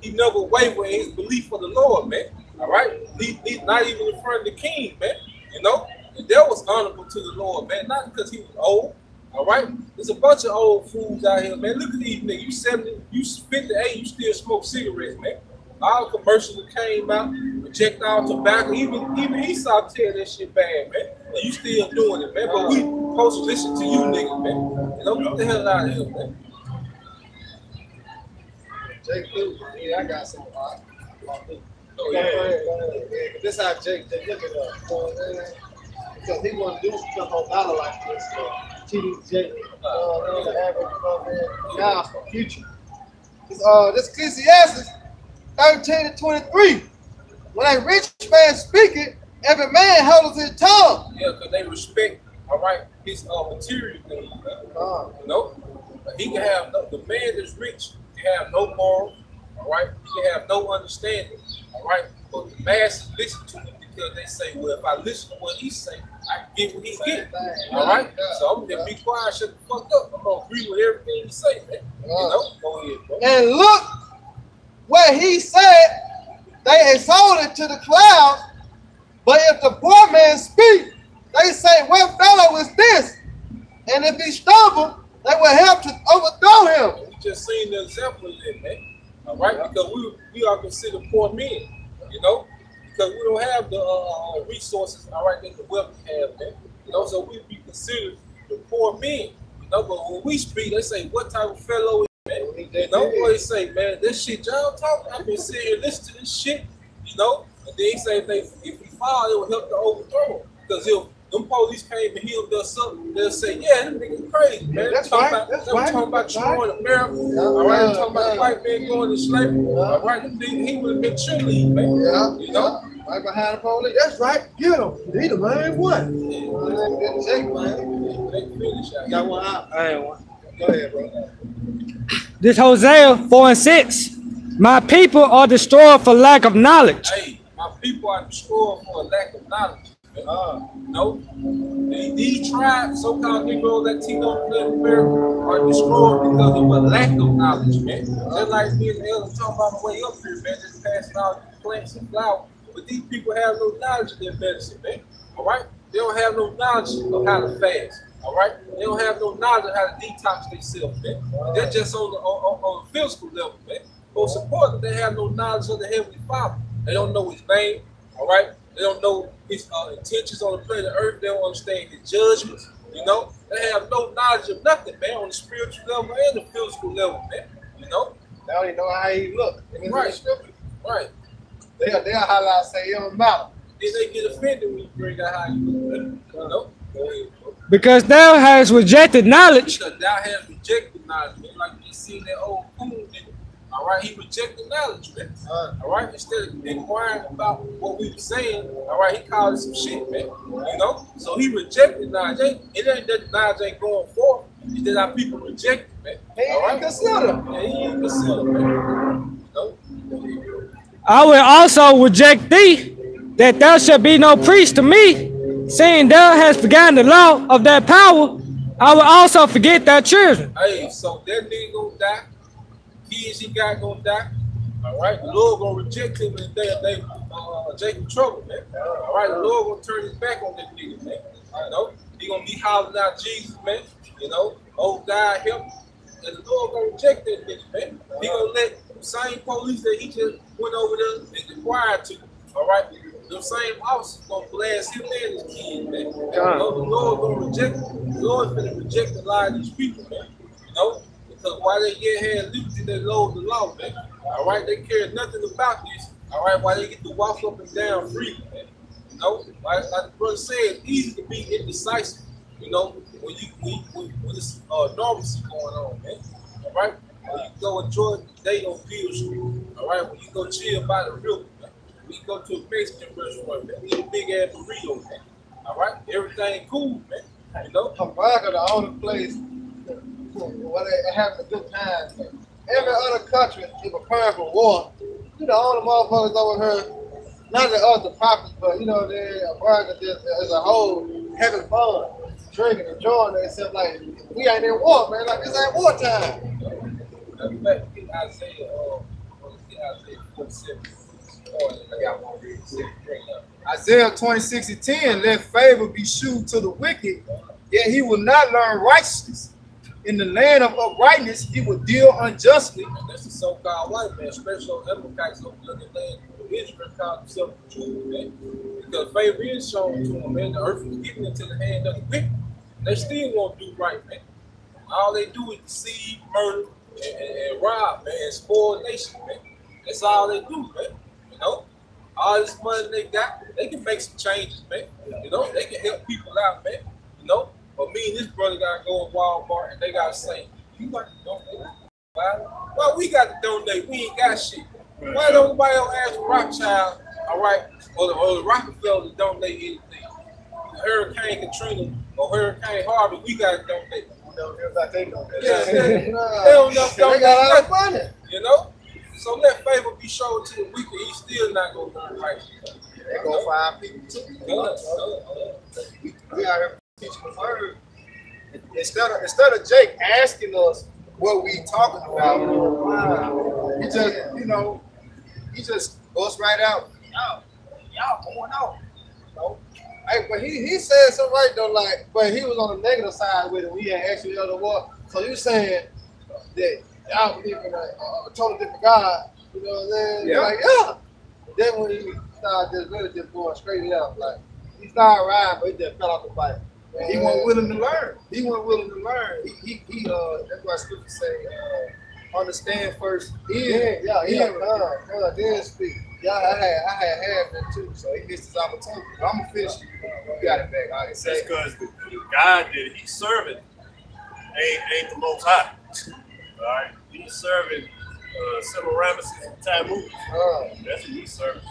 He never wavered in his belief for the Lord, man. All right? He's not even in front of the king, man. You know? And that was honorable to the Lord, man. Not because he was old. All right? There's a bunch of old fools out here, man. Look at these niggas. You 70, you 58, you still smoke cigarettes, man. All commercials that came out, reject all tobacco. Even Esau tell that shit bad, man. And you still doing it, man. But we supposed to listen to you niggas, man. You know, get the hell out of here, man. Jake, yeah, I got some. Oh, yeah. This how Jake look at us. Because he want to do stuff on battle like this. TDJ, the average now for future. This Ecclesiastes 13:23. When a rich man speaketh, every man holds his tongue. Yeah, because they respect, all right, his material things, man. You know? He can have the man that's rich can have no moral, all right? He can have no understanding, all right? But the masses listen to him because they say, well, if I listen to what he say, I can get what he get. All right? So I'm gonna be quiet, shut the fuck up. I'm gonna agree with everything he say, man. You know? Go ahead, bro. And look where he said they exalted to the clouds, but if the poor man speak, they say, what fellow is this? And if he stumble, they will help to overthrow him. We just seen the example of that, man. All right? Because we are considered poor men, you know? Because we don't have the resources, all right, that the wealthy have, man. You know, so we be considered the poor men. You know, but when we speak, they say, what type of fellow is that? You know, what they say, man, this shit y'all talking, I've been sitting here listening to this shit, you know? And then he say if we fall, it will help to overthrow him. Because if them police came and healed us up, they'll say, yeah, them niggas crazy, man. That's talking right. about destroying America. All right, they're talking about white men going to slavery. All right, he would have been cheerleading, man. You know? Right behind the police. That's right. Get him. He the main one. Jake, man. Got one out. I ain't one. Go ahead, bro. This Hosea 4:6. My people are destroyed for lack of knowledge. Hey, my people are destroyed for a lack of knowledge. No, these tribes, so-called Negro, Latino, America, are destroyed because of a lack of knowledge, man. Just like me and the elders talking about the way up here, man, just passing out plants and flowers. But these people have no knowledge of their medicine, man. All right? They don't have no knowledge of how to fast. All right? They don't have no knowledge of how to detox themselves, man. They're just on the physical level, man. Most important, they have no knowledge of the Heavenly Father. They don't know His name. All right, They don't know his intentions on the planet Earth. They don't understand his judgments. You know, they have no knowledge of nothing, man, on the spiritual level and the physical level, man. You know, They don't even know how he look. Right. Right. They'll highlight say it don't matter. Then they get offended when you bring out how you look, man. You know. Because thou has rejected knowledge. Because thou has rejected knowledge, man. Like you seen that old coon nigga. All right, he rejected knowledge, man. All right, instead of inquiring about what we were saying, all right, he called it some shit, man. You know, so he rejected knowledge. It ain't that knowledge ain't going forth. It's that our people reject it, man. He All right, ain't consider. yeah, he ain't consider, man. You know? I will also reject thee, that thou shalt be no priest to me, saying thou hast forgotten the law of that power. I will also forget thy children. Hey, so that nigga gonna die. Kids he got gonna die. All right, the Lord gonna reject him in the day of Jacob trouble, man. All right, the Lord gonna turn his back on that nigga, man. You know, he gonna be hollering out Jesus, man. You know, oh God help, and the Lord gonna reject that nigga, man. He gonna let the same police that he just went over there and inquired to. All right, the same officers gonna blast him and his kids, man. You know, the Lord gonna reject. The Lord finna reject a lot of these people, man. You know. Because while they yet had liberty, they loathed the law, man. All right, they cared nothing about this. All right, while they get to walk up and down free, man. You know, like the brother said, it's easy to be indecisive. You know, when it's normalcy going on, man. All right, when you go enjoy the day on Beale Street. All right, when you go chill by the river, man. When you go to a Mexican restaurant, man. Eat a big ass burrito, man. All right, everything cool, man. You know, America, the only place where they having a good time. Every other country is preparing for war. You the only motherfuckers over here, not the other prophets, but you know, America just as a whole having fun, drinking, enjoying themselves like we ain't in war, man. Like this ain't wartime. in fact, Isaiah 47. I got one read. Isaiah 26:10, let favor be shewed to the wicked, yet he will not learn righteousness. In the land of uprightness, he will deal unjustly. And that's the so-called white man, special Amalekites over there in the land of Israel called themselves the Jews, man. Because favor is shown to them, man. The earth is given into the hand of the wicked. They still won't do right, man. All they do is deceive, murder, and rob, man, and spoil the nation, man. That's all they do, man. You know? All this money they got, they can make some changes, man. You know, they can help people out, man. You know? But me and this brother gotta go to Walmart and they gotta say, you got to donate. Well, we got to donate. We ain't got shit. Why don't nobody else ask Rothschild, all right, or the Rockefeller to donate anything? Hurricane Katrina or Hurricane Harvey, we gotta donate. They don't know. They got all the money. You know? So let favor be shown to the wicked. He's still not gonna do right. They gonna find people too. We out here teaching the word. Instead of Jake asking us what we talking about, he just, you know, he just goes right out. Y'all going out. You know? Hey, but he said something right though, like, but he was on the negative side with it. We had actually other war. So you saying that y'all believe in a totally different God? You know what I'm saying? Yeah. Like, yeah. Then when he started just really just going straight left, like he started riding, but he just fell off the bike. He wasn't willing to learn. He wasn't willing to learn. He that's why scripture say, understand first. Then speak. Yeah, I had half that too, so he missed his opportunity. I'm gonna finish you. You got it back. Like I say, That's because the God that he's serving ain't the most high. All right, he's serving Semiramis and Tammuz. That's what he's serving.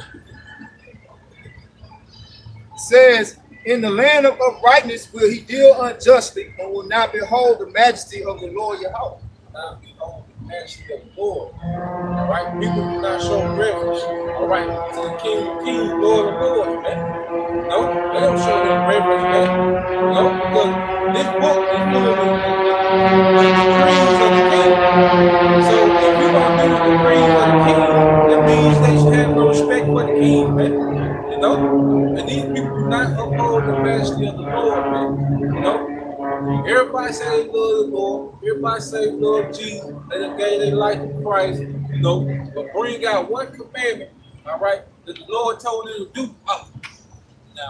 says, in the land of uprightness will he deal unjustly, and will not behold the majesty of the Lord Yahweh. Not behold the majesty of the Lord. All right, people do not show reverence. All right, to the King of Kings, Lord of Lords, man. No, they don't show them reverence, man. No, because this book is full of the decrees of the king. So if you don't do the decrees of the king, that means they should have no respect for the king, man. You know, and these people do not uphold the majesty of the Lord, man. You know. Everybody say they love the Lord. Everybody say they love Jesus. They gave their life to Christ, you know. But bring out one commandment, all right, that the Lord told them to do.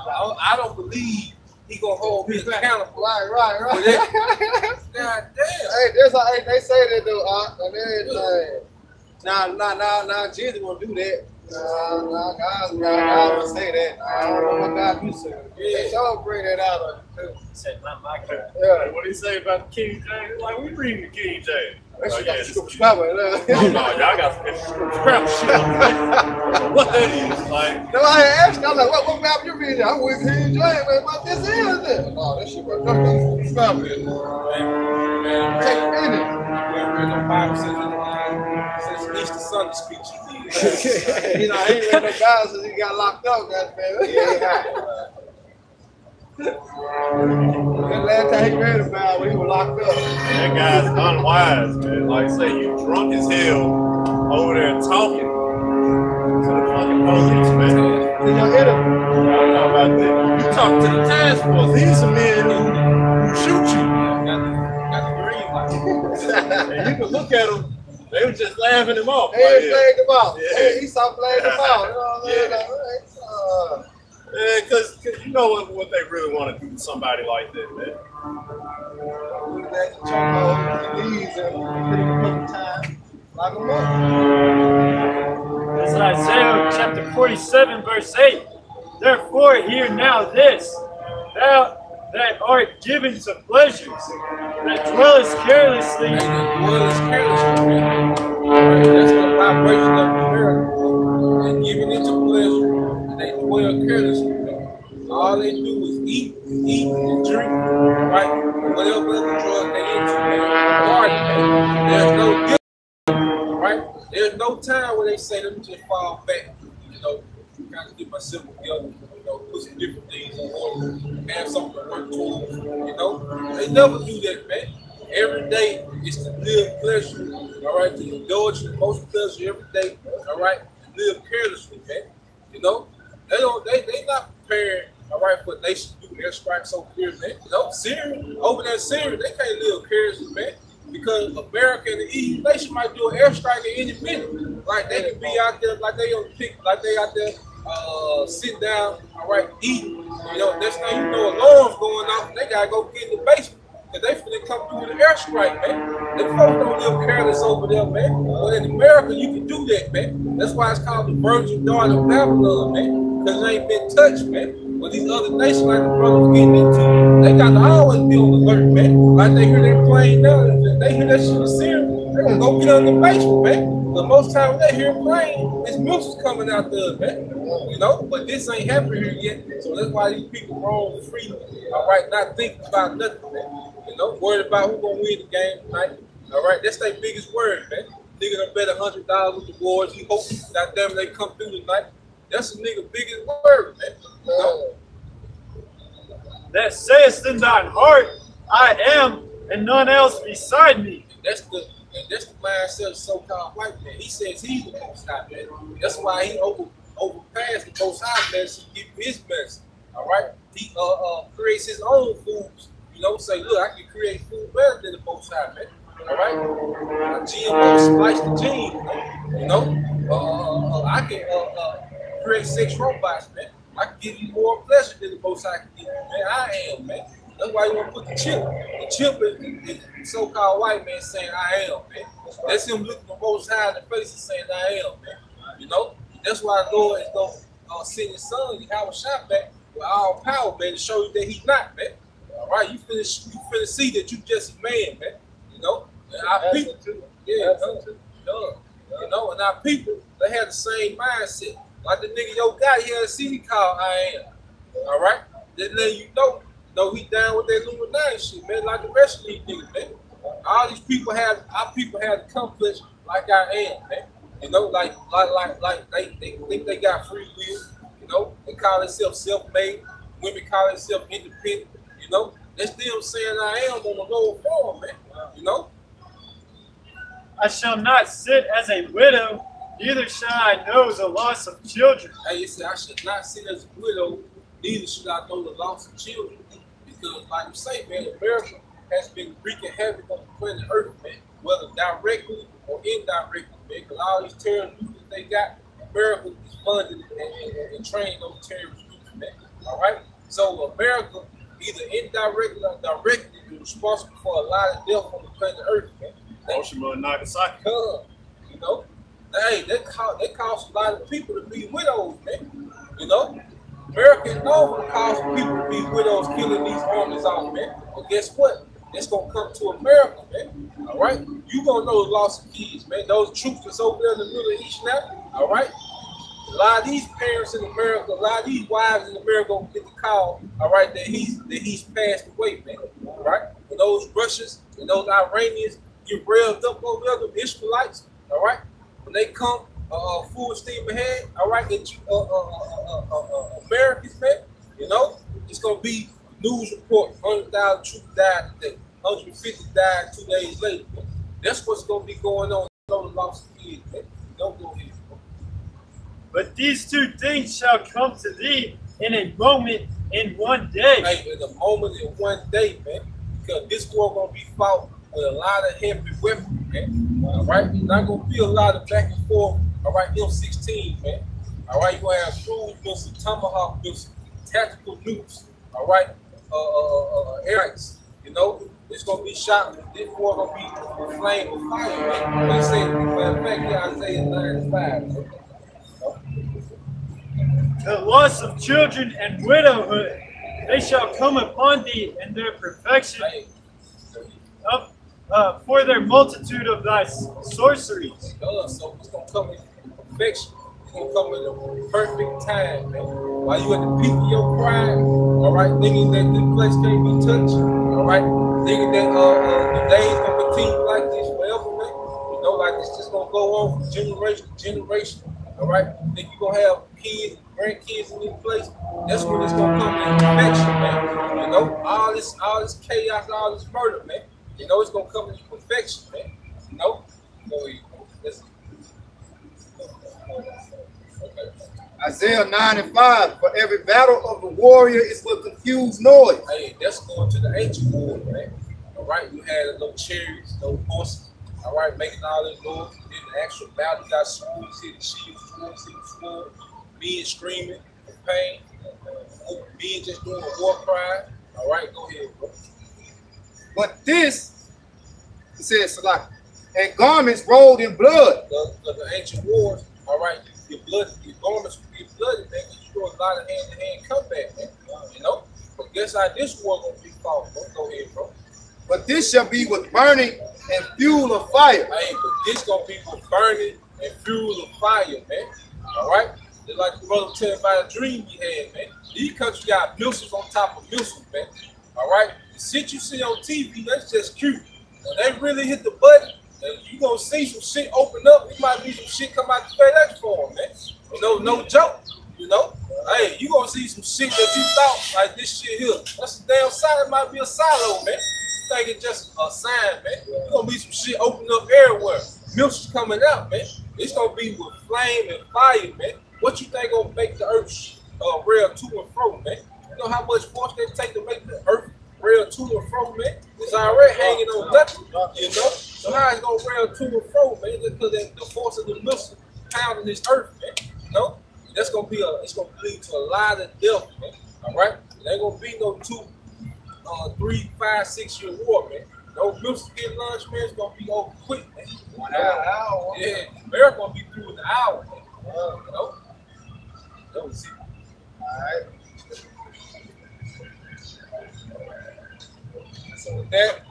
Now, I don't believe he gonna hold me accountable. Right. For that. God damn. Hey, they say that though, and everything. Now, Jesus won't do that. God will say that. I don't know what God do say. They sure bring that out of it too. Said not my God. Yeah. What do you say about the King James? Like, we reading the King James. That Oh, shit yeah, got this- scoop scrapper. Oh, no, y'all got some scrap shit. I don't know what that is. Like, No, I asked, I'm like, what Bible you reading? I'm with King James, man. What this is it? No, that shit was nothing. Scrapper. Man, Take a minute. we ain't read no Bible since Easter Sunday speech he did. You know, I ain't read no Bible since he got locked up, goddamn. That last time he read a Bible when he was locked up. that guy's unwise, man. Like, say you drunk as hell over there talking to the fucking police, man. Then your enemy. Y'all talk about that. You talk to the task force. These are men who shoot you. Got the green light. And you can look at them, they were just laughing him off. They Like, ain't played them out. Yeah. Hey, he stopped playing them out. You know what I'm saying? Yeah. Like, because you know what they really want to do to somebody like that, man. we let the choke hold the knees and hit him a couple times. Lock him up. It's Isaiah chapter 47, verse 8. Therefore, hear now this, thou that art given to pleasures, that dwellest carelessly. And the world is careless, man. That's the vibration of America. They giving into pleasure, and they dwell carelessly, man. All they do is eat, and drink, right? Whatever other drug they into, man. Party, man. There's no guilt, right? There's no time where they say, let me just fall back, you know, kind of get myself together, you know, put some different things in order, have something to work towards, you know. They never do that, man. Every day is to live pleasure, all right, to indulge in the most pleasure every day, all right, and live carelessly, man. You know, they not prepared, all right, for a nation to do airstrikes over here, man. You know, Syria, over there in Syria, they can't live carelessly, man. Because America and the EU nation might do an airstrike at any minute. Like they could be out there, like they on the pick, like they out there sitting down, all right, eating. You know, next thing you know, alarms going off, and they gotta go get in the basement. Cause they finna come through with an airstrike, man. Them folks don't live careless over there, man. But in America, you can do that, man. That's why it's called the Virgin Daughter of Babylon, man. Cause it ain't been touched, man. But these other nations, like the brothers getting into, they got to always be on alert, man. Like they hear their plane now, they hear that shit in Syria, they gonna go get on the basement, man. But most times they hear a plane, it's missiles coming out there, man. You know, but this ain't happening here yet. So that's why these people roam free, all right, not thinking about nothing, man. You know, worried about who gonna win the game tonight. All right, that's their biggest worry, man. Nigga done bet $100 with the boys. He hope, goddamn, they come through tonight. That's a nigga biggest worry, man. You know? That sayest in thine heart, I am, and none else beside me. And that's the mindset of so-called white man. He says he's the most high, man. That's why he overpassed the most high message to give you his message. All right, he creates his own foods. You know, say, look, I can create food better than the most high, man. All right, GMO splice the gene. You know, I can create sex robots, man. I can give you more pleasure than the most high can give you, man. I am, man. That's why you want to put the chip. The chip is so-called white man saying, I am, man. That's him looking the most high in the face and saying, I am, man. You know, that's why the Lord is going to send his son, Yahweh Shah, back with all power, man, to show you that he's not, man. All right, you finna see that you just a man, man. You know, and our people, yeah, you know, and our people, they have the same mindset. Like the nigga Yo Gotti, he had a CD called I Am. All right, that letting you know he down with that Illuminati shit, man. Like the rest of these niggas, man. All these people our people have the complex like I am, man. You know, like they think they got free will. You know, they call themselves self-made. Women call themselves independent. You know, they still saying I am on the lower form, man. You know, I shall not sit as a widow, neither shall I know the loss of children. hey, you say I should not sit as a widow, neither should I know the loss of children. Because, like you say, man, America has been wreaking havoc on the planet Earth, man, whether directly or indirectly, man. Because all these terrorist groups that they got, America is funded and training those terrorist groups, man. All right. So America, either indirectly or directly, is responsible for a lot of death on the planet Earth, man. Hiroshima and Nagasaki. You know, hey, that caused a lot of people to be widows, man. You know, America is known for causing people to be widows, killing these armies off, man. But guess what? It's gonna come to America, man. All right, you gonna know the loss of kids, man. Those troops that's over there in the Middle East now. All right, a lot of these parents in America, a lot of these wives in America gonna get the call. All right, that he's passed away, man. All right, and those Russians and those Iranians get revved up over there, the Israelites. All right, when they come full steam ahead. All right, that you Americans, man. You know, it's gonna be news report. 100,000 troops died today. 150 died 2 days later. Man. That's what's gonna be going on. No lost kids, man. Don't go here. But these two things shall come to thee in a moment, in one day. Hey, in a moment, in one day, man. Because this war gonna be fought with a lot of heavy weapons, man. All right, there's not gonna be a lot of back and forth. All right, M16, man. All right, you gonna have cruise missiles, tomahawk missiles, tactical nukes. All right, airstrikes. You know, it's gonna be shot. This war gonna be with flame of fire, man. They say, matter of fact, yeah, Isaiah 9:5. The loss of children and widowhood, they shall come upon thee in their perfection, for their multitude of thy sorceries. So it's gonna come in perfection. It's gonna come in a perfect time, man. While you at the peak of your pride, all right, thinking that this place can't be touched, all right, thinking that the days gonna continue like this forever, man. You know, like it's just gonna go on from generation to generation, all right. Think you gonna have kids, grandkids in this place? That's when it's gonna come in perfection, man. You know, all this chaos, all this murder, man. You know, it's gonna come into perfection, man. You know, listen. Isaiah 9:5. For every battle of the warrior is with confused noise. Hey, that's going to the ancient world, man. All right, you had little chariots, those horses. All right, making all this noise. Then the actual battle, you got swords, hit the shields, swords, hit the sword, men screaming in pain, men just doing a war cry. All right, go ahead, bro. But this, it says, and garments rolled in blood. The ancient wars, all right, your garments will be bloody, man, because you do a lot of hand-to-hand combat, man. You know? But guess how this war gonna be fought, bro? Go ahead, bro. But this shall be with burning and fuel of fire. Hey, but this gonna be with burning and fuel of fire, man. All right? Just like the brother tell about a dream he had, man. These countries got missiles on top of missiles, man. All right? The shit you see on TV, that's just cute. When they really hit the button, you gonna see some shit open up. It might be some shit come out the FedEx form, man. You know, no joke. You know, hey, you gonna see some shit that you thought like this shit here. That's a damn silo. It might be a silo, man. You think it's just a sign, man. You gonna be some shit opening up everywhere. Missiles coming out, man. It's gonna be with flame and fire, man. What you think gonna make the earth rail to and fro, man? You know how much force they take to make the earth rail to and fro, man? It's already hanging on nothing, you know? So how it's gonna rail to and fro, man? Because the force of the missile pounding this earth, man. You know? That's gonna be it's gonna lead to a lot of death, man. All right? There ain't gonna be no 2, 3, 5, 6 year war, man. No missiles get launched, man. It's gonna be over quick, man. 1 hour. Yeah, America gonna be through in an hour, man. You know? That was it. All right. So with that,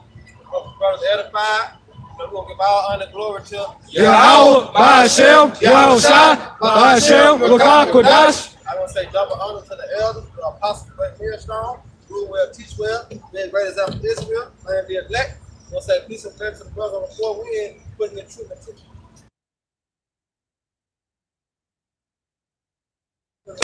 brothers edified, we're going to give all honor and glory to Yahweh, Ba'ashem, Yahushua, Ba'ashem, Ruach Kodash. I want to say double honor to the elders, the apostles, great millstone, rule well, teach well, being great example of Israel, land be elect. I want to say peace and blessings to the brothers on the floor. We ain't putting the truth in the truth.